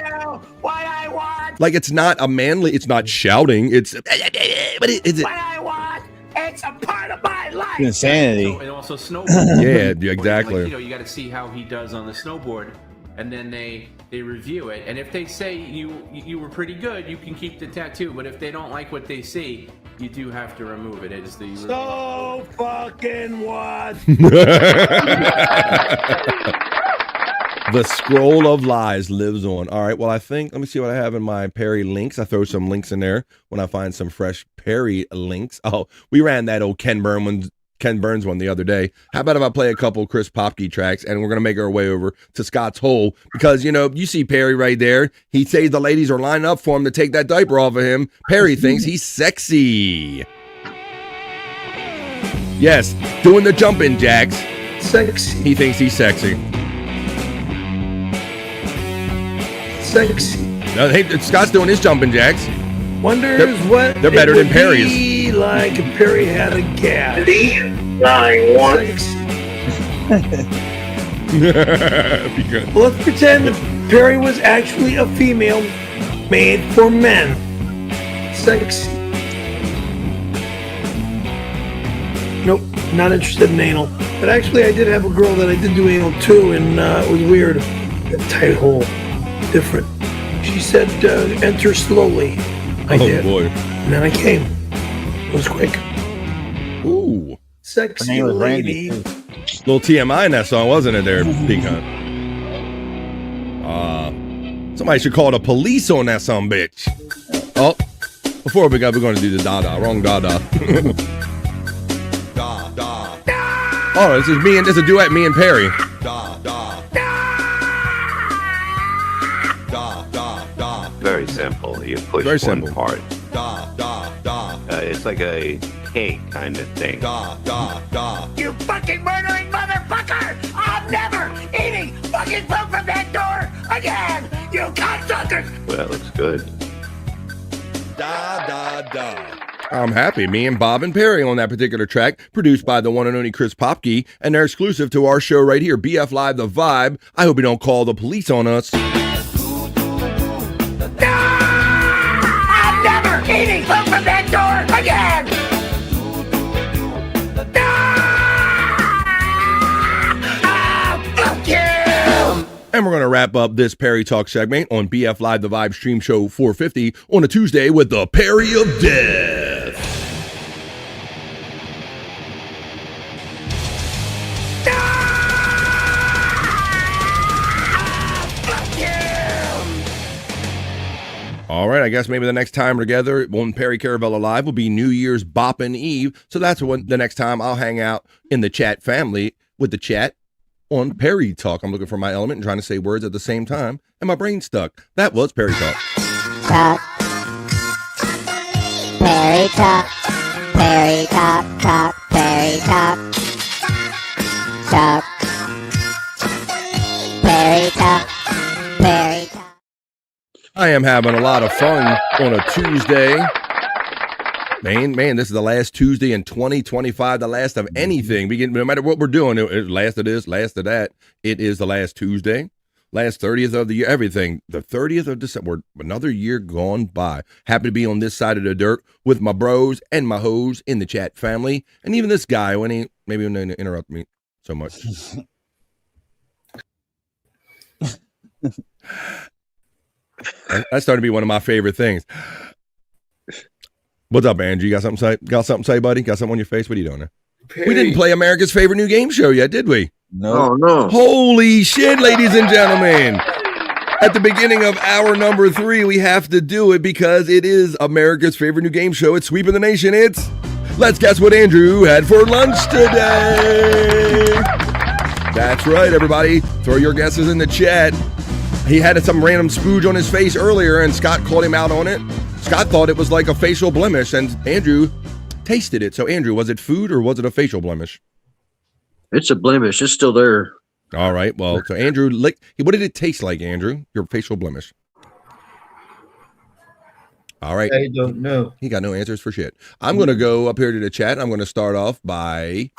what I want. Like it's not a manly. It's not shouting. It's what is it? What I want. It's a part of my life. Insanity. And also snowboard. Yeah, exactly. Like, you got to see how he does on the snowboard, and then they review it. And if they say you were pretty good, you can keep the tattoo. But if they don't like what they see, you do have to remove it. It's the So fucking what? The scroll of lies lives on. All right. Well, let me see what I have in my Perry links. I throw some links in there when I find some fresh Perry links. Oh, we ran that old Ken Burns one the other day. How about if I play a couple Chris Popke tracks and we're going to make our way over to Scott's hole because, you see Perry right there. He says the ladies are lining up for him to take that diaper off of him. Perry thinks he's sexy. Yes, doing the jumping jacks. Sexy. He thinks he's sexy. Sexy. No, hey, Scott's doing his jumping jacks. Wonders what they're better than it would Perry's. be like if Perry had a gas. Well, let's pretend that Perry was actually a female made for men. Sexy. Nope. not interested in anal. But actually, I did have a girl that I did do anal to, and it was weird. A tight hole, different. She said, enter slowly. I did. Boy. And then I came. It was quick. Ooh. Sexy lady. Little TMI in that song, wasn't it there, Pecan? Somebody should call the police on that son bitch. Oh, before we're going to do the da-da. Wrong da-da. Oh, this is a duet, me and Perry. Very simple. You push one part. It's like a cake kind of thing. You fucking murdering motherfucker! I'm never eating fucking food from that door again! You cocksuckers! Well, it looks good. I'm happy. Me and Bob and Perry on that particular track, produced by the one and only Chris Popke, and they're exclusive to our show right here, BF Live The Vibe. I hope you don't call the police on us. I'm never eating food from that door again! Fuck you! And we're going to wrap up this Perry Talk segment on BF Live The Vibe Stream Show 450 on a Tuesday with the Perry of Death. All right, I guess maybe the next time together on Perry Caravella Live will be New Year's Boppin' Eve. So that's when the next time I'll hang out in the chat family with the chat on Perry Talk. I'm looking for my element and trying to say words at the same time, and my brain stuck. That was Perry Talk. Talk. Perry Talk. Perry Talk. Talk. Perry Talk. Talk. Perry Talk. Perry Talk. I am having a lot of fun on a Tuesday. Man, this is the last Tuesday in 2025, the last of anything. No matter what we're doing, last of this, last of that, it is the last Tuesday, last 30th of the year, everything. The 30th of December, another year gone by. Happy to be on this side of the dirt with my bros and my hoes in the chat family. And even this guy, when he maybe when they interrupt me so much. That's starting to be one of my favorite things. What's up, Andrew? You got something to say? Buddy? Got something on your face? What are you doing there? Perry. We didn't play America's favorite new game show yet, did we? No. Oh, no. Holy shit, ladies and gentlemen. At the beginning of hour number 3, we have to do it because it is America's favorite new game show. It's Sweeping the Nation. It's Let's Guess What Andrew Had for Lunch Today. That's right, everybody. Throw your guesses in the chat. He had some random spooge on his face earlier, and Scott called him out on it. Scott thought it was like a facial blemish, and Andrew tasted it. So, Andrew, was it food or was it a facial blemish? It's a blemish. It's still there. All right. Well, so Andrew, what did it taste like, Andrew? Your facial blemish. All right. I don't know. He got no answers for shit. I'm going to go up here to the chat. I'm going to start off by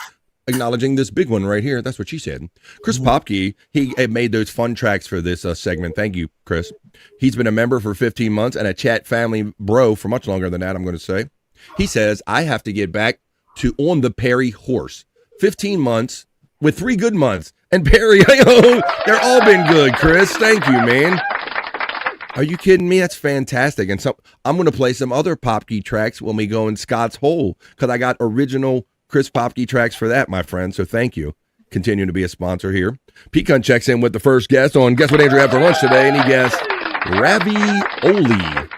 acknowledging this big one right here. That's what she said. Chris Popke, he made those fun tracks for this segment. Thank you, Chris. He's been a member for 15 months and a chat family bro for much longer than that, I'm going to say. He says, I have to get back to on the Perry horse. 15 months with 3 good months. And Perry, they're all been good, Chris. Thank you, man. Are you kidding me? That's fantastic. And so I'm going to play some other Popke tracks when we go in Scott's hole because I got original Chris Popke tracks for that, my friend. So thank you. Continue to be a sponsor here. Pecan checks in with the first guest on Guess What Andrew Had for Lunch Today, and he guessed ravioli.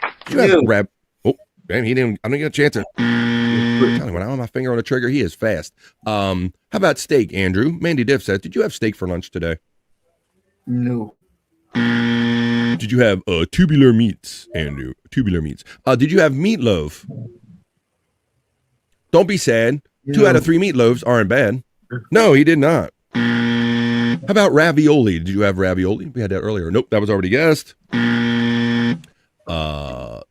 Oh, man, he didn't. I didn't get a chance to. When I have my finger on the trigger, he is fast. How about steak, Andrew? Mandy Diff says, did you have steak for lunch today? No. Did you have tubular meats, Andrew? Tubular meats. Did you have meatloaf? Don't be sad. 2 out of 3 meatloaves aren't bad. No, he did not. How about ravioli? Did you have ravioli? We had that earlier. Nope, that was already guessed.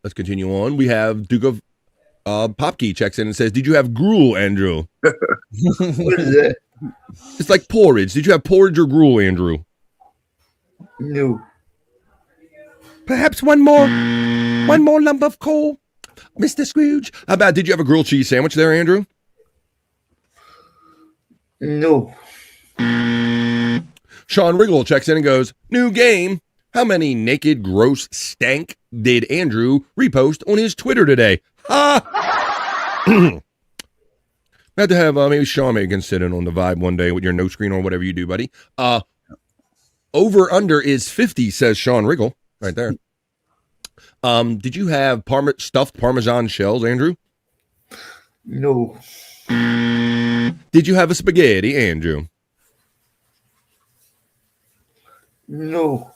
Let's continue on. We have Duke of Popke checks in and says, did you have gruel, Andrew? What is that? It's like porridge. Did you have porridge or gruel, Andrew? No. Perhaps one more lump of coal, Mr. Scrooge. How about, did you have a grilled cheese sandwich there, Andrew? No. Sean Riggle checks in and goes, new game. How many naked, gross stank did Andrew repost on his Twitter today? Had to have maybe Sean maybe can sit in on the vibe one day with your no screen or whatever you do, buddy. Over under is 50, says Sean Riggle right there. Did you have stuffed Parmesan shells, Andrew? No. Did you have a spaghetti, Andrew? No.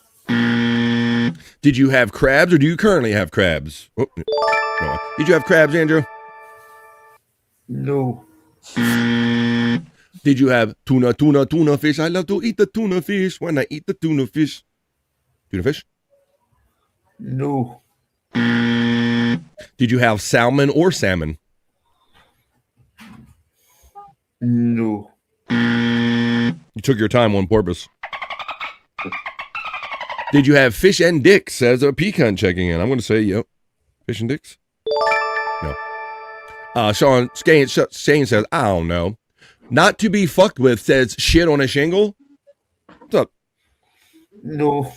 Did you have crabs or do you currently have crabs? Oh, no. Did you have crabs, Andrew? No. Did you have tuna fish? I love to eat the tuna fish when I eat the tuna fish. Tuna fish? No. Did you have salmon or salmon? No. You took your time on purpose. Did you have fish and dicks? Says a pecan checking in. I'm going to say, yep. Fish and dicks? No. Shane says, I don't know. Not to be fucked with says shit on a shingle. What's up? No.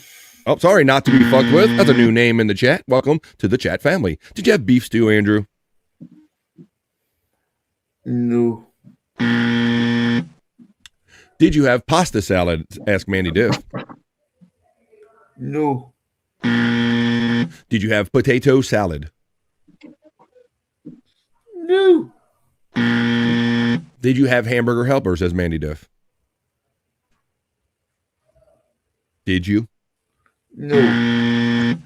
Oh, sorry, not to be fucked with. That's a new name in the chat. Welcome to the chat family. Did you have beef stew, Andrew? No. Did you have pasta salad? Ask Mandy Diff. No. Did you have potato salad? No. Did you have hamburger helper? Says Mandy Diff. Did you? No.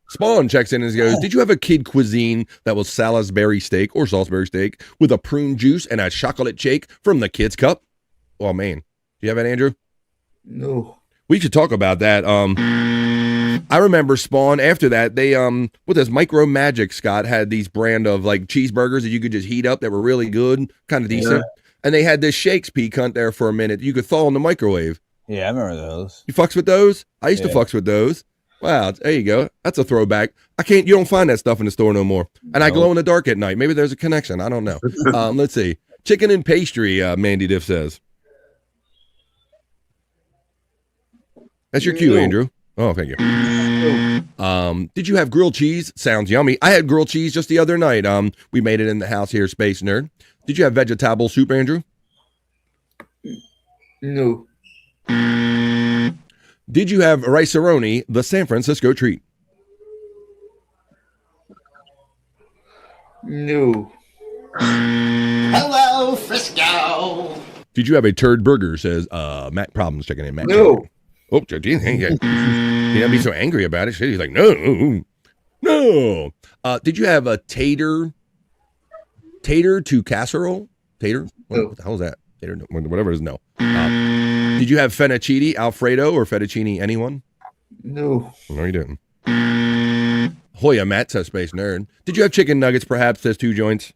Spawn checks in and goes, did you have a kid cuisine that was Salisbury steak or Salisbury steak with a prune juice and a chocolate shake from the kids cup? Oh man. Do you have that, Andrew? No. We should talk about that. I remember Spawn after that, they with this Micro Magic, Scott had these brand of like cheeseburgers that you could just heat up that were really good, kind of decent. Yeah. And they had this Shakes peak hunt there for a minute. You could thaw in the microwave. Yeah, I remember those. You fucks with those? I used to fucks with those. Wow, there you go. That's a throwback. You don't find that stuff in the store no more. And I glow in the dark at night. Maybe there's a connection. I don't know. Let's see. Chicken and pastry, Mandy Diff says. That's your cue, Andrew. Oh, thank you. Did you have grilled cheese? Sounds yummy. I had grilled cheese just the other night. We made it in the house here, Space Nerd. Did you have vegetable soup, Andrew? No. Did you have rice-a-roni, the San Francisco treat? No. Hello, Frisco. Did you have a turd burger? Says Matt Problems checking in. Matt. No. Oh, geez, he don't be so angry about it. He's like, no. Did you have a tater to casserole? Tater? What the hell is that? Tater, whatever it is, no. Did you have fettuccine Alfredo or fettuccine anyone? No. No, you didn't. Hoya Matt says Space Nerd. Did you have chicken nuggets perhaps? Says Two Joints.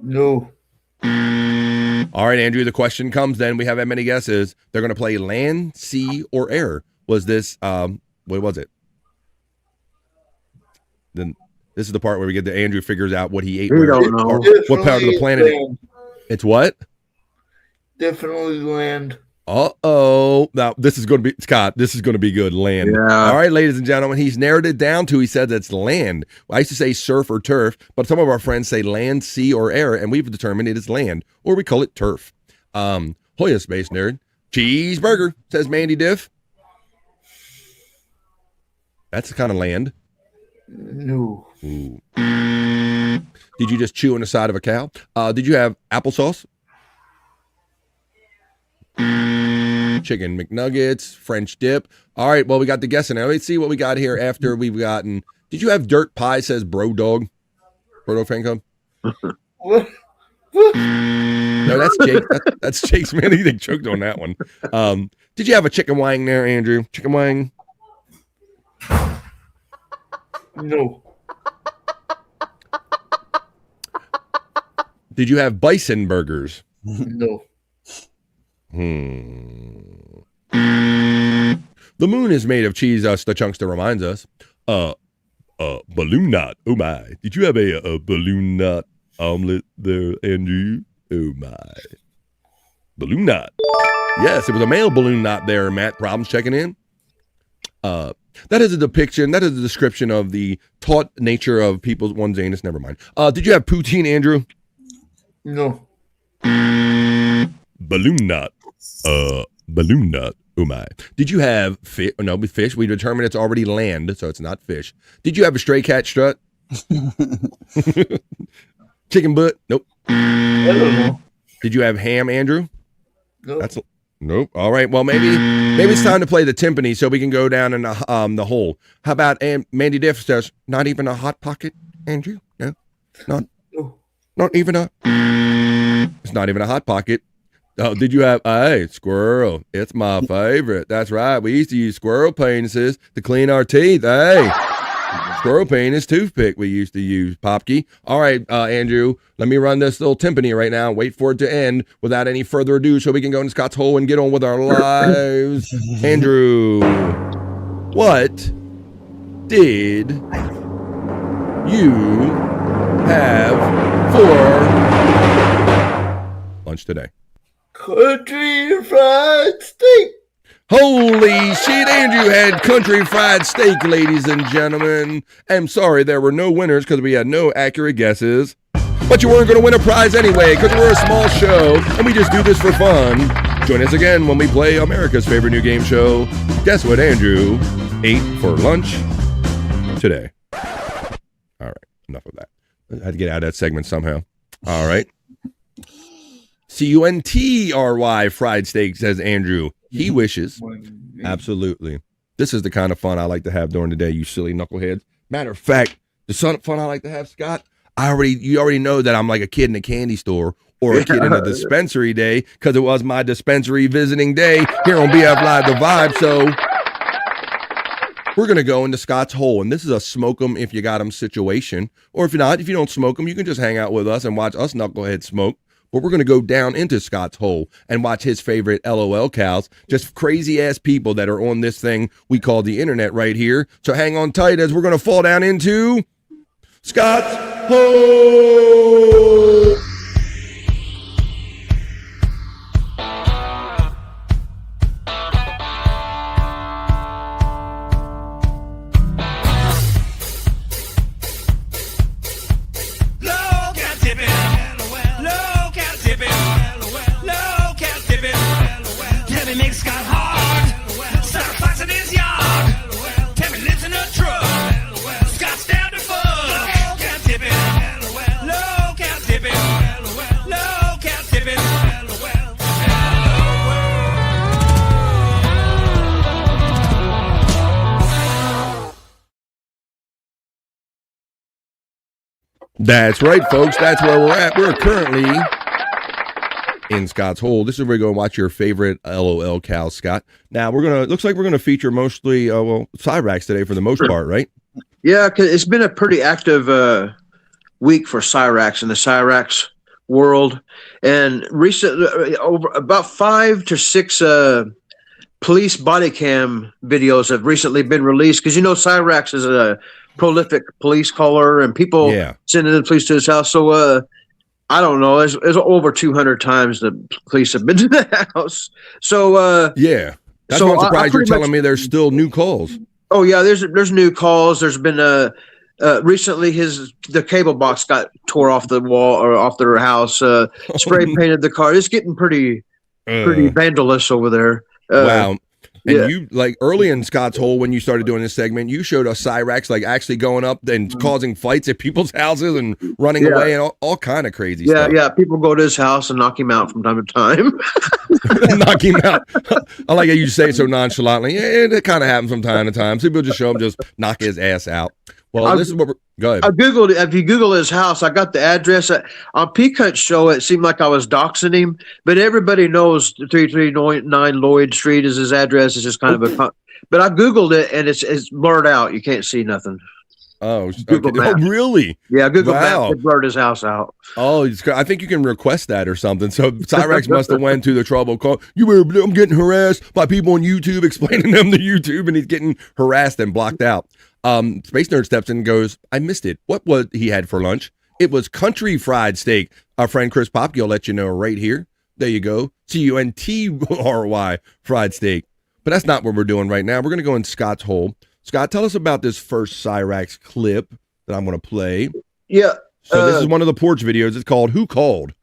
No. All right, Andrew, the question comes then. We have that many guesses. They're going to play land, sea, or air. Was this, what was it? Then this is the part where we get to Andrew figures out what he ate. We don't know. What part of the planet? It's what? Definitely land. Uh-oh. Now, this is going to be, Scott, this is going to be good. Land. Yeah. All right, ladies and gentlemen, he's narrowed it down to, he says it's land. I used to say surf or turf, but some of our friends say land, sea, or air, and we've determined it is land, or we call it turf. Hoya Space Nerd. Cheeseburger, says Mandy Diff. That's the kind of land. No. Ooh. Did you just chew on the side of a cow? Did you have applesauce? Chicken McNuggets, French dip. All right, well, we got the guessing now. Let's see what we got here after we've gotten. Did you have dirt pie? Says Bro Dog. Bro Dog Fan Club? What? No, that's Jake. That's Jake's man. He choked on that one. Did you have a chicken wang there, Andrew? Chicken wang? No. Did you have bison burgers? No. The moon is made of cheese, the chunkster reminds us. Balloon knot. Oh my. Did you have a balloon knot omelet there, Andrew? Oh my. Balloon knot. Yes, it was a male balloon knot there, Matt. Problems checking in? That is a depiction, that is a description of the taut nature of people's one's anus. Never mind. Did you have poutine, Andrew? No. Balloon knot. Balloon knot. Oh my. Did you have fish? No, with fish. We determined it's already land, so it's not fish. Did you have a stray cat strut? Chicken butt? Nope. I don't know. Did you have ham, Andrew? Nope. Nope. All right. Well, maybe it's time to play the timpani so we can go down in the hole. How about Mandy Diff says, not even a hot pocket, Andrew? No, not even a. It's not even a hot pocket. Oh, did you have, hey, squirrel? It's my favorite. That's right. We used to use squirrel penises to clean our teeth. Hey, squirrel penis toothpick we used to use, Popke. All right, Andrew, let me run this little timpani right now. Wait for it to end without any further ado so we can go in Scott's hole and get on with our lives. Andrew, what did you have for lunch today? Country fried steak. Holy shit, Andrew had country fried steak, ladies and gentlemen. I'm sorry there were no winners because we had no accurate guesses. But you weren't going to win a prize anyway because we're a small show and we just do this for fun. Join us again when we play America's favorite new game show. Guess what Andrew ate for lunch today? All right, enough of that. I had to get out of that segment somehow. All right. CUNTRY fried steak, says Andrew. He wishes. Absolutely. This is the kind of fun I like to have during the day, you silly knuckleheads. Matter of fact, the fun I like to have, Scott, you already know that I'm like a kid in a candy store or a kid in a dispensary day because it was my dispensary visiting day here on BF Live The Vibe. So we're going to go into Scott's hole, and this is a smoke 'em if you got 'em situation. Or if not, if you don't smoke 'em, you can just hang out with us and watch us knuckleheads smoke. But we're going to go down into Scott's hole and watch his favorite LOL cows, just crazy ass people that are on this thing we call the internet right here. So hang on tight as we're going to fall down into Scott's hole. That's right, folks. That's where we're at. We're currently in Scott's hole. This is where we're going to watch your favorite LOL cows, Scott. Now, looks like we're going to feature mostly, Cyrax today for the most part, right? Yeah, 'cause it's been a pretty active week for Cyrax in the Cyrax world. And recently, over about 5 to 6 police body cam videos have recently been released. Because, Cyrax is a prolific police caller and people sending the police to his house. So I don't know. It's over 200 times the police have been to the house. So yeah, that's why I'm surprised you're telling me there's still new calls. Oh yeah, there's new calls. There's been recently the cable box got tore off the wall or off their house. Spray painted the car. It's getting pretty vandalous over there. Wow. And you, like, early in Scott's hole, when you started doing this segment, you showed us Cyrax, like, actually going up and causing fights at people's houses and running away and all kind of crazy stuff. Yeah, people go to his house and knock him out from time to time. Knock him out. I like how you say it so nonchalantly. Yeah, that kind of happens from time to time. People just show him, just knock his ass out. Well, this is what go ahead. I Googled it. If you Google his house, I got the address. On Peacock's show, it seemed like I was doxing him, but everybody knows 3399 Lloyd Street is his address. It's just kind of but I Googled it, and it's blurred out. You can't see nothing. Oh, okay. Oh, really? Yeah, Google Maps blurred his house out. Oh, I think you can request that or something. So Cyrax must have went to the trouble. I'm getting harassed by people on YouTube, explaining them to YouTube, and he's getting harassed and blocked out. Space Nerd steps in and goes, I missed it. What was he had for lunch? It was country fried steak. Our friend Chris Popke will let you know right here. There you go. CUNTRY fried steak. But that's not what we're doing right now. We're going to go in Scott's hole. Scott, tell us about this first Cyrax clip that I'm going to play. Yeah. So this is one of the porch videos. It's called Who Called?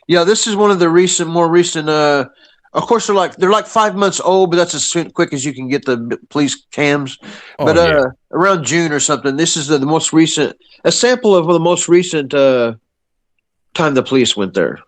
Yeah, this is one of the more recent. Of course, they're like 5 months old, but that's as quick as you can get the police cams. But around June or something, this is the most recent, a sample of the most recent time the police went there.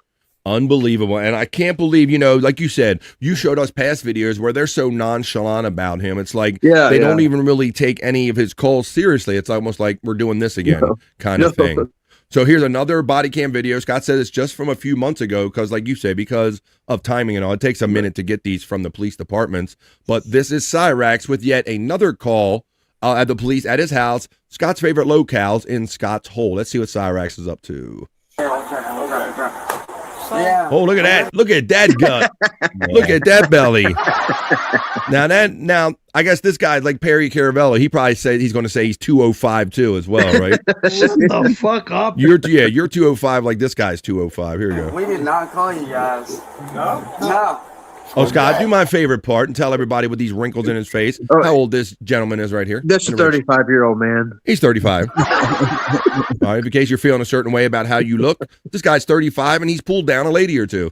Unbelievable. And I can't believe, like you said, you showed us past videos where they're so nonchalant about him. It's like they don't even really take any of his calls seriously. It's almost like we're doing this again kind of thing. So here's another body cam video. Scott said it's just from a few months ago because, like you said, because of timing and all, it takes a minute to get these from the police departments. But this is Cyrax with yet another call at the police at his house, Scott's favorite locales in Scott's hole. Let's see what Cyrax is up to. Yeah. Oh, look at that. Look at that gut. Look at that belly. Now, I guess this guy, like Perry Caravello, he probably said he's going to say he's 205 too as well, right? Shut the fuck up. You're 205 like this guy's 205. Here you go. We did not call you guys. No. Oh, Scott, do my favorite part and tell everybody with these wrinkles in his face how old this gentleman is right here. That's a 35-year-old man. He's 35. All right, in case you're feeling a certain way about how you look, this guy's 35 and he's pulled down a lady or two.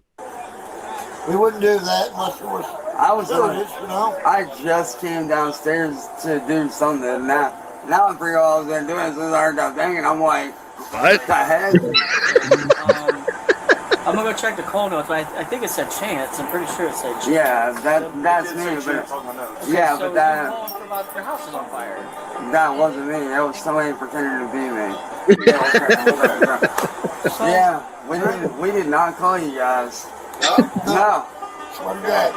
We wouldn't do that unless it was. I just came downstairs to do something. Now I figure all I was going to do is start banging. I'm like, what the heck? I'm gonna go check the call notes, but I think it said Chance. I'm pretty sure it said Chance. Yeah, that's me. But yeah, but that about their house is on fire. That wasn't me. That was somebody pretending to be me. Yeah, we did not call you guys. No. What is that?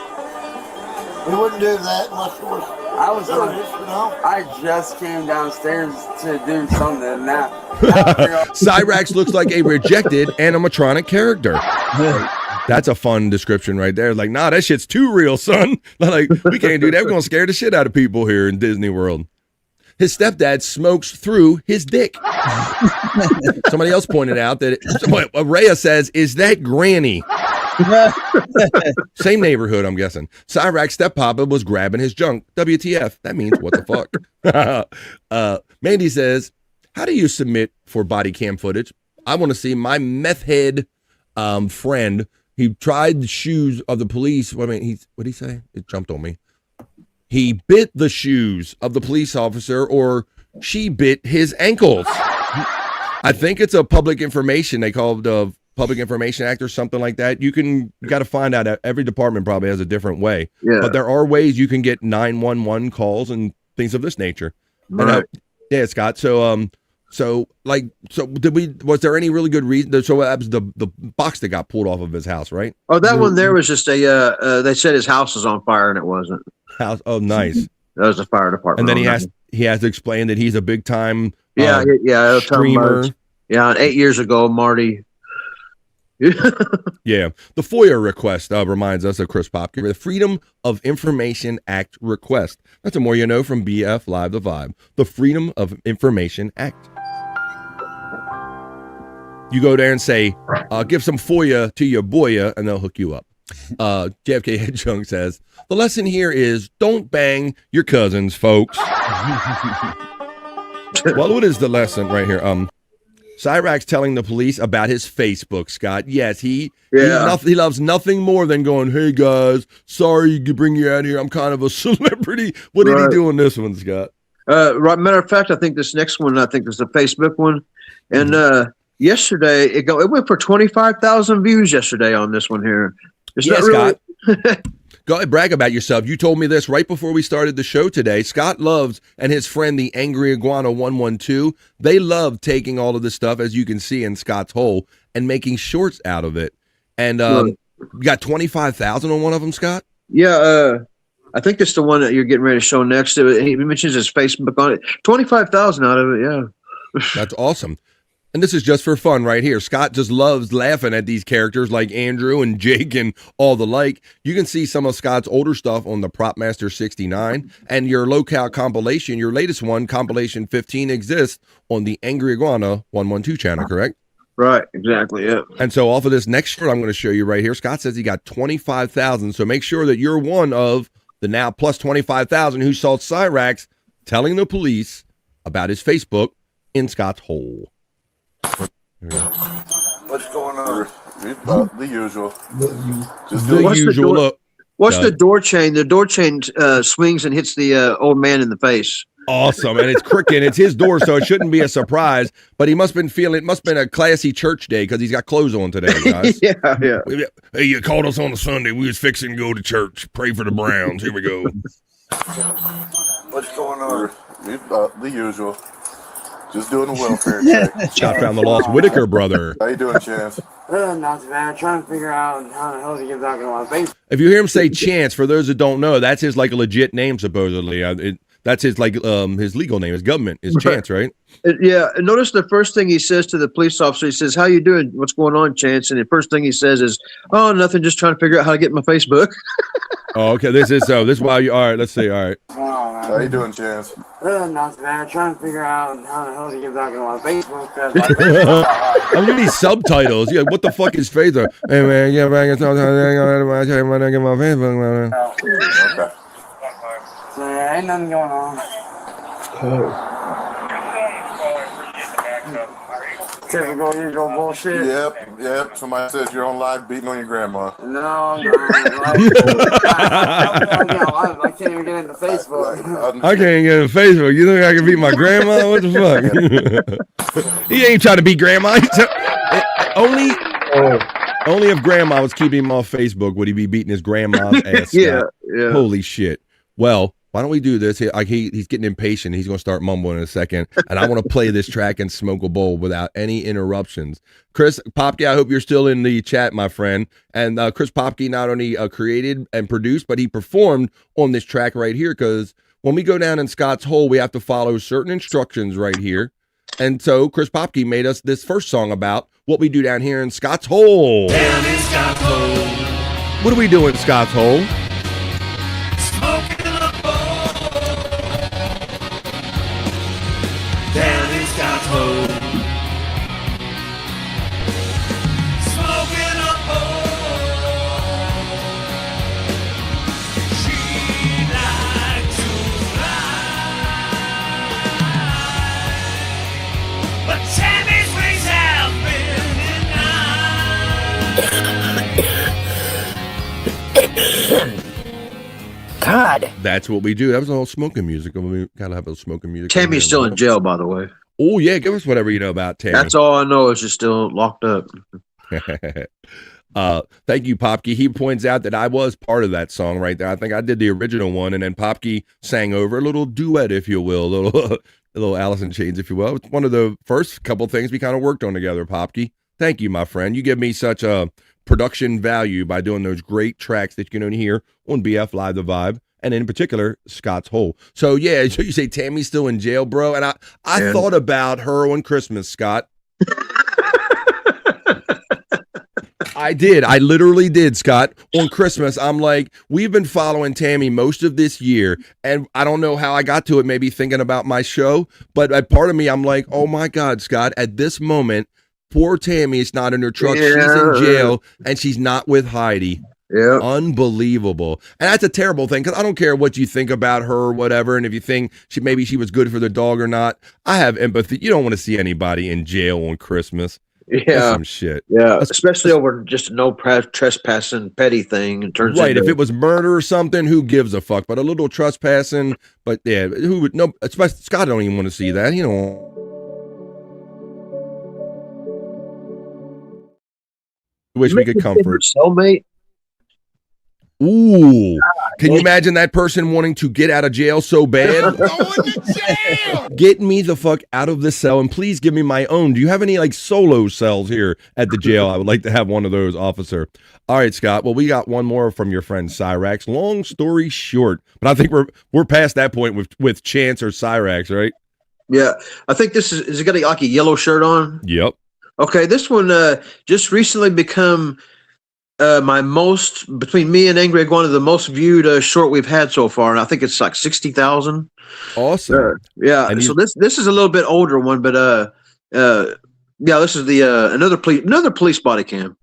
We wouldn't do that unless it was. I just came downstairs to do something. Now Cyrax looks like a rejected animatronic character. That's a fun description right there. Like, nah, that shit's too real, son. Like, we can't do that. We're gonna scare the shit out of people here in Disney World. His stepdad smokes through his dick. Somebody else pointed out that Rhea says, "Is that Granny?" Same neighborhood, I'm guessing. Cyrax steppapa was grabbing his junk. WTF? That means what the fuck? Mandy says, how do you submit for body cam footage? I want to see my meth head friend. He tried the shoes of the police. What did he say? It jumped on me. He bit the shoes of the police officer, or she bit his ankles. I think it's a public information. They call it the Public Information Act or something like that. You got to find out. Every department probably has a different way. Yeah. But there are ways you can get 911 calls and things of this nature. Right. Yeah, Scott. So was there any really good reason? So that was the box that got pulled off of his house, right? Oh, that one there was just they said his house was on fire and it wasn't. House. Oh, nice. That was the fire department. And then he has to explain that he's a big time streamer. Yeah, 8 years ago, Marty. Yeah, the FOIA request reminds us of Chris Popke, the Freedom of Information Act request. That's the more you know from BF Live the Vibe. The Freedom of Information Act. You go there and say, give some FOIA to your boya, and they'll hook you up. JFK Head Chung says, the lesson here is don't bang your cousins, folks. Well, what is the lesson right here? Cyrax telling the police about his Facebook, Scott. Yes, he loves nothing more than going, hey, guys, sorry to bring you out here. I'm kind of a celebrity. What did he do on this one, Scott? Right. Matter of fact, I think this next one, is the Facebook one. And yesterday, it went for 25,000 views yesterday on this one here. It's not really... Scott. Go ahead, brag about yourself. You told me this right before we started the show today. Scott loves, and his friend, the Angry Iguana 112, they love taking all of this stuff, as you can see in Scott's hole, and making shorts out of it. And you got 25,000 on one of them, Scott? Yeah, I think it's the one that you're getting ready to show next. He mentions his Facebook on it. 25,000 out of it, yeah. That's awesome. And this is just for fun right here. Scott just loves laughing at these characters like Andrew and Jake and all the like. You can see some of Scott's older stuff on the Propmaster 69. And your locale compilation, your latest one, compilation 15, exists on the Angry Iguana 112 channel, correct? Right, exactly, yeah. And so off of this next shirt I'm going to show you right here, Scott says he got 25,000. So make sure that you're one of the now plus 25,000 who saw Cyrax telling the police about his Facebook in Scott's hole. What's going on? The usual. Just the usual. Look. Watch the door chain. The door chain swings and hits the old man in the face. Awesome. And it's cricket. It's his door, so it shouldn't be a surprise. But he must have been feeling, it must have been a classy church day because he's got clothes on today, guys. Yeah. Hey, you called us on a Sunday. We was fixing to go to church. Pray for the Browns. Here we go. What's going on? The usual. Just doing a welfare check. Scott found the lost Whitaker brother. How you doing, Chance? Not too bad. Trying to figure out how the hell to get back on my face. If you hear him say Chance, for those that don't know, that's his like a legit name, supposedly. That's his like his legal name. His government is Chance, right? Yeah. And notice the first thing he says to the police officer, he says, "How you doing? What's going on, Chance?" And the first thing he says is, "Oh, nothing. Just trying to figure out how to get my Facebook." Oh, okay. This is why you. All right. Let's see. All right. How you doing, Chance? Not too bad. Trying to figure out how the hell to get back on my Facebook. I'm gonna need subtitles. Yeah. What the fuck is Facebook? Hey man, get back on my Facebook. Okay. So, ain't nothing going on. Typical usual bullshit. Yep. Somebody says you're on live beating on your grandma. No. I can't even get into Facebook. I can't get into Facebook. You think I can beat my grandma? What the fuck? He ain't trying to beat grandma. Only if grandma was keeping him off Facebook would he be beating his grandma's ass. Yeah. Holy shit. Well, why don't we do this? He's getting impatient. He's going to start mumbling in a second. And I want to play this track and smoke a bowl without any interruptions. Chris Popke, I hope you're still in the chat, my friend. And Chris Popke not only created and produced, but he performed on this track right here. Because when we go down in Scott's hole, we have to follow certain instructions right here. And so Chris Popke made us this first song about what we do down here in Scott's hole. Down in Scott's hole. What do we do in Scott's hole? Down in Scott's hole. Smoking a hole. She likes to fly. But Tammy's wings have been denied. God. That's what we do. That was all smoking music. We gotta have a smoking music. Tammy's still in jail, by the way. Oh yeah, give us whatever you know about Tammy. That's all I know is she's still locked up. Thank you, Popke. He points out that I was part of that song right there. I think I did the original one, and then Popke sang over a little duet, if you will, a little Alice in Chains, if you will. It's one of the first couple things we kind of worked on together, Popke. Thank you, my friend. You give me such a production value by doing those great tracks that you can only hear on BF Live The Vibe, and in particular, Scott's Hole. So yeah, so you say Tammy's still in jail, bro? And I thought about her on Christmas, Scott. I did. I literally did, Scott. On Christmas, I'm like, we've been following Tammy most of this year, and I don't know how I got to it, maybe thinking about my show, but a part of me, I'm like, oh my God, Scott, at this moment, poor Tammy is not in her truck. Yeah. She's in jail, and she's not with Heidi. Yeah. Unbelievable. And that's a terrible thing, because I don't care what you think about her or whatever, and if you think maybe she was good for the dog or not, I have empathy. You don't want to see anybody in jail on Christmas. Yeah. That's some shit. Yeah. Especially over just no trespassing petty thing. It turns right. into... If it was murder or something, who gives a fuck? But a little trespassing, but yeah, who would no, especially Scott don't even want to see that. You know. Wish we could comfort. Cellmate. Ooh, can you imagine that person wanting to get out of jail so bad? Get me the fuck out of this cell, and please give me my own. Do you have any like solo cells here at the jail? I would like to have one of those, officer. All right, Scott. Well, we got one more from your friend Cyrax. Long story short, but I think we're past that point with Chance or Cyrax, right? Yeah, I think this is it got like a yellow shirt on? Yep. Okay, this one just recently become my most, between me and Anchorage, one of the most viewed short we've had so far, and I think it's like 60,000. Awesome. Yeah. And so this is a little bit older one, but Yeah, this is the another police body cam.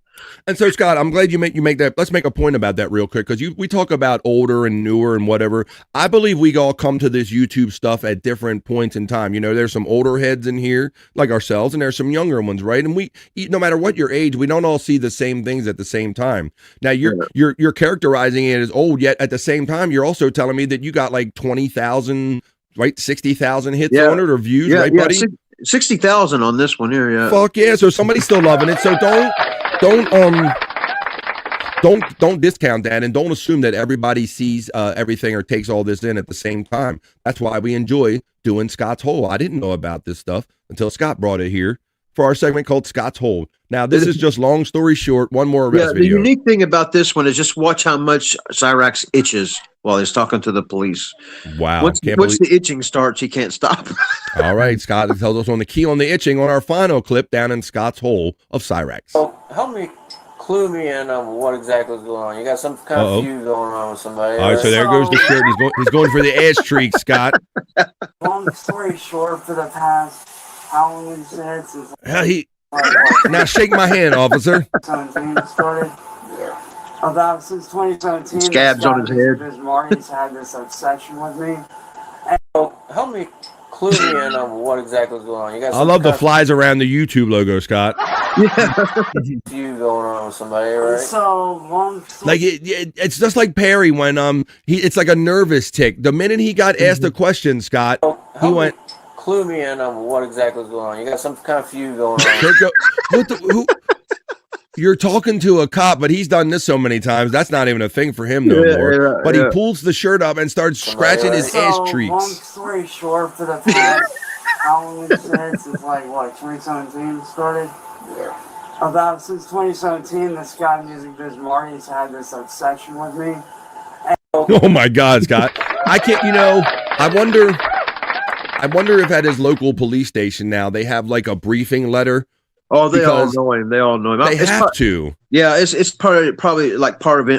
And so, Scott, I'm glad you make that. Let's make a point about that real quick, because we talk about older and newer and whatever. I believe we all come to this YouTube stuff at different points in time. You know, there's some older heads in here like ourselves, and there's some younger ones, right? And we, no matter what your age, we don't all see the same things at the same time. Now, you're characterizing it as old, yet at the same time, you're also telling me that you got like 20,000, right, 60,000 hits on it or views, right, buddy? 60,000 on this one here. Yeah. Fuck yeah! So somebody's still loving it. So don't discount that, and don't assume that everybody sees everything or takes all this in at the same time. That's why we enjoy doing Scott's Hole. I didn't know about this stuff until Scott brought it here for our segment called Scott's Hole. Now, this is just long story short, one more arrest video. The unique thing about this one is just watch how much Cyrax itches while he's talking to the police. Wow. Once the itching starts, he can't stop. All right, Scott tells us on the key on the itching on our final clip down in Scott's Hole of Cyrax. So help me clue me in on what exactly is going on. You got some kind of feud going on with somebody. All right, so there goes the shirt. He's going for the ass streak, Scott. Long story short, for the past how long since now shake my hand, officer. 2017 started. About since 2017. Scabs on his head. Marty's had this obsession with me. And so help me clue me in on what exactly is going on. You got I love the flies around the YouTube logo, Scott. feud going on with somebody, right? So long. Like it's just like Perry when it's like a nervous tick. The minute he got asked a question, Scott, he went. Clue me in on what exactly is going on. You got some kind of feud going on. You're talking to a cop, but he's done this so many times. That's not even a thing for him no more. But he pulls the shirt up and starts scratching his ass cheeks. Long story short, for the past how long since it's like what 2017 started. About since 2017, this guy music biz Marty's had this obsession with me. Oh my God, Scott! I can't. I wonder if at his local police station now they have like a briefing letter. Oh, they all know him. They all know him. They have to. Yeah, it's probably like part of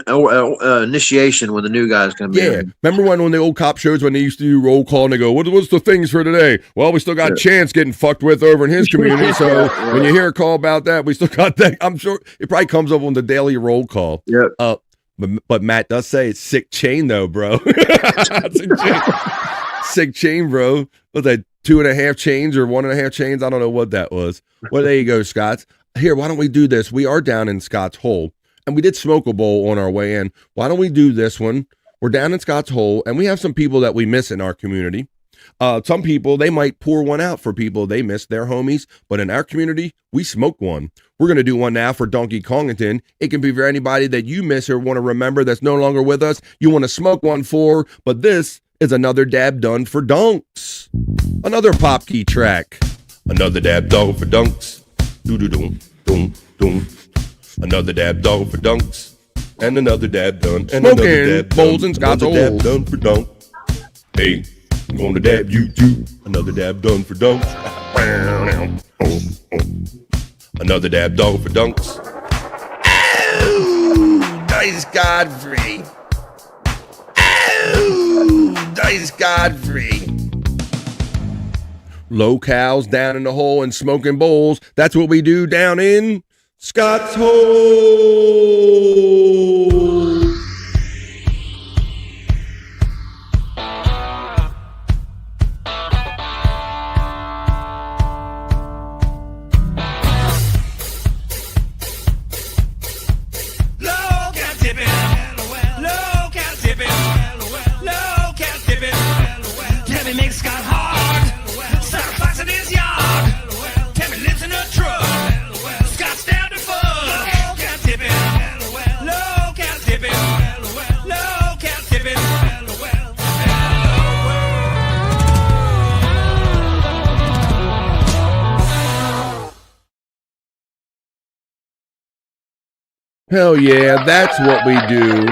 initiation when the new guys come in. Yeah, remember when the old cop shows when they used to do roll call and they go, "What's the things for today?" Well, we still got Chance getting fucked with over in his community. So when you hear a call about that, we still got that. I'm sure it probably comes up on the daily roll call. Yeah. But Matt does say it's sick chain though, bro. Sick chain, bro. Was that 2.5 chains or 1.5 chains? I don't know what that was. Well, there you go, Scott. Here, why don't we do this? We are down in Scott's Hole, and we did smoke a bowl on our way in. Why don't we do this one? We're down in Scott's Hole, and we have some people that we miss in our community. Some people, they might pour one out for people they miss, their homies, but in our community, we smoke one. We're going to do one now for Donkey Kongington. It can be for anybody that you miss or want to remember that's no longer with us. You want to smoke one for, but this is another dab done for Dunks. Another pop key track. Another dab dog for Dunks. Doo-doo-doom. Another dab dog for Dunks. And another dab done. And smoking bowls and Scott's Hole. Another dab done for Dunk. Hey, I'm gonna dab you too. Another dab done for Dunks. Another dab dog for Dunks. Oh, nice Godfrey. Oh, nice Godfrey. Locals down in the hole and smoking bowls. That's what we do down in Scott's Hole. Hell yeah, that's what we do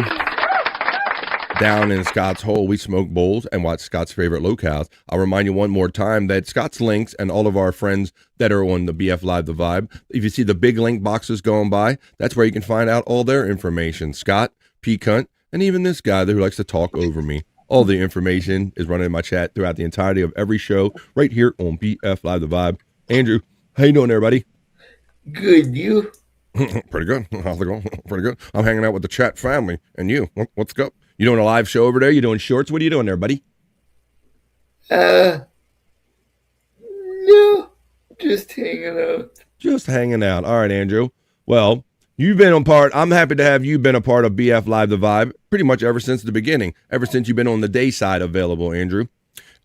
down in Scott's Hole. We smoke bowls and watch Scott's favorite locales. I'll remind you one more time that Scott's links and all of our friends that are on the BF Live The Vibe, if you see the big link boxes going by, that's where you can find out all their information. Scott, P. Cunt, and even this guy who likes to talk over me. All the information is running in my chat throughout the entirety of every show right here on BF Live The Vibe. Andrew, how you doing there, buddy? Good, you? Pretty good. How's it going? Pretty good. I'm hanging out with the chat family. And you? What's up? You doing a live show over there? You doing shorts? What are you doing there, buddy? No, just hanging out. Just hanging out. All right, Andrew. Well, you've been on part. I'm happy to have you been a part of BF Live The Vibe pretty much ever since the beginning, ever since you've been on the day side available, Andrew.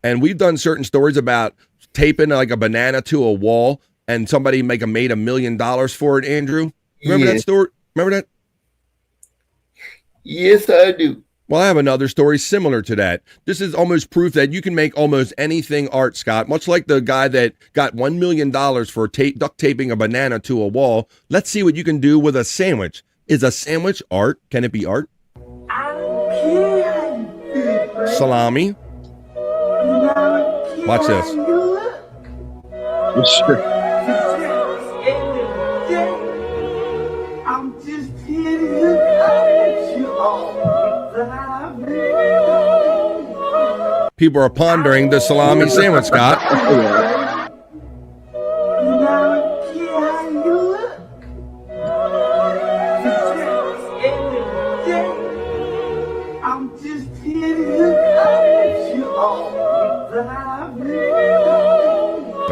And we've done certain stories about taping like a banana to a wall and somebody made $1 million for it, Andrew. Remember that story? Remember that? Yes, I do. Well, I have another story similar to that. This is almost proof that you can make almost anything art, Scott. Much like the guy that got $1 million for duct taping a banana to a wall. Let's see what you can do with a sandwich. Is a sandwich art? Can it be art? Salami. Watch this. I'm just here to look at you all that People are pondering the salami sandwich, Scott. I'm just here to look at you all that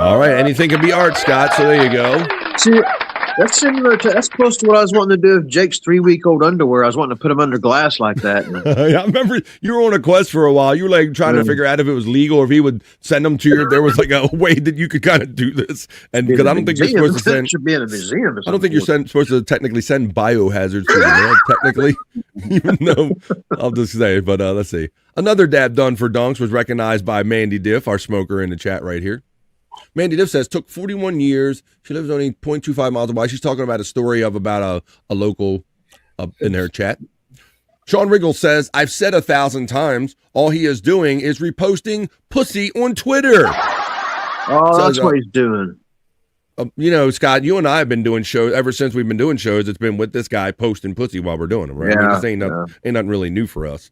All right, anything can be art, Scott, so there you go. See, that's similar to, that's close to what I was wanting to do with Jake's 3-week-old underwear. I was wanting to put them under glass like that. Yeah, I remember you were on a quest for a while. You were like trying to figure out if it was legal or if he would send them to you. There was like a way that you could kind of do this. And because I don't think you're supposed to send. Should be in a museum. I don't think you're supposed to technically send biohazards to the mail, technically, even though I'll just say. But let's see. Another dab done for dunks was recognized by Mandy Diff, our smoker in the chat right here. Mandy Diff says, took 41 years. She lives only 0.25 miles away. She's talking about a story of about a local in her chat. Sean Riggle says, I've said 1,000 times, all he is doing is reposting pussy on Twitter. Oh, that's what he's doing. You know, Scott, you and I have been doing shows ever since we've been doing shows. It's been with this guy posting pussy while we're doing them, right? I mean, this ain't nothing really new for us.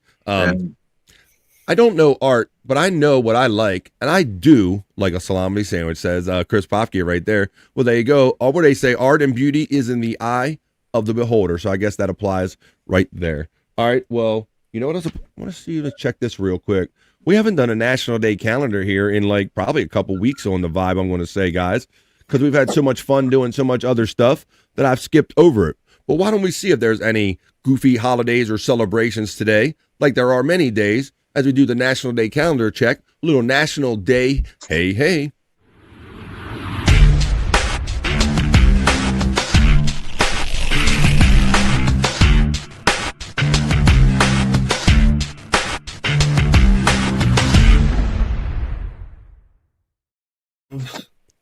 I don't know art, but I know what I like, and I do like a salami sandwich, says Chris Popke right there. Well, there you go. Or what they say, art and beauty is in the eye of the beholder. So I guess that applies right there. All right, well, you know what else? I want to see, let's check this real quick. We haven't done a National Day calendar here in like probably a couple weeks on the Vibe, I'm going to say, guys, because we've had so much fun doing so much other stuff that I've skipped over it. But why don't we see if there's any goofy holidays or celebrations today, like there are many days, as we do the National Day calendar check, a little National Day, hey, hey.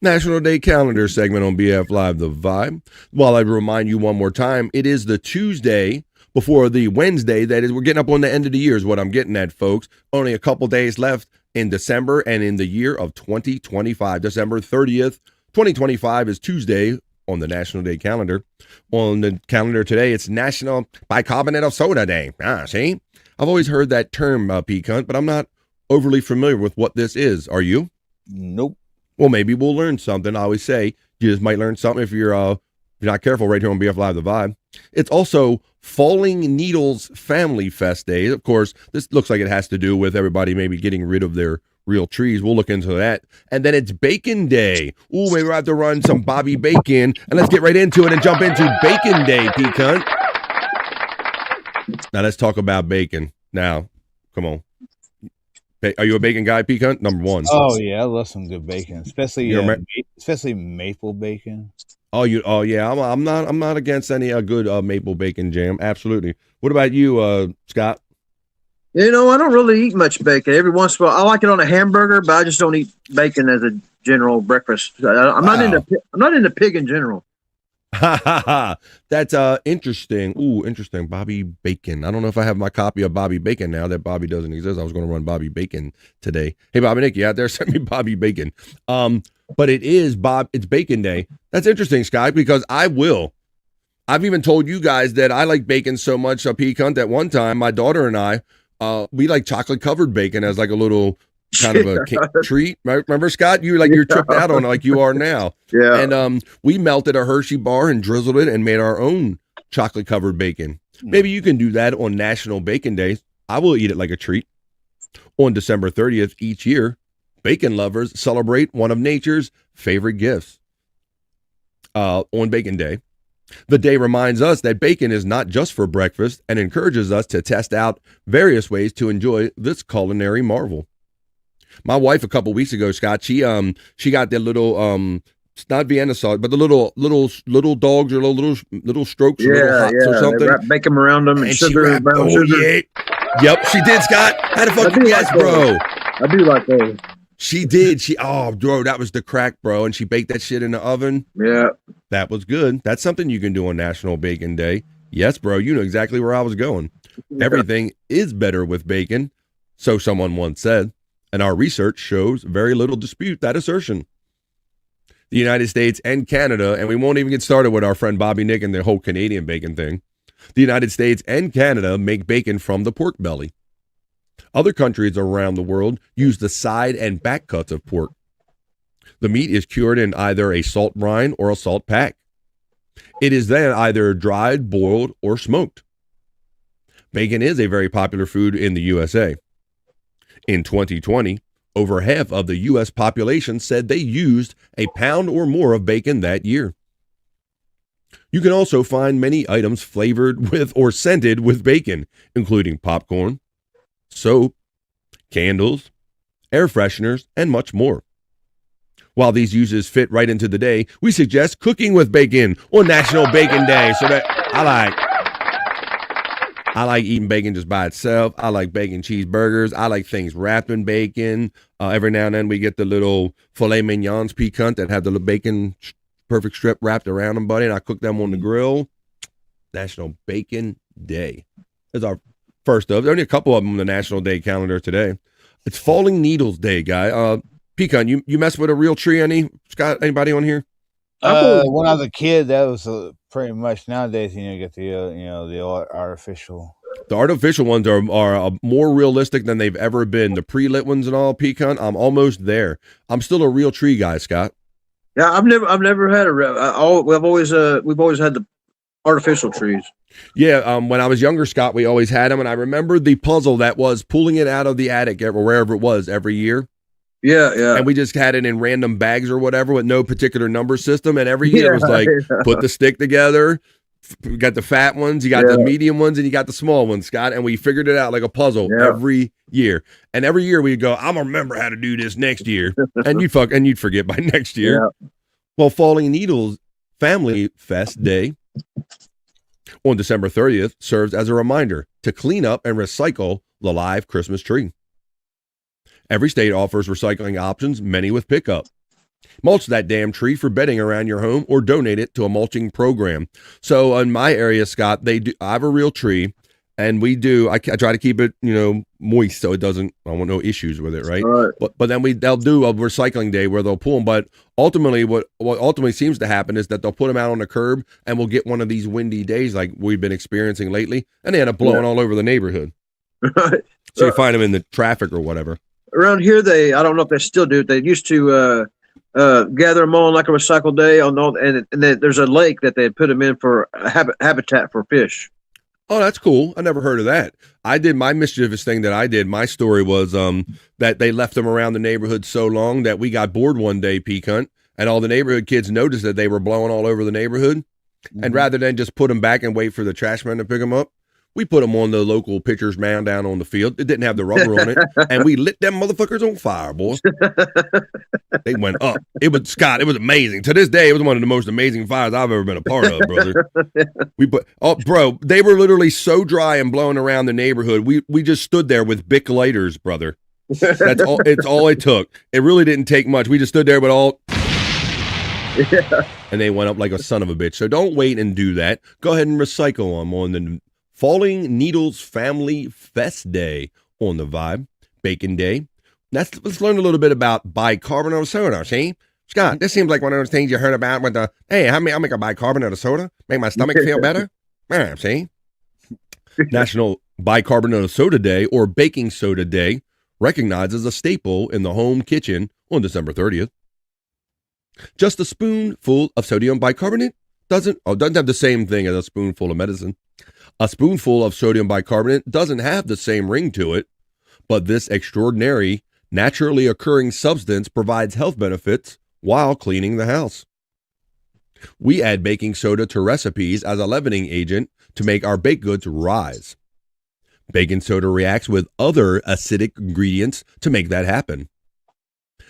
National Day calendar segment on BF Live The Vibe. While I remind you one more time, it is the Tuesday before the Wednesday. That is, we're getting up on the end of the year is what I'm getting at, folks. Only a couple days left in December and in the year of 2025. December 30th, 2025 is Tuesday on the National Day calendar. On the calendar today, it's National Bicarbonate of Soda Day. See? I've always heard that term, P-Cunt, but I'm not overly familiar with what this is. Are you? Nope. Well, maybe we'll learn something. I always say you just might learn something if you're not careful right here on BF Live The Vibe. It's also Falling Needles Family Fest Day. Of course, this looks like it has to do with everybody maybe getting rid of their real trees. We'll look into that. And then it's Bacon Day. Ooh, maybe we'll have to run some Bobby Bacon. And let's get right into it and jump into Bacon Day, P-Cunt. Now, let's talk about bacon. Now, come on. Are you a bacon guy, P-Cunt? Number one. Oh yeah, I love some good bacon, especially especially maple bacon. Oh yeah, I'm not against any good maple bacon jam. Absolutely. What about you, Scott? You know, I don't really eat much bacon. Every once in a while, I like it on a hamburger, but I just don't eat bacon as a general breakfast. I'm not into pig in general. That's interesting. Ooh, interesting. Bobby Bacon. I don't know if I have my copy of Bobby Bacon now that Bobby doesn't exist. I was going to run Bobby Bacon today. Hey, Bobby Nick, you out there? Send me Bobby Bacon. But it's Bacon Day. That's interesting, Scott, because I've even told you guys that I like bacon so much, P-Cunt, that one time my daughter and I, we like chocolate covered bacon as like a little kind of a treat. Remember, Scott? You're tripped out on it like you are now. Yeah. And we melted a Hershey bar and drizzled it and made our own chocolate covered bacon. Maybe you can do that on National Bacon Day. I will eat it like a treat. On December 30th each year, bacon lovers celebrate one of nature's favorite gifts. On Bacon Day, the day reminds us that bacon is not just for breakfast and encourages us to test out various ways to enjoy this culinary marvel. My wife a couple weeks ago, Scott, she got the little it's not Vienna sauce, but the little dogs or little strokes or little hots or something. They wrap bacon around them and sugar, brown sugar. Yeah. Yep, she did, Scott. How the fuck yes, bro? I do like those. She did. Bro, that was the crack, bro. And she baked that shit in the oven. Yeah. That was good. That's something you can do on National Bacon Day. Yes, bro. You know exactly where I was going. Everything is better with bacon, so someone once said. And our research shows very little dispute that assertion. The United States and Canada, and we won't even get started with our friend Bobby Nick and the whole Canadian bacon thing. The United States and Canada make bacon from the pork belly. Other countries around the world use the side and back cuts of pork. The meat is cured in either a salt brine or a salt pack. It is then either dried, boiled, or smoked. Bacon is a very popular food in the USA. In 2020, over half of the U.S. population said they used a pound or more of bacon that year. You can also find many items flavored with or scented with bacon, including popcorn, soap, candles, air fresheners, and much more. While these uses fit right into the day, we suggest cooking with bacon on National Bacon Day. So that I like eating bacon just by itself. I like bacon cheeseburgers. I like things wrapped in bacon. Every now and then we get the little filet mignons piquant that have the bacon perfect strip wrapped around them, buddy, and I cook them on the grill. National Bacon Day is our first of. There's only a couple of them on the National Day calendar today. It's Falling Needles Day, guy. Pecan, you mess with a real tree, any? Scott, anybody on here? When I was a kid, that was pretty much nowadays. You get the artificial. The artificial ones are more realistic than they've ever been. The pre-lit ones and all, Pecan. I'm almost there. I'm still a real tree guy, Scott. Yeah, I've never had we've always had the artificial trees. Yeah, when I was younger, Scott, we always had them, and I remember the puzzle that was pulling it out of the attic or wherever it was every year. Yeah. And we just had it in random bags or whatever with no particular number system. And every year it was like, put the stick together. You got the fat ones, you got the medium ones, and you got the small ones, Scott. And we figured it out like a puzzle every year. And every year we'd go, I'm going to remember how to do this next year. And you'd forget by next year. Yeah. Well, Falling Needles Family Fest Day on December 30th serves as a reminder to clean up and recycle the live Christmas tree. Every state offers recycling options, many with pickup. Mulch that damn tree for bedding around your home or donate it to a mulching program. So in my area, Scott, I have a real tree, and I try to keep it, moist so I want no issues with it, right? But then they'll do a recycling day where they'll pull them. But ultimately, what ultimately seems to happen is that they'll put them out on the curb, and we'll get one of these windy days like we've been experiencing lately, and they end up blowing all over the neighborhood. Right. So you find them in the traffic or whatever. Around here, I don't know if they still do it. They used to gather them all on like a recycle day and there's a lake that they put them in for a habitat for fish. Oh, that's cool. I never heard of that. I did my mischievous thing that I did. My story was that they left them around the neighborhood so long that we got bored one day, Peacunt, and all the neighborhood kids noticed that they were blowing all over the neighborhood. Mm-hmm. And rather than just put them back and wait for the trash man to pick them up, we put them on the local pitcher's mound down on the field. It didn't have the rubber on it. And we lit them motherfuckers on fire, boys. They went up. It was amazing. To this day, it was one of the most amazing fires I've ever been a part of, brother. Bro, they were literally so dry and blowing around the neighborhood. We just stood there with Bic lighters, brother. That's all. It's all it took. It really didn't take much. We just stood there with all... And they went up like a son of a bitch. So don't wait and do that. Go ahead and recycle them on the Falling Needles Family Fest Day on the Vibe, Bacon Day. Let's learn a little bit about bicarbonate soda, see? Scott, this seems like one of those things you heard about with the, hey, I'll make a bicarbonate soda, make my stomach feel better. See? National Bicarbonate Soda Day or Baking Soda Day recognized as a staple in the home kitchen on December 30th. Just a spoonful of sodium bicarbonate doesn't have the same thing as a spoonful of medicine. A spoonful of sodium bicarbonate doesn't have the same ring to it, but this extraordinary, naturally occurring substance provides health benefits while cleaning the house. We add baking soda to recipes as a leavening agent to make our baked goods rise. Baking soda reacts with other acidic ingredients to make that happen.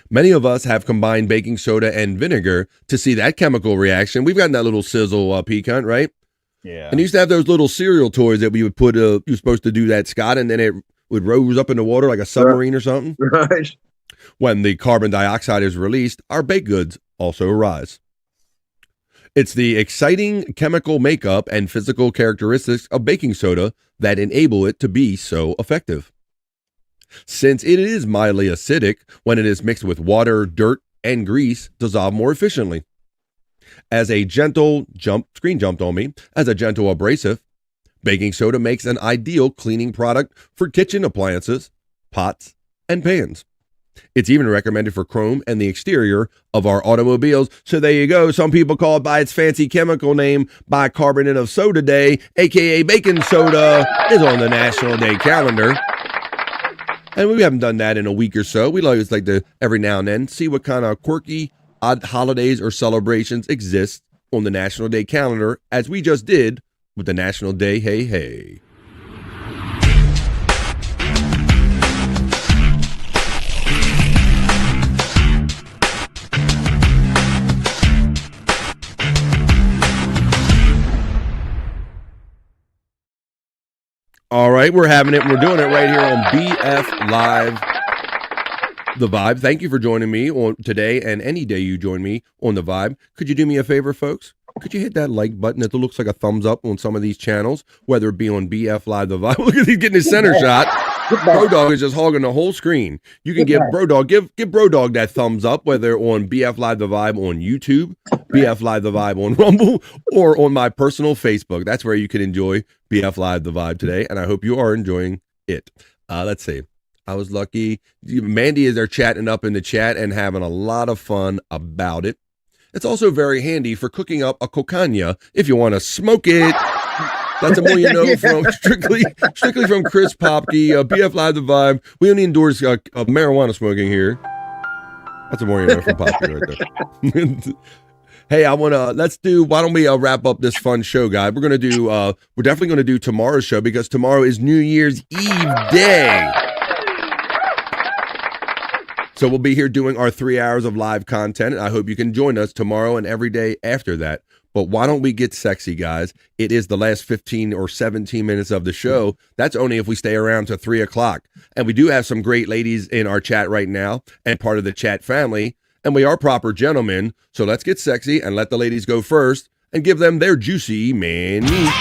Many of us have combined baking soda and vinegar to see that chemical reaction. We've gotten that little sizzle piquant, right? Yeah. And used to have those little cereal toys that we would put, you're supposed to do that, Scott, and then it would rose up in the water like a submarine or something. Right. When the carbon dioxide is released, our baked goods also rise. It's the exciting chemical makeup and physical characteristics of baking soda that enable it to be so effective. Since it is mildly acidic, when it is mixed with water, dirt, and grease, dissolve more efficiently. As a gentle abrasive, baking soda makes an ideal cleaning product for kitchen appliances, pots, and pans. It's even recommended for chrome and the exterior of our automobiles. So there you go. Some people call it by its fancy chemical name, bicarbonate of soda day, aka baking soda, is on the National Day calendar. And we haven't done that in a week or so. We always like to, every now and then, see what kind of quirky, odd holidays or celebrations exist on the National Day calendar, as we just did with the National Day Hey Hey. All right, we're having it. We're doing it right here on BF Live, The Vibe. Thank you for joining me on today and any day you join me on The Vibe. Could you do me a favor, folks? Could you hit that like button that looks like a thumbs up on some of these channels, whether it be on BF Live, The Vibe. Look at he's getting his center shot. Brodog is just hogging the whole screen. You can give Brodog, give Brodog that thumbs up, whether on BF Live The Vibe on YouTube, BF Live The Vibe on Rumble, or on my personal Facebook. That's where you can enjoy BF Live The Vibe today, and I hope you are enjoying it. Let's see. I was lucky. Mandy is there chatting up in the chat and having a lot of fun about it. It's also very handy for cooking up a cocaina if you want to smoke it. That's a more you know from strictly from Chris Popke, BF Live The Vibe. We only endorse marijuana smoking here. That's a more you know from Popke right there. Hey, why don't we wrap up this fun show, guys? We're definitely going to do tomorrow's show because tomorrow is New Year's Eve day. So we'll be here doing our 3 hours of live content. And I hope you can join us tomorrow and every day after that. But why don't we get sexy, guys? It is the last 15 or 17 minutes of the show. That's only if we stay around to 3 o'clock. And we do have some great ladies in our chat right now and part of the chat family. And we are proper gentlemen. So let's get sexy and let the ladies go first and give them their juicy man meat.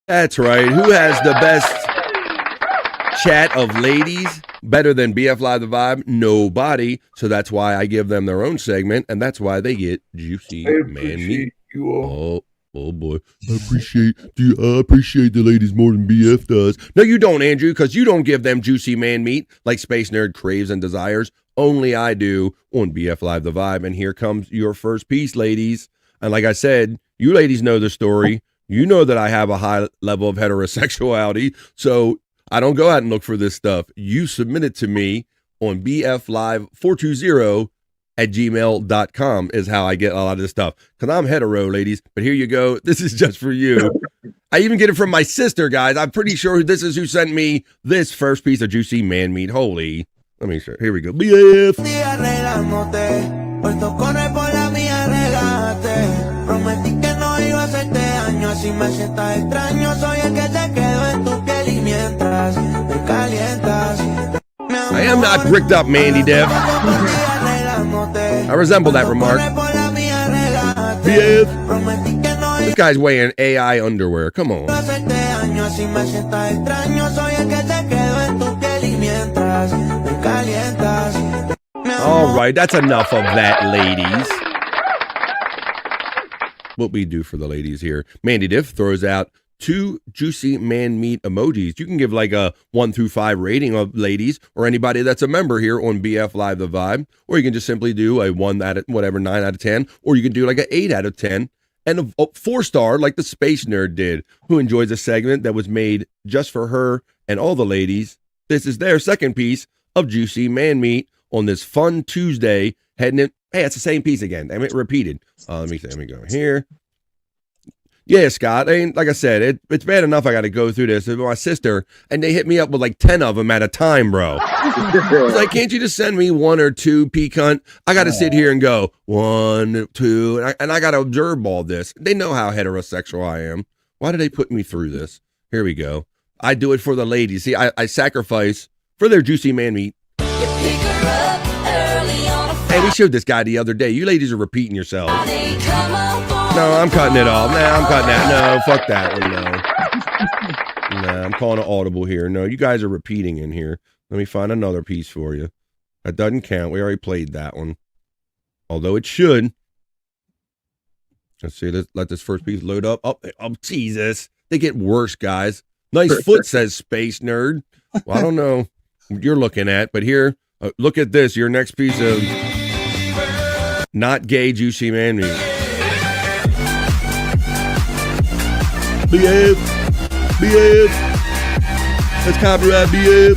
That's right. Who has the best chat of ladies better than BF Live The Vibe? Nobody. So that's why I give them their own segment, and that's why they get juicy man meat. Oh boy. I appreciate the ladies more than BF does. No, you don't, Andrew, because you don't give them juicy man meat like Space Nerd craves and desires. Only I do on BF Live The Vibe. And here comes your first piece, ladies. And like I said, you ladies know the story. You know that I have a high level of heterosexuality, so I don't go out and look for this stuff. You submit it to me on bflive420@gmail.com is how I get a lot of this stuff. Because I'm hetero, ladies, but here you go. This is just for you. I even get it from my sister, guys. I'm pretty sure this is who sent me this first piece of juicy man meat. Holy. Let me show. Here we go. BF. Si me sientas extraño, soy el que te quedo en tu piel y mientras me am not bricked up, Mandy Diff. I resemble that remark. This guy's wearing AI underwear. Come on. All right, that's enough of that, ladies. What we do for the ladies here. Mandy Diff throws out 2 juicy man meat emojis. You can give like a 1 through 5 rating of ladies or anybody that's a member here on BF Live The Vibe. Or you can just simply do a 1 out of whatever, 9 out of 10. Or you can do like an 8 out of 10. And a 4-star like the Space Nerd did, who enjoys a segment that was made just for her and all the ladies. This is their second piece of juicy man meat on this fun Tuesday. Heading in. Hey, it's the same piece again. Damn it, repeated. Let me go here. Yeah, Scott. Like I said, it's bad enough I got to go through this with my sister, and they hit me up with like 10 of them at a time, bro. It's like, can't you just send me 1 or 2, peacunt? I got to sit here and go 1, 2, and I got to observe all this. They know how heterosexual I am. Why did they put me through this? Here we go. I do it for the ladies. See, I sacrifice for their juicy man meat. Hey, we showed this guy the other day. You ladies are repeating yourselves. No, I'm cutting it off. Nah, I'm cutting that. No, fuck that one. No. Nah, I'm calling it audible here. No, you guys are repeating in here. Let me find another piece for you. That doesn't count. We already played that one. Although it should. Let's see. Let's let this first piece load up. Oh, Jesus. They get worse, guys. Nice foot, says Space Nerd. Well, I don't know what you're looking at, but here, look at this. Your next piece of not gay juicy man meat. BF. That's copyright BF.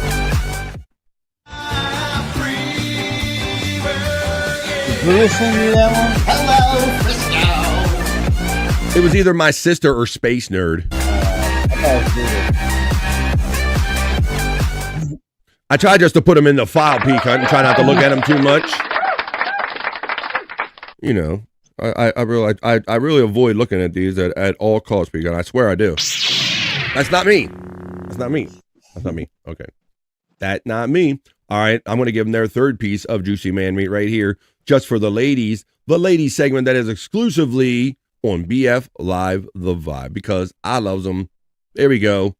Did you send me that one? Hello, Frisco. It was either my sister or Space Nerd. I tried just to put them in the file, peacunt, and try not to look at them too much. You know, I really avoid looking at these at all costs, peacunt. I swear I do. That's not me. That's not me. That's not me. Okay. That's not me. All right. I'm going to give them their third piece of juicy man meat right here, just for the ladies. The ladies segment that is exclusively on BF Live The Vibe, because I love them. There we go.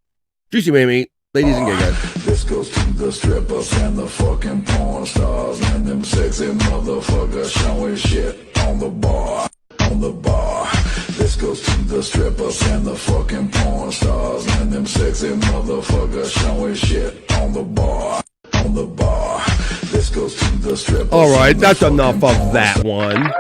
Juicy man meat. Ladies and gay guys. This goes to the strippers and the fucking porn stars and them sexy motherfuckers showing shit on the bar. On the bar. This goes to the strippers and the fucking porn stars and them sexy motherfuckers showing shit on the bar. On the bar. This goes to the strippers. All right, that's enough of that one.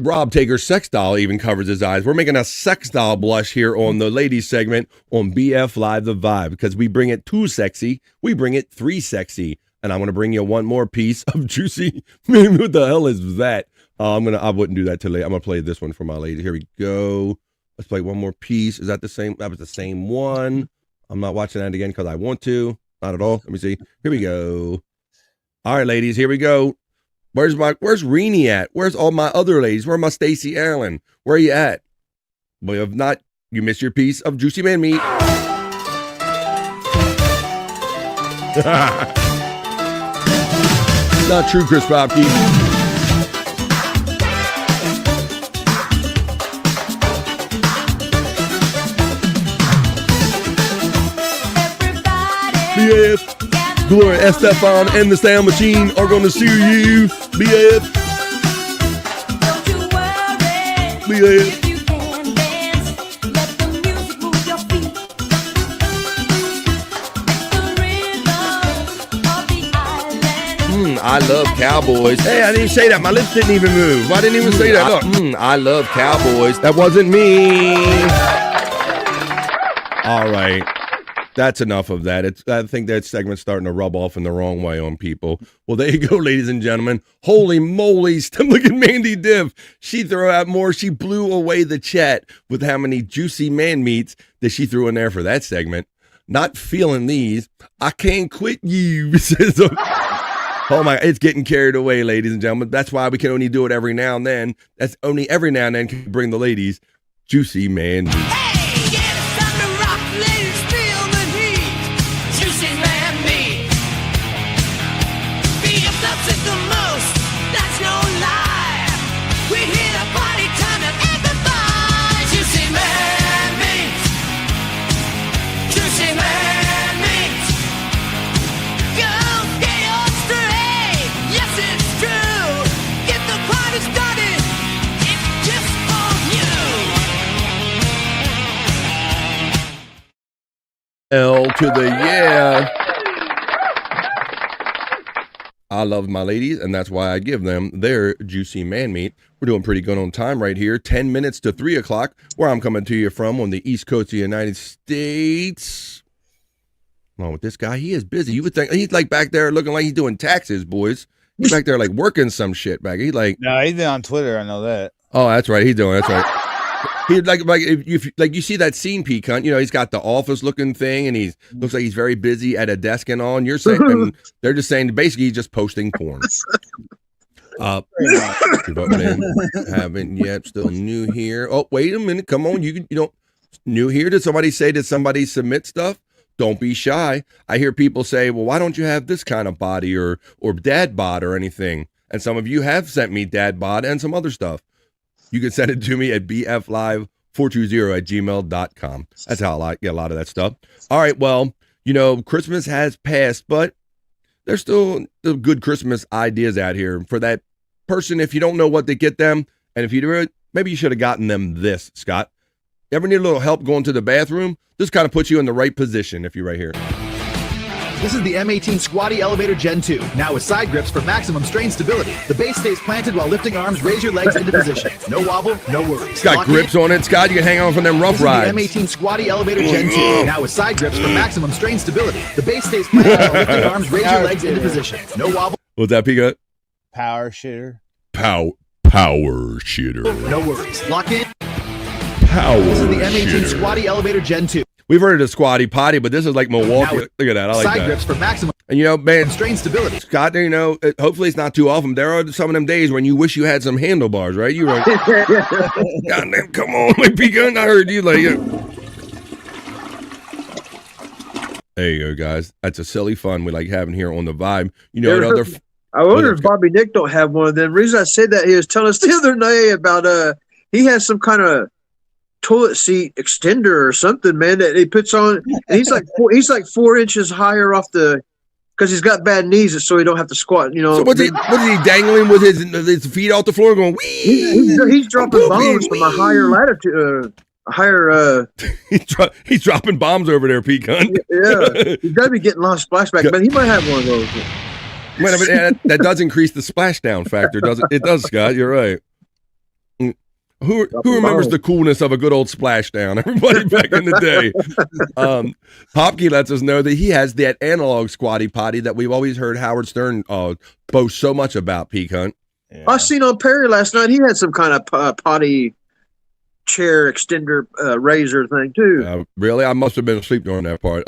Rob Taker's sex doll even covers his eyes. We're making a sex doll blush here on the ladies segment on BF Live The Vibe, because we bring it 2 sexy, we bring it 3 sexy, and I'm gonna bring you one more piece of juicy. Man, what the hell is that? I wouldn't do that till later. I'm gonna play this one for my ladies. Here we go. Let's play one more piece. Is that the same? That was the same one. I'm not watching that again because I want to. Not at all. Let me see. Here we go. All right, ladies. Here we go. Where's Renee at? Where's all my other ladies? Where's my Stacey Allen? Where are you at? Well, if not, you missed your piece of juicy man meat. Not true, Chris Popke. BF. Gloria Estefan and the Sound Machine are going to sue you. BF. BF. I love cowboys. Hey, I didn't even say that. My lips didn't even move. I didn't even say that. Look. I love cowboys. That wasn't me. All right. That's enough of that. I think that segment's starting to rub off in the wrong way on people. Well, there you go, ladies and gentlemen. Holy moly. Look at Mandy Div. She threw out more. She blew away the chat with how many juicy man meats that she threw in there for that segment. Not feeling these. I can't quit you. Oh my, it's getting carried away, ladies and gentlemen. That's why we can only do it every now and then. That's only every now and then can bring the ladies juicy man meat. L to the yeah. I love my ladies, and that's why I give them their juicy man meat. We're doing pretty good on time right here. 10 minutes to 3 o'clock, where I'm coming to you from on the East Coast of the United States. Oh, with this guy, he is busy. You would think he's like back there looking like he's doing taxes, boys. He's back there like working some shit back. He's like, no, he's on Twitter. I know that. Oh, that's right. He's doing. That's right. He like if like you see that scene, Peacunt. You know, he's got the office looking thing, and he's looks like he's very busy at a desk and all. And you're saying, and they're just saying basically he's just posting porn. Haven't yet. Still new here. Oh, wait a minute. Come on, you don't new here. Did somebody submit stuff? Don't be shy. I hear people say, well, why don't you have this kind of body or dad bod or anything? And some of you have sent me dad bod and some other stuff. You can send it to me at bflive420@gmail.com. That's how I get a lot of that stuff. All right, well, you know, Christmas has passed, but there's still good Christmas ideas out here for that person. If you don't know what to get them, and if you do it, maybe you should have gotten them this, Scott. Ever need a little help going to the bathroom? This kind of puts you in the right position if you're right here. This is the M18 Squatty Elevator Gen 2, now with side grips for maximum strain stability. The base stays planted while lifting arms. Raise your legs into position. No wobble, no worries. It's got grips on it, Scott. You can hang on from them rough rides. This is the M18 Squatty Elevator Gen 2, now with side grips for maximum strain stability. The base stays planted while lifting arms. Raise your legs into position. No wobble. What's that, Pika? Power shitter. Power shitter. No worries. Lock in. Power This is the M18 shitter. Squatty Elevator Gen 2. We've heard of the squatty potty, but this is like Milwaukee. Look at that. I like side that. grips for maximum And you know, man, strain stability. Scott, you know, hopefully it's not too often. There are some of them days when you wish you had some handlebars, right? You were like, goddamn, come on, like Pecan. I heard you like it. There you go, guys. That's a silly fun we like having here on the Vibe. You know, another. I wonder if Bobby Nick don't have one of them. The reason I said that, he was telling us the other day about he has some kind of toilet seat extender or something, man, that he puts on. And he's like 4 inches higher off the, because he's got bad knees, so he don't have to squat. You know. So what is he dangling with his feet off the floor, going wee? He's dropping bombs from a higher latitude. He's dropping bombs over there, Pecan. Yeah, he's got to be getting a lot of splashback, but he might have one of those. That does increase the splashdown factor, doesn't it? It does, Scott. You're right. Who remembers the coolness of a good old splashdown? Everybody back in the day. Popke lets us know that he has that analog squatty potty that we've always heard Howard Stern boast so much about, Pecan. Yeah. I seen on Perry last night. He had some kind of potty chair extender razor thing too. Really? I must have been asleep during that part.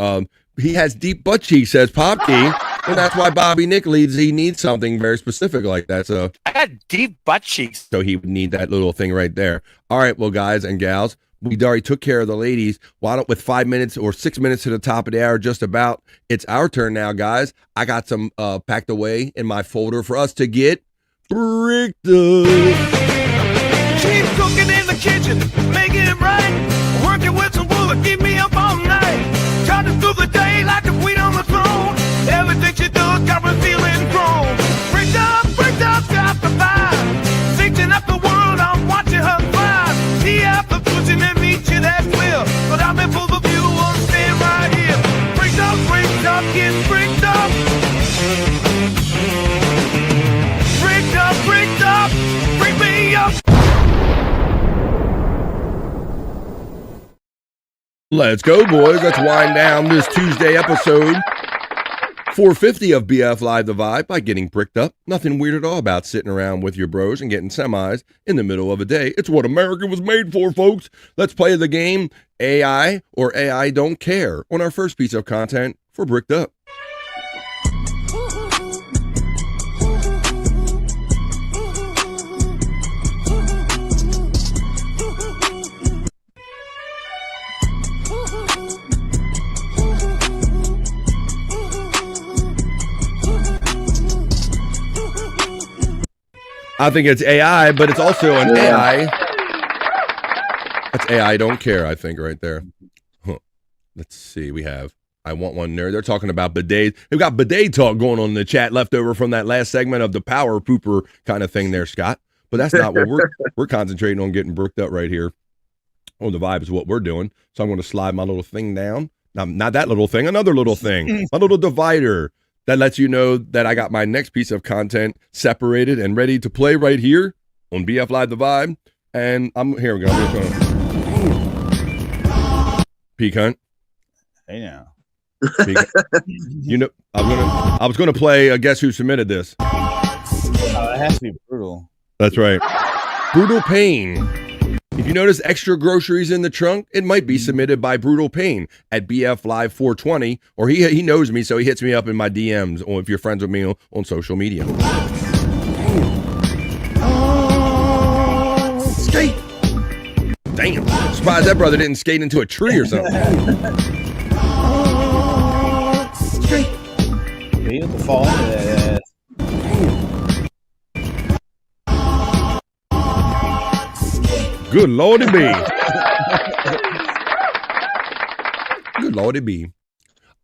He has deep butt cheeks, says Popke, and that's why Bobby Nick he needs something very specific like that. So I got deep butt cheeks. So he would need that little thing right there. All right, well, guys and gals, we already took care of the ladies. Why don't, with 5 minutes or 6 minutes to the top of the hour, just about, it's our turn now, guys. I got some packed away in my folder for us to get bricked up. She's cooking in the kitchen, making it right. Working with some wood, keep me up all night. Trotting through the day like a queen on the throne. Everything she does got me feeling grown. Bricked up, got the vibe. Thinking up the world, I'm watching her thrive. The after pushing and meet you, that's clear. But I'm in full of view, I'll stay right here. Bricked up, get bricked up. Bricked up, bring me up. Let's go, boys. Let's wind down this Tuesday episode 450 of BF Live The Vibe by getting bricked up. Nothing weird at all about sitting around with your bros and getting semis in the middle of a day. It's what America was made for, folks. Let's play the game AI or AI Don't Care on our first piece of content for Bricked Up. I think it's AI, but it's also an AI. That's AI Don't Care, I think, right there. Huh. Let's see. We have I Want One there. They're talking about bidets. We've got bidet talk going on in the chat left over from that last segment of the power pooper kind of thing there, Scott. But that's not what we're concentrating on, getting bricked up right here on the Vibe is what we're doing. So I'm going to slide my little thing down Not that little thing, another little thing, a little divider that lets you know that I got my next piece of content separated and ready to play right here on BF Live The Vibe. And here we go. I'm gonna peek hunt. Hey now. You know, I was gonna play Guess Who Submitted This. It has to be Brutal. That's right. Brutal Pain. If you notice extra groceries in the trunk, it might be submitted by Brutal Pain at BF Live 420, or he knows me, so he hits me up in my DMs, or if you're friends with me on social media. Skate! Damn. Surprised that brother didn't skate into a tree or something. Skate! He had to fall into that. Good Lordy B. Good Lordy B.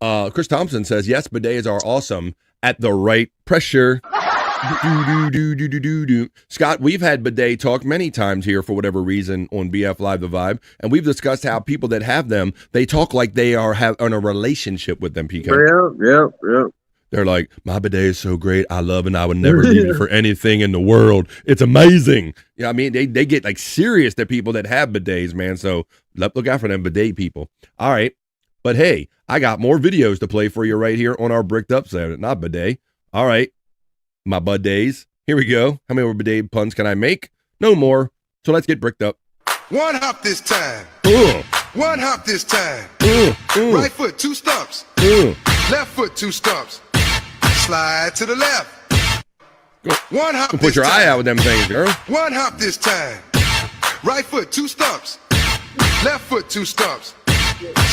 Chris Thompson says, yes, bidets are awesome at the right pressure. Scott, we've had bidet talk many times here for whatever reason on BF Live The Vibe, and we've discussed how people that have them, they talk like they are in a relationship with them, PK. Yeah. They're like, my bidet is so great. I love it. And I would never leave it for anything in the world. It's amazing. Yeah, I mean, they get like serious to people that have bidets, man. So look out for them bidet people. All right. But hey, I got more videos to play for you right here on our bricked up side. Not bidet. All right. My bidets. Here we go. How many more bidet puns can I make? No more. So let's get bricked up. One hop this time. One hop this time. Right foot, 2 stumps. Left foot, 2 stumps. Slide to the left. One hop. Put your eye out with them things, girl. One hop this time. Right foot, 2 stumps. Left foot, 2 stumps.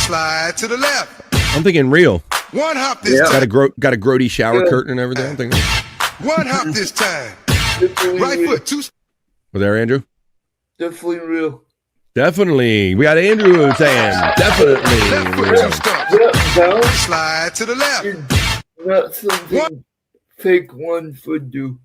Slide to the left. I'm thinking real. One hop this time. Got a grody shower curtain and everything. I'm thinking. One hop this time. Right foot, 2. Was there, Andrew? Definitely real. Definitely. We got Andrew saying definitely. Left foot, 2 stumps. Slide to the left. Not something fake one would do.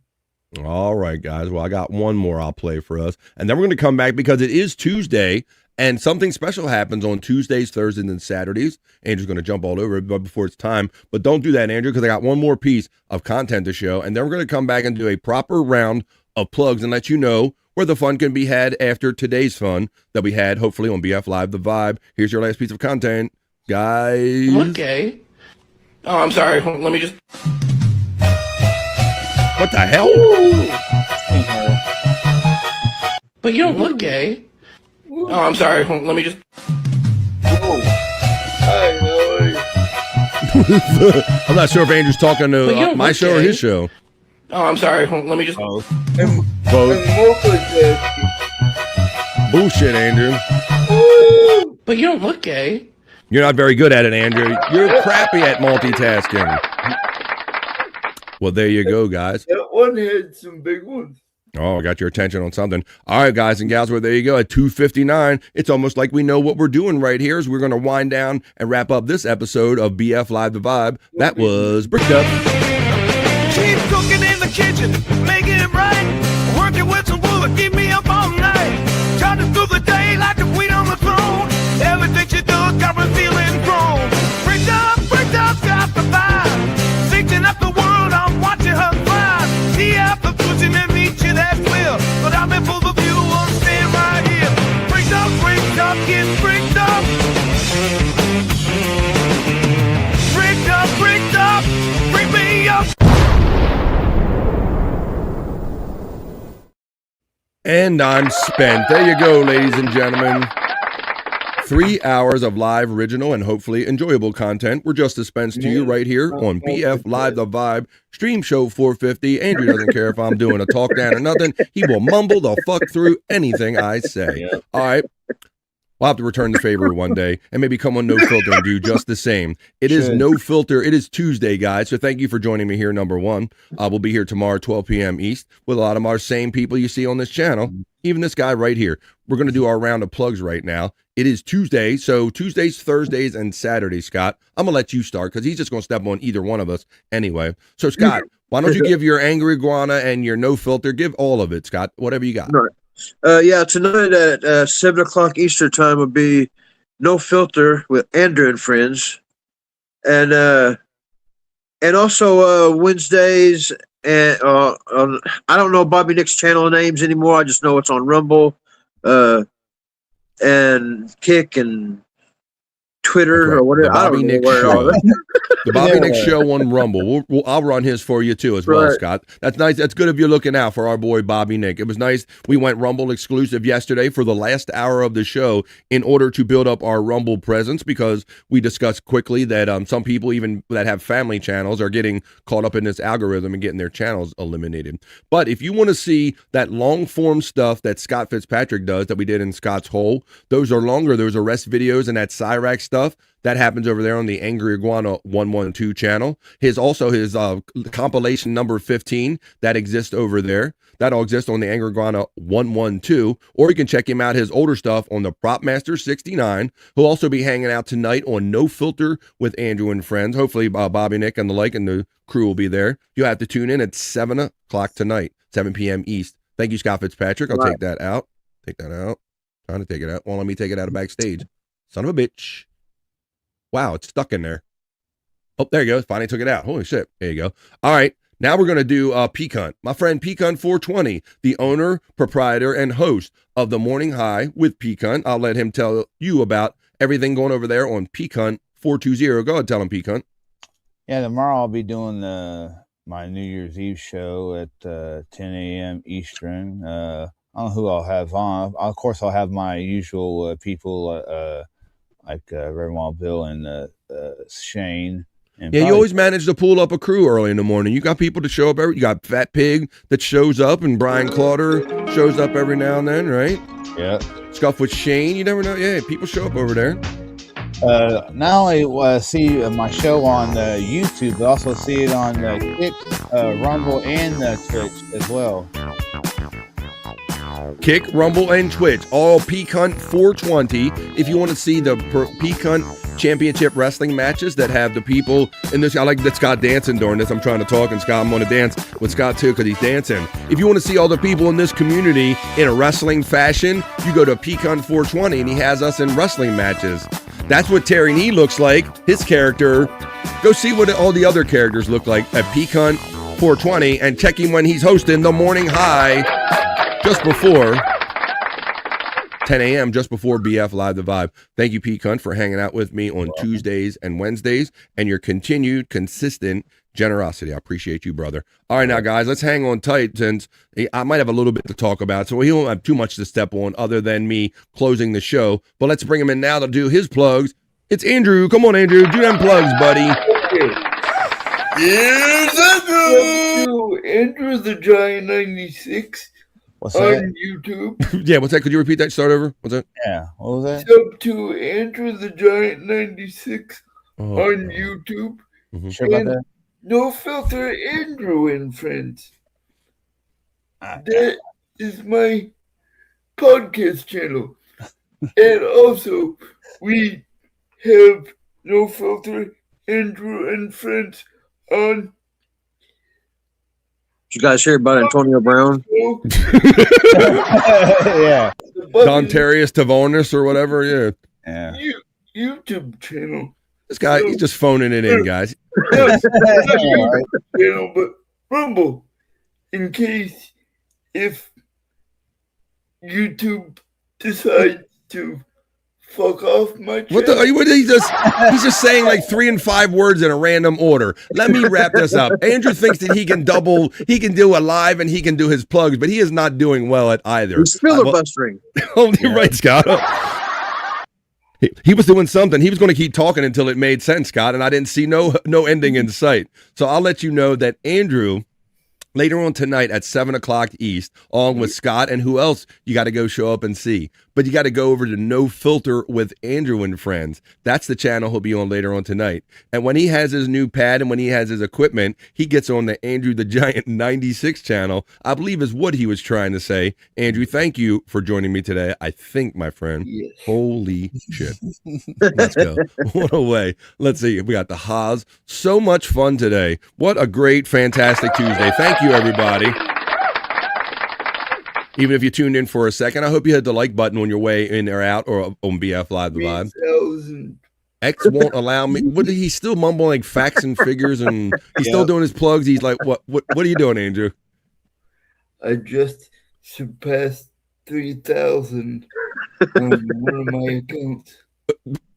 All right, guys. Well, I got one more I'll play for us. And then we're going to come back because it is Tuesday and something special happens on Tuesdays, Thursdays, and Saturdays. Andrew's going to jump all over it before it's time. But don't do that, Andrew, because I got one more piece of content to show. And then we're going to come back and do a proper round of plugs and let you know where the fun can be had after today's fun that we had, hopefully, on BF Live The Vibe. Here's your last piece of content, guys. Okay. Oh, I'm sorry. Let me just... What the hell? But you don't look gay. Oh, I'm sorry. Let me just... I'm not sure if Andrew's talking to my show or his show. Oh, I'm sorry. Let me just... Both. Bullshit, Andrew. But you don't look gay. You're not very good at it, Andrew. You're crappy at multitasking. Well, there you go, guys. That one had some big ones. Oh, I got your attention on something. All right, guys and gals, well, there you go. At 2:59, it's almost like we know what we're doing right here. So we're going to wind down and wrap up this episode of BF Live The Vibe. That was Bricked Up. Keep cooking in the kitchen, making it right. Working with some wood, keep me up all night. Trying through the day like a queen on the throne. Everything she does got me feeling grown. Bricked up, got the vibe. Fixing up the world, I'm watching her thrive. See out the pushing and meet you, that's clear. But I'm in full of view, I'm staying right here. Bricked up, get bricked up. Bricked up, bring me up. And I'm spent. There you go, ladies and gentlemen. 3 hours of live, original, and hopefully enjoyable content were just dispensed to you right here on BF Live The Vibe, Stream Show 450. Andrew doesn't care if I'm doing a talk down or nothing. He will mumble the fuck through anything I say. All right. We'll have to return the favor one day and maybe come on No Filter and do just the same. It is No Filter. It is Tuesday, guys. So thank you for joining me here, number one. We'll be here tomorrow, 12 p.m. East, with a lot of our same people you see on this channel. Even this guy right here. We're going to do our round of plugs right now. It is Tuesday. So Tuesdays, Thursdays, and Saturdays, Scott. I'm going to let you start because he's just going to step on either one of us anyway. So, Scott, why don't you give your Angry Iguana and your No Filter? Give all of it, Scott. Whatever you got. Right. Yeah, tonight at 7 o'clock Eastern time will be No Filter with Andrew and Friends, and also Wednesdays. And I don't know Bobby Nick's channel names anymore. I just know it's on Rumble, and Kick and Twitter or whatever. Bobby I don't Nick know where Show. all that. The Bobby Nick Show on Rumble. I'll run his for you too as well, Scott. That's nice. That's good of you looking out for our boy Bobby Nick. It was nice. We went Rumble exclusive yesterday for the last hour of the show in order to build up our Rumble presence, because we discussed quickly that some people even that have family channels are getting caught up in this algorithm and getting their channels eliminated. But if you want to see that long form stuff that Scott Fitzpatrick does that we did in Scott's Hole, those are longer. Those arrest videos and that Cyrax stuff. That happens over there on the Angry Iguana 112 channel. His compilation number 15 that exists over there. That'll exist on the Angry Iguana 112. Or you can check him out, his older stuff, on the Prop Master 69. He'll also be hanging out tonight on No Filter with Andrew and Friends. Hopefully Bobby Nick and the like and the crew will be there. You'll have to tune in at 7 o'clock tonight, 7 p.m. East. Thank you, Scott Fitzpatrick. I'll take that out. Take that out. Trying to take it out. Won't let me take it out of backstage. Son of a bitch. Wow, it's stuck in there. Oh, there you go. Finally took it out. Holy shit. There you go. All right. Now we're going to do Peak Hunt. My friend Peak Hunt 420, the owner, proprietor, and host of The Morning High with Peak Hunt. I'll let him tell you about everything going over there on Peak Hunt 420. Go ahead, tell him, Peak Hunt. Yeah, tomorrow I'll be doing my New Year's Eve show at 10 a.m. Eastern. I don't know who I'll have on. Of course, I'll have my usual people like Reverend Wild Bill and Shane. And yeah, you always manage to pull up a crew early in the morning. You got people to show up. You got Fat Pig that shows up, and Brian Clauder shows up every now and then, right? Yeah. Stuff with Shane. You never know. Yeah, people show up over there. Not only see my show on YouTube, but also see it on Kick, Rumble, and Twitch as well. Kick, Rumble, and Twitch. All Peak Hunt 420. If you want to see the Peak Hunt Championship Wrestling matches that have the people in this, I like that Scott dancing during this. I'm trying to talk, and Scott, I'm going to dance with Scott too because he's dancing. If you want to see all the people in this community in a wrestling fashion, you go to Peak Hunt 420, and he has us in wrestling matches. That's what Terry Nee looks like, his character. Go see what all the other characters look like at Peak Hunt 420, and check him when he's hosting The Morning High just before 10 a.m., just before BF Live the Vibe. Thank you, Peak Hunt, for hanging out with me on Tuesdays and Wednesdays, and your continued, consistent generosity. I appreciate you, brother. All right, now, guys, let's hang on tight, since I might have a little bit to talk about, so he won't have too much to step on other than me closing the show. But let's bring him in now to do his plugs. It's Andrew. Come on, Andrew. Do them plugs, buddy. Here's Andrew the Giant 96 What's on that? YouTube. Yeah, what's that? Could you repeat that? Start over. What's that? Yeah, what was that? Sub to Andrew the Giant 96 on YouTube. Sure about And that? No Filter Andrew and Friends. That is my podcast channel. And also, we have No Filter Andrew and Friends on. Did you guys hear about Antonio Brown? Yeah. Dontarius Tavonis or whatever. Yeah. YouTube channel. This guy, he's just phoning it in, guys. Not YouTube channel, but Rumble. In case if YouTube decides to fuck off my channel. What the? He's just saying like 3 and 5 words in a random order. Let me wrap this up. Andrew thinks that he can do a live and he can do his plugs, but he is not doing well at either. He's filibustering. You're right, Scott. He was doing something. He was going to keep talking until it made sense, Scott, and I didn't see no ending in sight. So I'll let you know that Andrew, later on tonight at 7 o'clock East, along with Scott and who else you got to go show up and see. But you got to go over to No Filter with Andrew and Friends. That's the channel he'll be on later on tonight. And when he has his new pad and when he has his equipment, he gets on the Andrew the Giant 96 channel, I believe is what he was trying to say. Andrew, thank you for joining me today. I think, my friend. Yes. Holy shit. Let's go. What a way. Let's see. We got the Haas. So much fun today. What a great, fantastic Tuesday. Thank you, everybody. Even if you tuned in for a second, I hope you hit the like button on your way in or out or on BF Live the Vibe. 3,000. X won't allow me. What he's still mumbling like facts and figures, and he's still doing his plugs. He's like, what are you doing, Andrew? I just surpassed 3,000 on one of my accounts.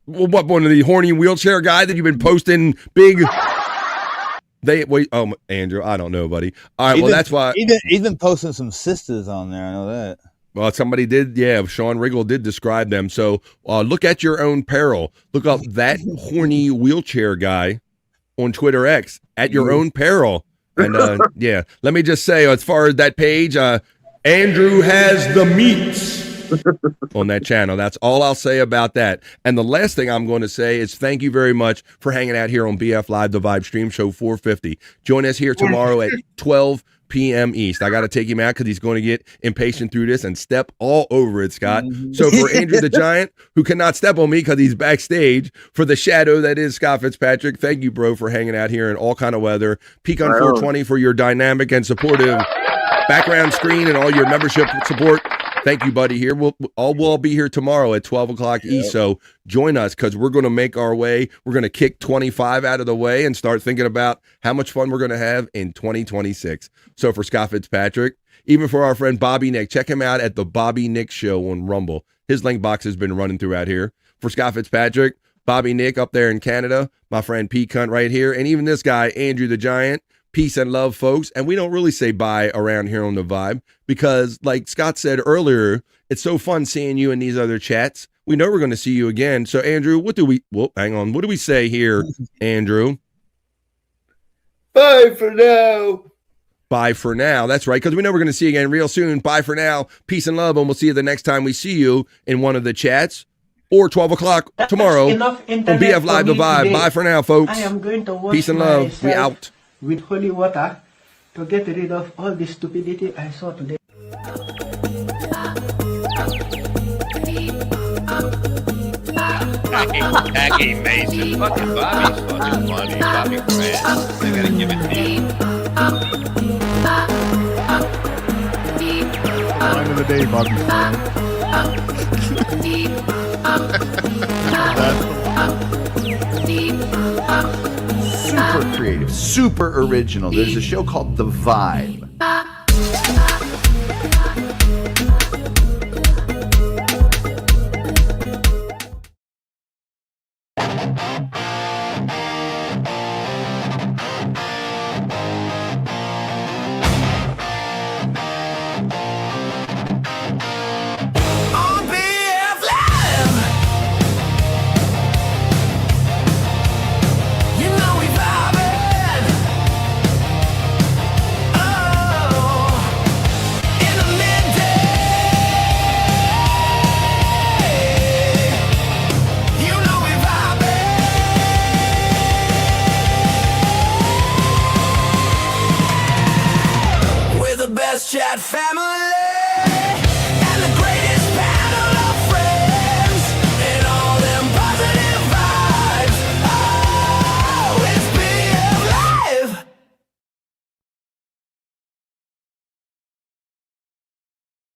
What, one of the horny wheelchair guy that you've been posting big? Andrew, I don't know, buddy. All right, well, that's why. Even posting some sisters on there. I know that. Well, somebody did, Sean Riggle did describe them. So look at your own peril. Look up that horny wheelchair guy on Twitter X at your own peril. And let me just say, as far as that page, Andrew has the meats on that channel. That's all I'll say about that. And the last thing I'm going to say is thank you very much for hanging out here on BF Live, the Vibe Stream Show 450. Join us here tomorrow at 12 p.m. East. I got to take him out because he's going to get impatient through this and step all over it, Scott. So for Andrew the Giant, who cannot step on me because he's backstage, for the shadow that is Scott Fitzpatrick, thank you, bro, for hanging out here in all kind of weather. Peak on 420 for your dynamic and supportive background screen and all your membership support. Thank you, buddy. Here we'll all be here tomorrow at 12 o'clock East. So join us because we're going to make our way. We're going to kick 25 out of the way and start thinking about how much fun we're going to have in 2026. So for Scott Fitzpatrick, even for our friend Bobby Nick, check him out at the Bobby Nick Show on Rumble. His link box has been running throughout here. For Scott Fitzpatrick, Bobby Nick up there in Canada, my friend Pete Cunt right here, and even this guy, Andrew the Giant. Peace and love, folks. And we don't really say bye around here on the Vibe because, like Scott said earlier, it's so fun seeing you in these other chats. We know we're going to see you again. So, Andrew, what do we say here, Andrew? Bye for now. Bye for now. That's right, because we know we're going to see you again real soon. Bye for now. Peace and love, and we'll see you the next time we see you in one of the chats or 12 o'clock tomorrow on BF Live the Vibe. Today. Bye for now, folks. I am going to wash Peace and love. We out. With holy water to get rid of all the stupidity I saw today. Jackie Mason. Fucking Bobby's fucking funny. Bobby Grant. I gotta give it to you. Line of the day, Bobby Grant. Super creative, super original. There's a show called The Vibe. Chat family.